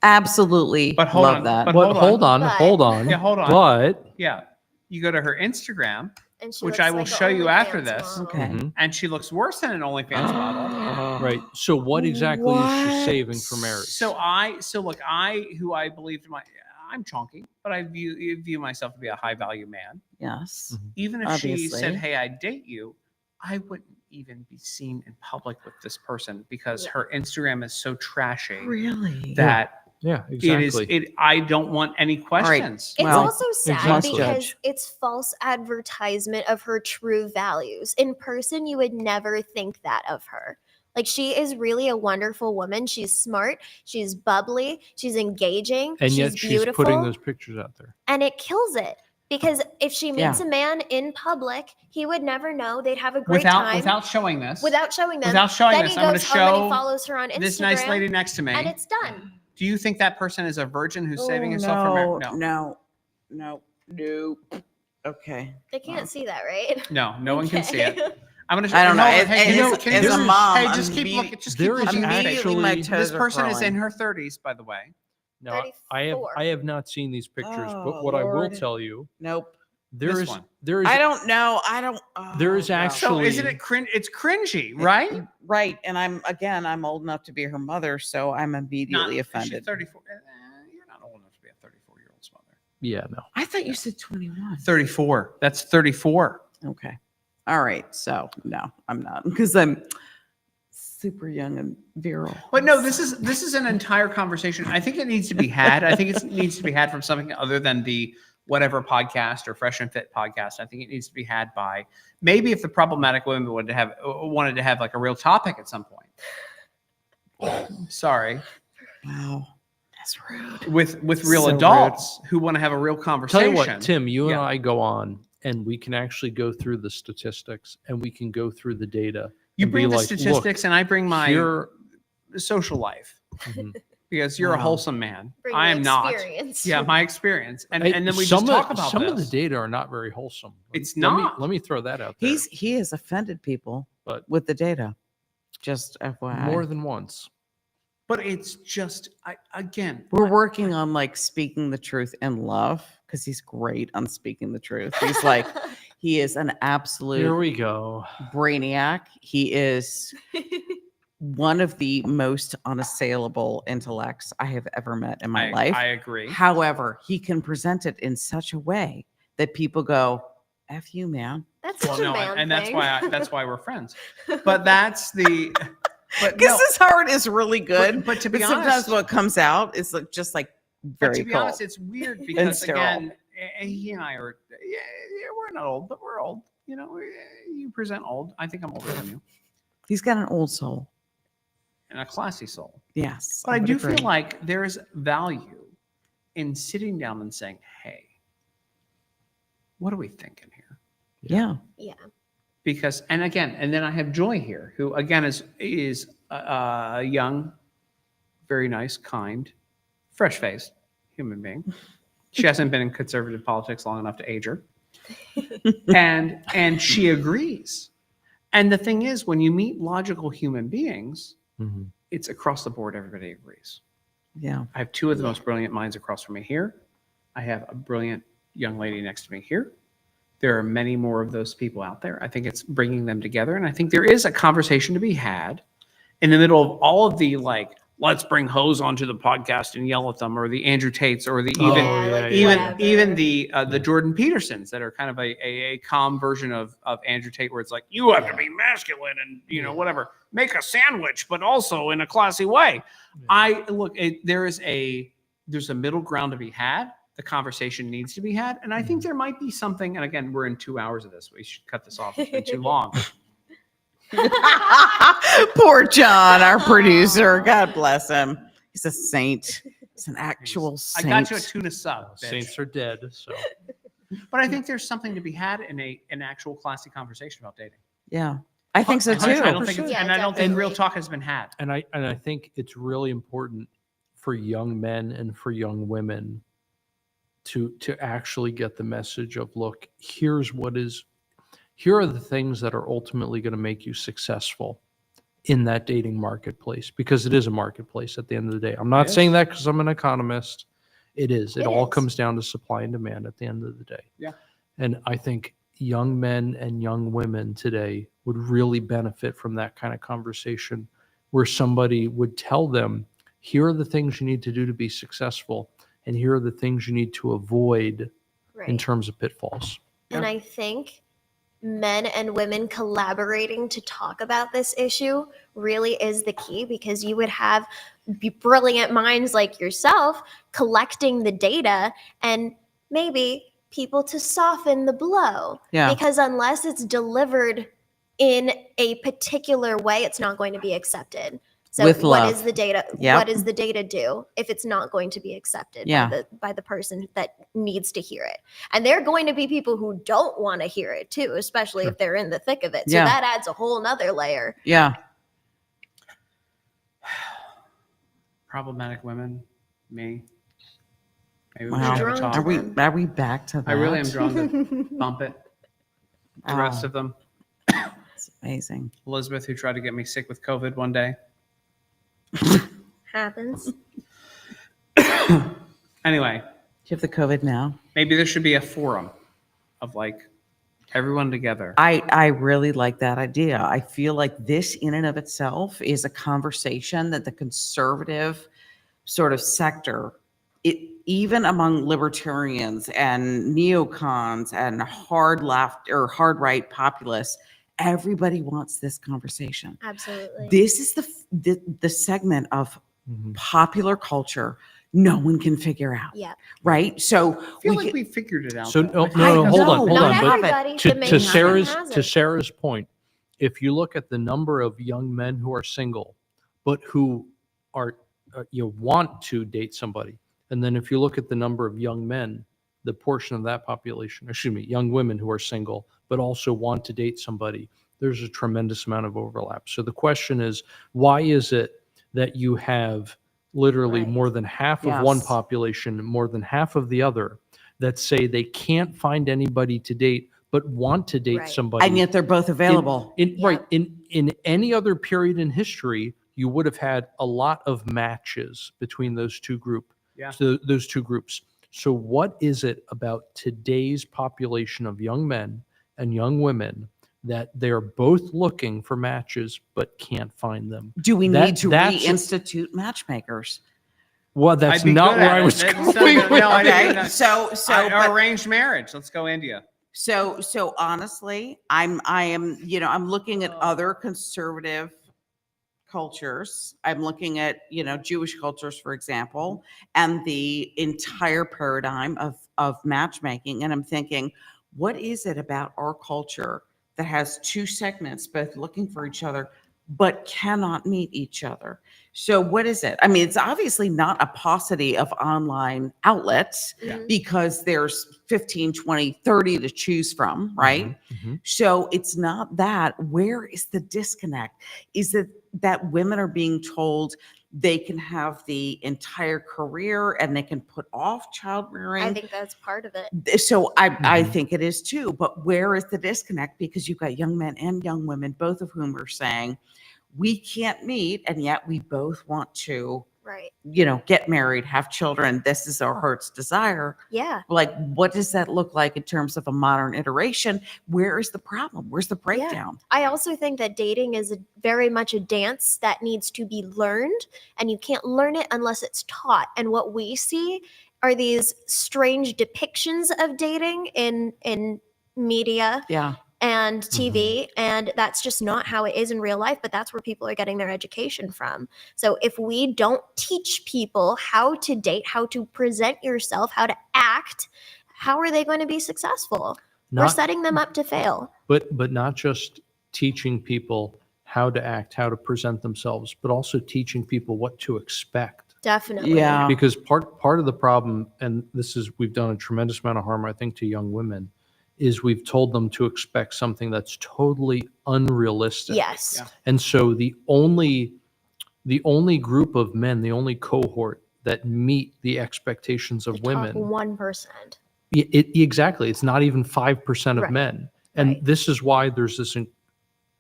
Absolutely. But hold love on, that. but But hold on, But- hold on. Yeah, hold on. But yeah, you go to her Instagram, And she which looks I will like a show you after OnlyFans this. model. Okay. Mhm. and she looks worse than an OnlyFans model. right. So what exactly is she What? saving for marriage? So look, who I believe I'm chonky, but I view myself to be a high value man. Yes. Even if she said, Obviously. "Hey, I'd date you," I wouldn't even be seen in public with this person because her Instagram is so trashy Really? that yeah, it is. exactly. I don't want any questions. It's Well, also sad exactly. because it's false advertisement of her true values. In person, you would never think that of her. Like, she is really a wonderful woman. She's smart. She's bubbly. She's engaging. And she's yet she's beautiful. putting those pictures out there. And it kills it. Because if she meets Yeah. a man in public, he would never know. They'd have a great time. Without showing this. Without showing them. Without showing then this, he I'm gonna goes home and show he follows her on Instagram. this nice lady next to me. And it's done. Do you think that person is a virgin who's saving Oh, herself for marriage? No. Okay. They can't see that, right? No, no one can see it. Okay. I'm gonna. I don't know. Hey, As- hey, as- you know, can as you a just- mom, hey, I'm just keep immedi- looking. Just keep there is looking. Immediately actually my This toes are person is in curling. her 30s, by the way. Now, I 34. have not seen these pictures, Oh, but what I will Lord. tell you, Nope. there This is one. I don't know. I don't. There is oh, wow. So actually- isn't it it's cringy, right? Right. And I'm old enough to be her mother, so I'm immediately She's offended. 34. You're not old enough to be a 34-year-old's mother. Yeah, no. I thought you said 21. 34. That's 34. Okay. All right. So no, I'm not because I'm super young and virile. But no, this is an entire conversation. I think it needs to be had. I think it needs to be had from something other than the whatever podcast or Fresh and Fit podcast. I think it needs to be had by maybe if the problematic women wanted to have like a real topic at some point. Sorry. Wow. That's rude. With real So adults who want to have a real conversation. Tell you what, Tim, you and Yeah. I go on and we can actually go through the statistics and we can go through the data. You and be bring the like, "Look, statistics and I bring my here-" social life Mhm. because you're a Wow. wholesome man. Bring I the am not. experience. Yeah, my experience. And Hey, then we some just talk about some of this. the data are not very wholesome. It's Let me- not. Let me throw that out there. He has offended people But- with the data. Just FYI. more than once. But it's just again. We're working on like speaking the truth in love because he's great on speaking the truth. He's like, he is an absolute Here we go. brainiac. He is one of the most unassailable intellects I have ever met in my life. I agree. However, he can present it in such a way that people go, F you, man. That's Well, such a no, man and that's thing. that's why we're friends. But that's the. But Because no, his heart is really good. but to be sometimes honest, what comes out is like just like but very to be cold. honest, it's weird because sterile. again, he and I are. Yeah, we're not old, but we're old. You know, you present old. I think I'm older than you, He's got an old soul. and a classy soul. Yes. But I would do agree. feel like there's value in sitting down and saying, "Hey, what are we thinking here?" Yeah. Yeah. Because, and again, and then I have Joy here, who again is a young, very nice, kind, fresh-faced human being. She hasn't been in conservative politics long enough to age her, and she agrees. And the thing is, when you meet logical human beings, Mhm. it's across the board. Everybody agrees. Yeah. I have two of the most brilliant minds across from me here. I have a brilliant young lady next to me here. There are many more of those people out there. I think it's bringing them together. And I think there is a conversation to be had in the middle of all of the like, let's bring hoes onto the podcast and yell at them, or the Andrew Tates, or the even the Jordan Petersons that are kind of a calm version of Andrew Tate, where it's like, you have to be masculine and, you know, whatever, make a sandwich, but also in a classy way. There's a middle ground to be had. The conversation needs to be had. And I think there might be something, and again, we're in 2 hours of this. We should cut this off. It's been too long. Poor John, our producer. God bless him. He's a saint. He's an actual I saint. got you a tuna sub. bitch. Saints are dead. So But I think there's something to be had in an actual classy conversation about dating. Yeah. I think so too. I don't think, Yeah, and I don't think real definitely. talk has been had. and I think it's really important for young men and for young women to actually get the message of, look, here are the things that are ultimately going to make you successful in that dating marketplace, because it is a marketplace at the end of the day. I'm not It saying is. that because I'm an economist. It is. It It all is. comes down to supply and demand at the end of the day. Yeah. And I think young men and young women today would really benefit from that kind of conversation, where somebody would tell them, here are the things you need to do to be successful, and here are the things you need to avoid in Right. terms of pitfalls. And I think men and women collaborating to talk about this issue really is the key, because you would have brilliant minds like yourself collecting the data and maybe people to soften the blow. Yeah. Because unless it's delivered in a particular way, it's not going to be accepted. So With what love. is the data? Yep. What does the data do if it's not going to be accepted Yeah. by the person that needs to hear it? And there are going to be people who don't want to hear it too, especially if they're in the thick of it. So Yeah. that adds a whole nother layer. Yeah. Problematic women, me. Maybe we Wow. should have a talk. Are we back to that? I really am drawn to bump it. The rest Oh, of them. it's amazing. Elizabeth, who tried to get me sick with COVID one day. Happens. Anyway, You have the COVID now. maybe there should be a forum of like everyone together. I really like that idea. I feel like this in and of itself is a conversation that the conservative sort of sector, even among libertarians and neocons and hard left or hard right populists, everybody wants this conversation. Absolutely. This is the segment of popular culture no one can figure out. Yeah. Right? So I feel like we figured it out. So though. no, hold on, hold Not on. But everybody. to, the main to person Sarah's has to it. Sarah's point, if you look at the number of young men who are single, but who are want to date somebody, and then if you look at the number of young men, the portion of that population, excuse me, young women who are single but also want to date somebody, there's a tremendous amount of overlap. So the question is, why is it that you have literally Right. more than half of one Yes. population, more than half of the other, that say they can't find anybody to date but want to date Right. somebody? and yet they're both available. Yeah. In any other period in history, you would have had a lot of matches between those two those two groups. So what is it about today's population of young men and young women that they're both looking for matches but can't find them? Do we That- need to that's- reinstitute matchmakers? Well, that's I'd be not good where at I it. was That's going not- with no, I didn't- Okay, no. so but- Arranged marriage. Let's go India. So honestly, I'm looking at other conservative cultures. I'm looking at, Jewish cultures, for example, and the entire paradigm of matchmaking. And I'm thinking, what is it about our culture that has two segments, both looking for each other, but cannot meet each other? So what is it? I mean, it's obviously not a paucity of online outlets Mhm. because there's 15, 20, 30 to choose from, right? Mhm. So it's not that. Where is the disconnect? Is it that women are being told they can have the entire career and they can put off child rearing? I think that's part of it. So I Mhm. think it is too. But where is the disconnect? Because you've got young men and young women, both of whom are saying, we can't meet, and yet we both want to, Right. get married, have children. This is our heart's desire. Yeah. Like, what does that look like in terms of a modern iteration? Where is the problem? Where's the breakdown? I also think that dating is very much a dance that needs to be learned, and you can't learn it unless it's taught. And what we see are these strange depictions of dating in media Yeah. and TV, and that's just not how it is in real life, but that's where people are getting their education from. So if we don't teach people how to date, how to present yourself, how to act, how are they going to be successful? We're Not, setting them up to fail. but not just teaching people how to act, how to present themselves, but also teaching people what to expect. Definitely. Yeah. Because part of the problem, and we've done a tremendous amount of harm, I think, to young women, is we've told them to expect something that's totally unrealistic. Yes. Yeah. And so the only group of men, the only cohort that meet the expectations of The women, top 1%. exactly, it's not even 5% of Right. men. And Right. this is why there's this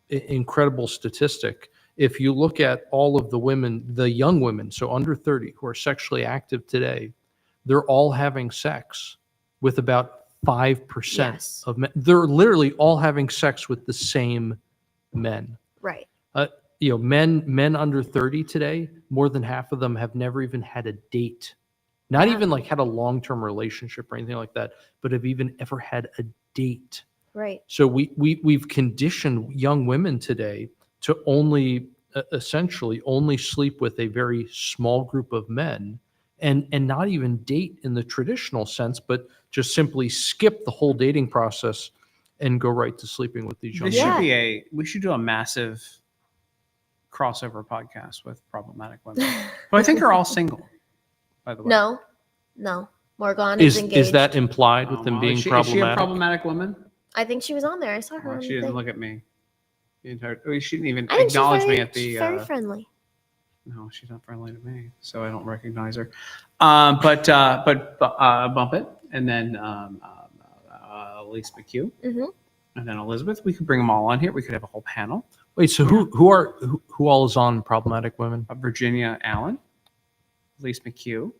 incredible statistic. If you look at all of the women, the young women, so under 30, who are sexually active today, they're all having sex with about 5% Yes. of men. They're literally all having sex with the same men. Right. Men under 30 today, more than half of them have never even had a date. Not Yeah. even like had a long-term relationship or anything like that, but have even ever had a date. Right. So we've conditioned young women today to only essentially only sleep with a very small group of men and not even date in the traditional sense, but just simply skip the whole dating process and go right to sleeping with these young This women. should be we should do a massive crossover podcast with problematic women, who I think are all single, by the way. No. Morgan is engaged. Is that implied with them Oh, being is she a problematic? problematic woman? I think she was on there. I saw her. Well, on she the didn't thing. look at me. She didn't even I think she's acknowledge me very- at the. she's very friendly. No, she's not friendly to me, so I don't recognize her. But bump it, and then Elise McHugh, Hmm. and then Elizabeth. We could bring them all on here. We could have a whole panel. Wait, so who all is on problematic women? Virginia Allen, Elise McHugh,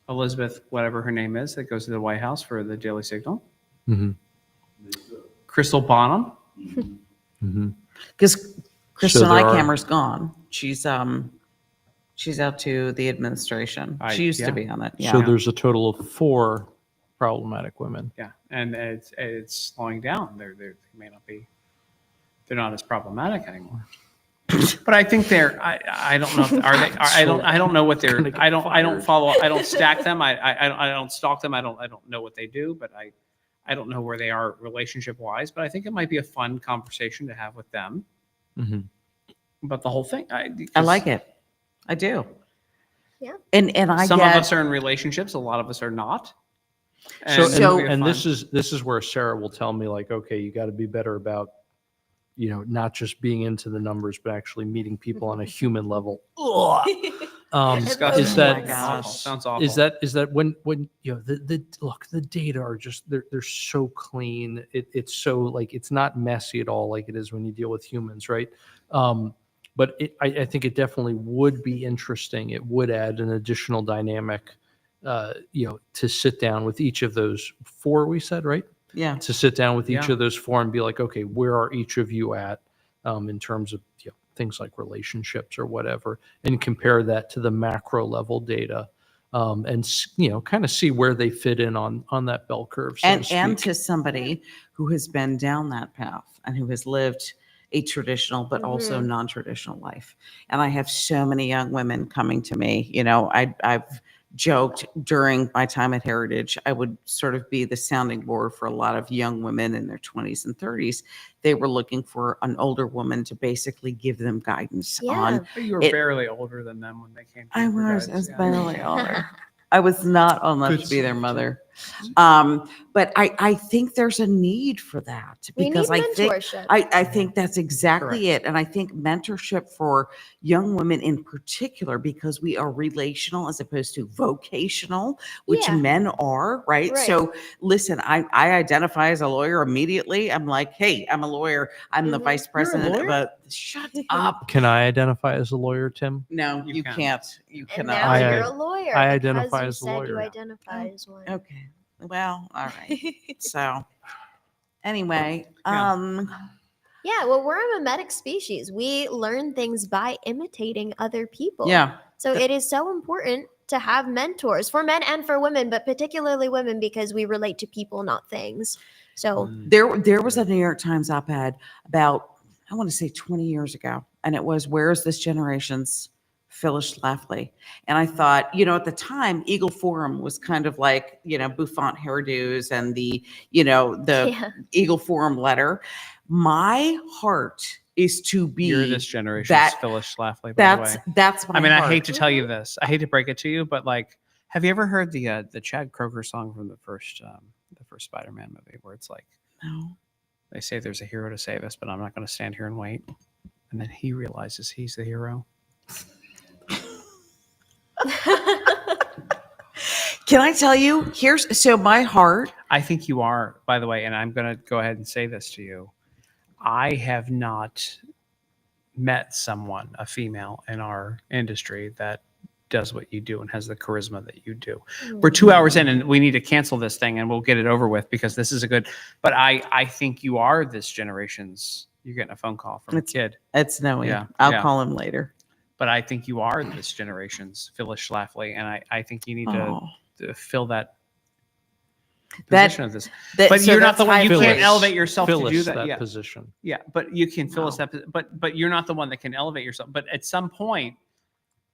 Elizabeth, whatever her name is, that goes to the White House for the Daily Signal. Mhm. Crystal Bonham. Because Kristen So there are- Eichhammer's gone. She's out to the administration. She used to be on it. Yeah. So there's a total of 4 problematic women. Yeah, and it's slowing down. They may not be. They're not as problematic anymore. But I think I don't know. Are they? I don't know what they're. I don't follow. I don't stack them. I don't stalk them. I don't know what they do. But I don't know where they are relationship wise. But I think it might be a fun conversation to have with them. About the whole thing. I like it. I do. Yeah. And I some get, of us are in relationships. A lot of us are not. And this is where Sarah will tell me, like, okay, you got to be better about, not just being into the numbers, but actually meeting people on a human level. Disgusting. Is that Oh my gosh. Sounds awful. is that when the data are just they're so clean. It's so like it's not messy at all like it is when you deal with humans, right? But I think it definitely would be interesting. It would add an additional dynamic, to sit down with each of those 4, we said, right? yeah. To sit down with each Yeah. of those 4 and be like, okay, where are each of you at in terms of things like relationships or whatever, and compare that to the macro level data, and kind of see where they fit in on that bell curve. So And to speak. to somebody who has been down that path and who has lived a traditional but also non-traditional life. And I have so many young women coming to me. I've joked during my time at Heritage, I would sort of be the sounding board for a lot of young women in their 20s and 30s. They were looking for an older woman to basically give them guidance Yeah. on. You were it- barely older than them when they came. To I you for was guidance, yeah. barely older. I was not old enough to be their mother. But I think there's a need for that We because need I think mentorship. I think that's exactly it. And I think mentorship for young women in particular, because we are relational as opposed to vocational, which Yeah. men are, right? Right. So listen, I identify as a lawyer immediately. I'm like, hey, I'm a lawyer. I'm the Mhm. vice president of lawyer? a shut up. Can I identify as a lawyer, Tim? No, You you can. can't. You And cannot. now I- you're a lawyer. I because identify you as a said lawyer. You identify as one. Okay. Well, all right. So anyway, Yeah. Yeah, well, we're a mimetic species. We learn things by imitating other people. yeah. So it is so important to have mentors for men and for women, but particularly women because we relate to people, not things. So There was a New York Times op-ed about, I want to say 20 years ago, and it was, where is this generation's Phyllis Schlafly? And I thought, at the time, Eagle Forum was kind of like, bouffant hairdos and the yeah. Eagle Forum letter. My heart is to be You're this generation's that- Phyllis Schlafly, by the way. that's my I mean, I heart. hate to tell you this. I hate to break it to you, but like, have you ever heard the Chad Kroger song from the first Spider-Man movie, where it's like, No. they say there's a hero to save us, but I'm not going to stand here and wait, and then he realizes he's the hero. Can I tell you? So my heart. I think you are, by the way, and I'm going to go ahead and say this to you. I have not met someone, a female in our industry, that does what you do and has the charisma that you do. We're 2 hours in and we need to cancel this thing and we'll get it over with because this is but I think you are this generation's, you're getting a phone call from a kid, It's Noe. Yeah, I'll yeah. call him later. but I think you are this generation's Phyllis Schlafly. And I think you need Oh. to fill that That- position of this. That- But so you're not that's the one, you high can't praise. elevate yourself to do Phyllis, that. Yeah. position. Yeah, but you can fill us Wow. up. But you're not the one that can elevate yourself. But at some point,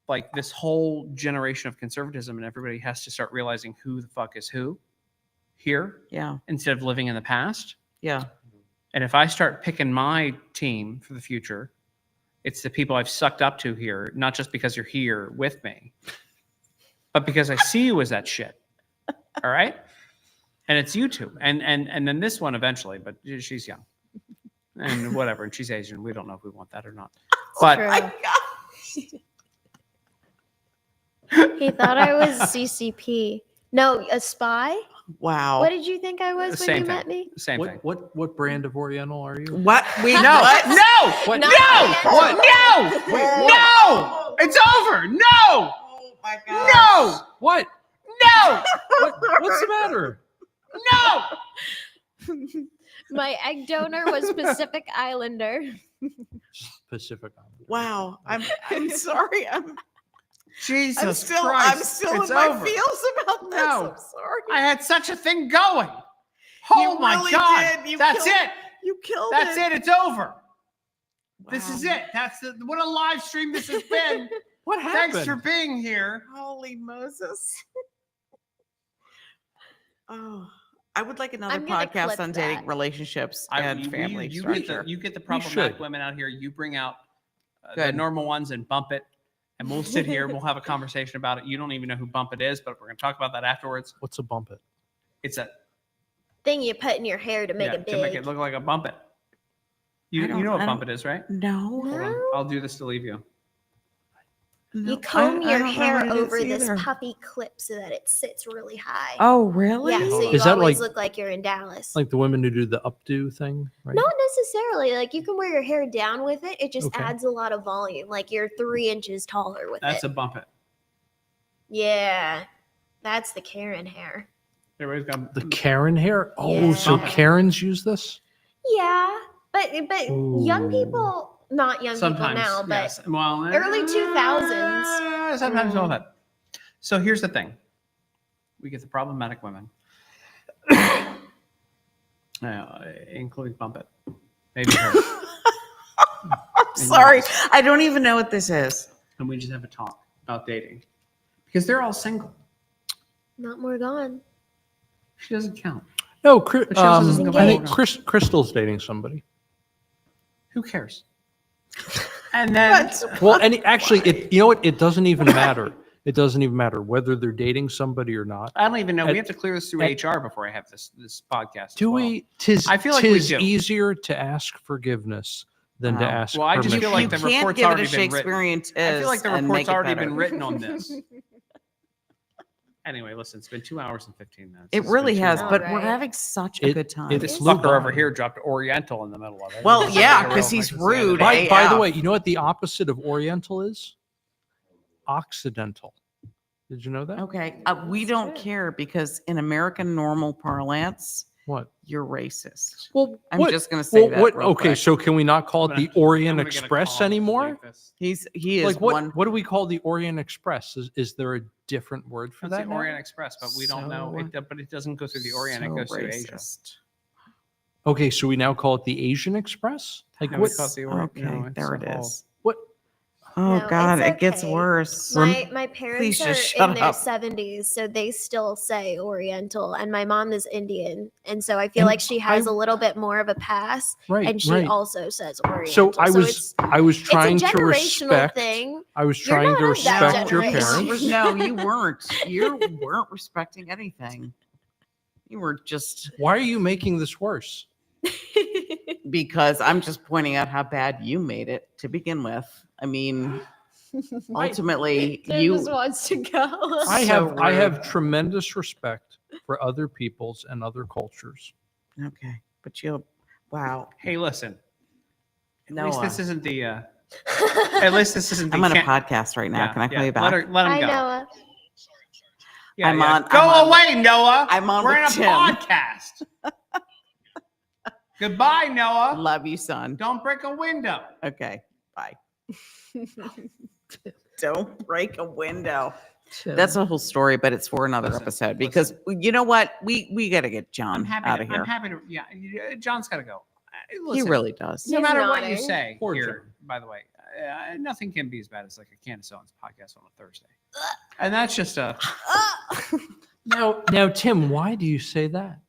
like this whole generation of conservatism, and everybody has to start realizing who the fuck is who here Yeah. instead of living in the past. Yeah. And if I start picking my team for the future, it's the people I've sucked up to here, not just because you're here with me, but because I see you as that shit. All right. And it's you two. And then this one eventually, but she's young and whatever. And she's Asian. We don't know if we want that or not. But True. He thought I was CCP. No, a spy? Wow. What did you think I was when Same you thing. met me? Same thing. What brand of Oriental are you? What? We No, what? no, What? No, no, what? no, no, it's over. No, Oh my God. no, What? No! What's the matter? No! My egg donor was Pacific Islander. Pacific Island. Wow. I'm sorry. Jesus I'm still Christ. in It's my over. feels about this. No. I'm sorry. I had such a thing going. Oh You my really God. did. You That's killed- it. You killed That's it. it. It's over. This Wow. is it. What a live stream this has been. What happened? Thanks for being here. Holy Moses. Oh, I would like another I'm gonna podcast clip on dating that. relationships and family you structure. get the should. problematic women out here. You bring out the Good. normal ones and bump it. And we'll sit here. We'll have a conversation about it. You don't even know who Bump It is, but we're going to talk about that afterwards. What's a bump it? It's a Thing you put in your hair to make yeah, it big. to make it look like a Bump It. You know what Bump It is, right? No. Hold on. I'll do this to leave you. No, You comb I your don't know hair what it is over this either. puffy clip so that it sits really high. Oh, really? Yeah, so you Is that always like- look like you're in Dallas. Like the women who do the updo thing, right? Not necessarily. Like you can wear your hair down with it. It just Okay. adds a lot of volume. Like you're 3 inches taller with That's it. a Bump It. Yeah, that's the Karen hair. Everybody's got The Karen hair? Oh, Yeah. so Karens use this? Yeah, but young Ooh. people, not young sometimes people now, but yes. Well, early 2000s. Sometimes all that. So here's the thing: we get the problematic women, including Bump It, maybe her, Sorry. I don't even know what this is. and we just have a talk about dating because they're all single. Not more gone. She doesn't count. No, But she also doesn't go I think back. Crystal's dating somebody. Who cares? And then Well, and actually, you know what? It doesn't even matter. It doesn't even matter whether they're dating somebody or not. I don't even know. At- We have to clear this through at- HR before I have this podcast. as Do well. we? Tis, I feel like we tis do. easier to ask forgiveness than to Wow. ask Well, I just permission. feel like You the can't report's give it already a been written. Shakespearean twist. I feel like the and report's make it already better. been written on this. Anyway, listen, it's been 2 hours and 15 minutes. It It's really been too has, long. but All we're right. having such a It- good time. it This flew fucker over by. here dropped Oriental in the middle of it. Well, This is yeah, like a 'cause real- he's like, this is the end of rude. the day. By the AF. way, you know what the opposite of Oriental is? Occidental. Did you know that? Okay, we don't care because in American normal parlance, What? you're racist. Well, I'm just going to say that. real Okay, quick. so can we not call it the I'm Orient gonna get a Express call anymore? like this. he is Like what? one. What do we call the Orient Express? Is there a different word for That's that? the now? Orient Express, but we don't know. But it doesn't go through the Orient. It so goes through Asia. racist. Okay, so we now call it the Asian Express. Like No, we what? call it the Orient. Okay, no, it's there a it whole- is. What? Oh No, God, it's it gets okay. worse. My parents Please are just in shut their up. 70s, so they still say Oriental, and my mom is Indian, and so I feel And like she has I- a little bit more of a pass, Right, and she right. also says Oriental. So I was it's, it's trying a to generational respect. thing. I was You're trying not to of that respect your generation. parents. No, you weren't. You weren't respecting anything. You were just Why are you making this worse? because I'm just pointing out how bad you made it to begin with. I mean, ultimately, Tim you. just wants to go. I So have rude. tremendous respect for other peoples and other cultures. Okay, but you. Wow. Hey, listen. At least Noah. this isn't the. At least this isn't the. I'm on a can- podcast right now. Yeah, Can I call yeah. you back? Let him Hi, go. Noah. Yeah, I'm yeah. on- Go I'm on- away, Noah. I'm on We're in a with Tim. podcast. Goodbye, Noah. Love you, son. Don't break a window. Okay, bye. Don't break a window. That's a whole story, but it's for another Listen, episode because you know what? We got to get I'm John happy. out of here. I'm happy to. Yeah, John's got to go. He Listen, really does. No He's matter what you nodding. say Poor here, by the way, nothing can be as bad as like a Candace Owens podcast on a Thursday, and that's just a Now, Tim, why do you say that?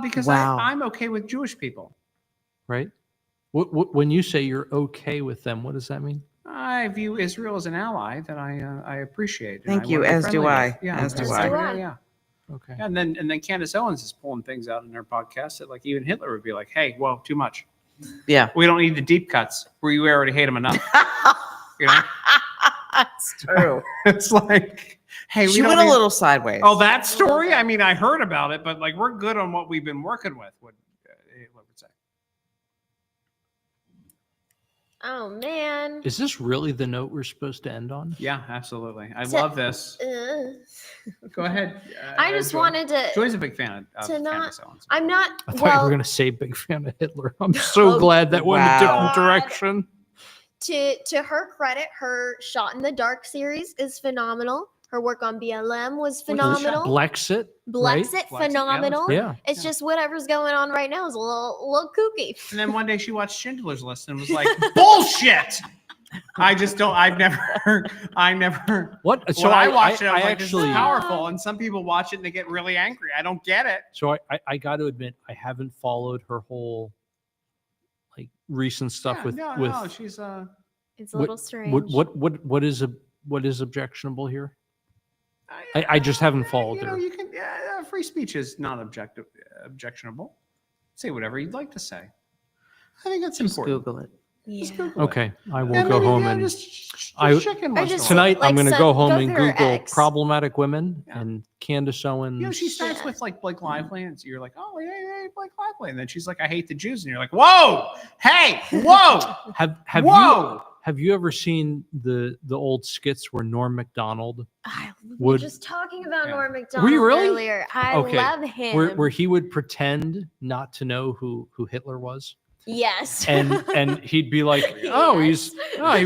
because Wow. I'm okay with Jewish people. Right? When you say you're okay with them, what does that mean? I view Israel as an ally that I appreciate. and Thank I you, wanna be as do friendly I, with. Yeah, as do I. Yeah, yeah. Okay. Yeah, and then Candace Owens is pulling things out in her podcast that like even Hitler would be like, "Hey, whoa, too much. Yeah. We don't need the deep cuts. We already hate him enough." You know, That's true. it's like, hey, we She don't went a need- little sideways. Oh, that story? I mean, I heard about it, but like we're good on what we've been working with. What Hitler would say. Oh man. Is this really the note we're supposed to end on? Yeah, absolutely. I So- love this. Go ahead. I just wanted to. Joy's a big fan of to not- Candace Owens. I'm not. I thought you were Well, going to say big fan of Hitler. I'm so glad that went a different God. direction. to her credit, her Shot in the Dark series is phenomenal. Her work on BLM was phenomenal. Blexit. right? Blexit, phenomenal. Yeah. It's just whatever's going on right now is a little kooky. And then one day she watched Schindler's List and was like, bullshit. I just don't, I never. What? So When I watched it, I was like, actually, this is powerful. And some people watch it and they get really angry. I don't get it. so I got to admit, I haven't followed her whole like recent stuff Yeah, with no, she's It's a What- little strange. what is objectionable here? I just haven't followed you know, her. you can, free speech is not objectionable. Say whatever you'd like to say. I think that's Just important. Google it. Just Yeah. Google it. Okay, I will Yeah, go maybe, home yeah, and just I- chicken I once in a just- while. tonight I'm like going to some- go home go and through her Google ex. problematic women Yeah. and Candace Owens. You know, she starts Yeah. with like Blake Lively, and so you're like, oh, yeah, Blake Lively. And then she's like, I hate the Jews. And you're like, whoa, hey, whoa, Have you ever seen the old skits where Norm Macdonald We were would just talking about Yeah. Norm Macdonald really? earlier. I Okay. love him. where he would pretend not to know who Hitler was, Yes. and he'd be like, oh, he was This is going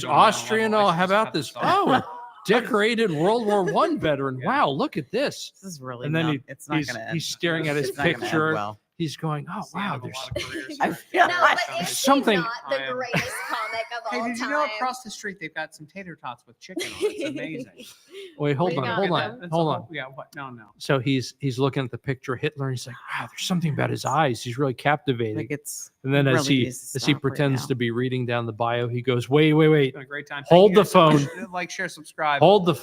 down a Austrian. level. Oh, I how should just about cut this? this off. Oh, a decorated World War I veteran. Yeah. Wow, look at this. This is really And then not, it's not he's going to end. he's staring at his It's not gonna end picture. well. He's going, oh It's the end wow, of a there's lot of careers I here. feel no, like but is something- he not the I am- greatest comic of Hey, all did you time? know across the street they've got some tater tots with chicken on it? It's amazing. Wait, hold We on, got hold them. on, That's hold a on. whole- Yeah, what? No. So he's looking at the picture of Hitler, and he's like, wow, there's something about his eyes. He's really captivating. Like it's And then as really he needs to as he stop right pretends now. to be reading down the bio, he goes, wait, It's been a great time. Thank Hold you the guys so much. phone. Like, share, subscribe. hold the phone.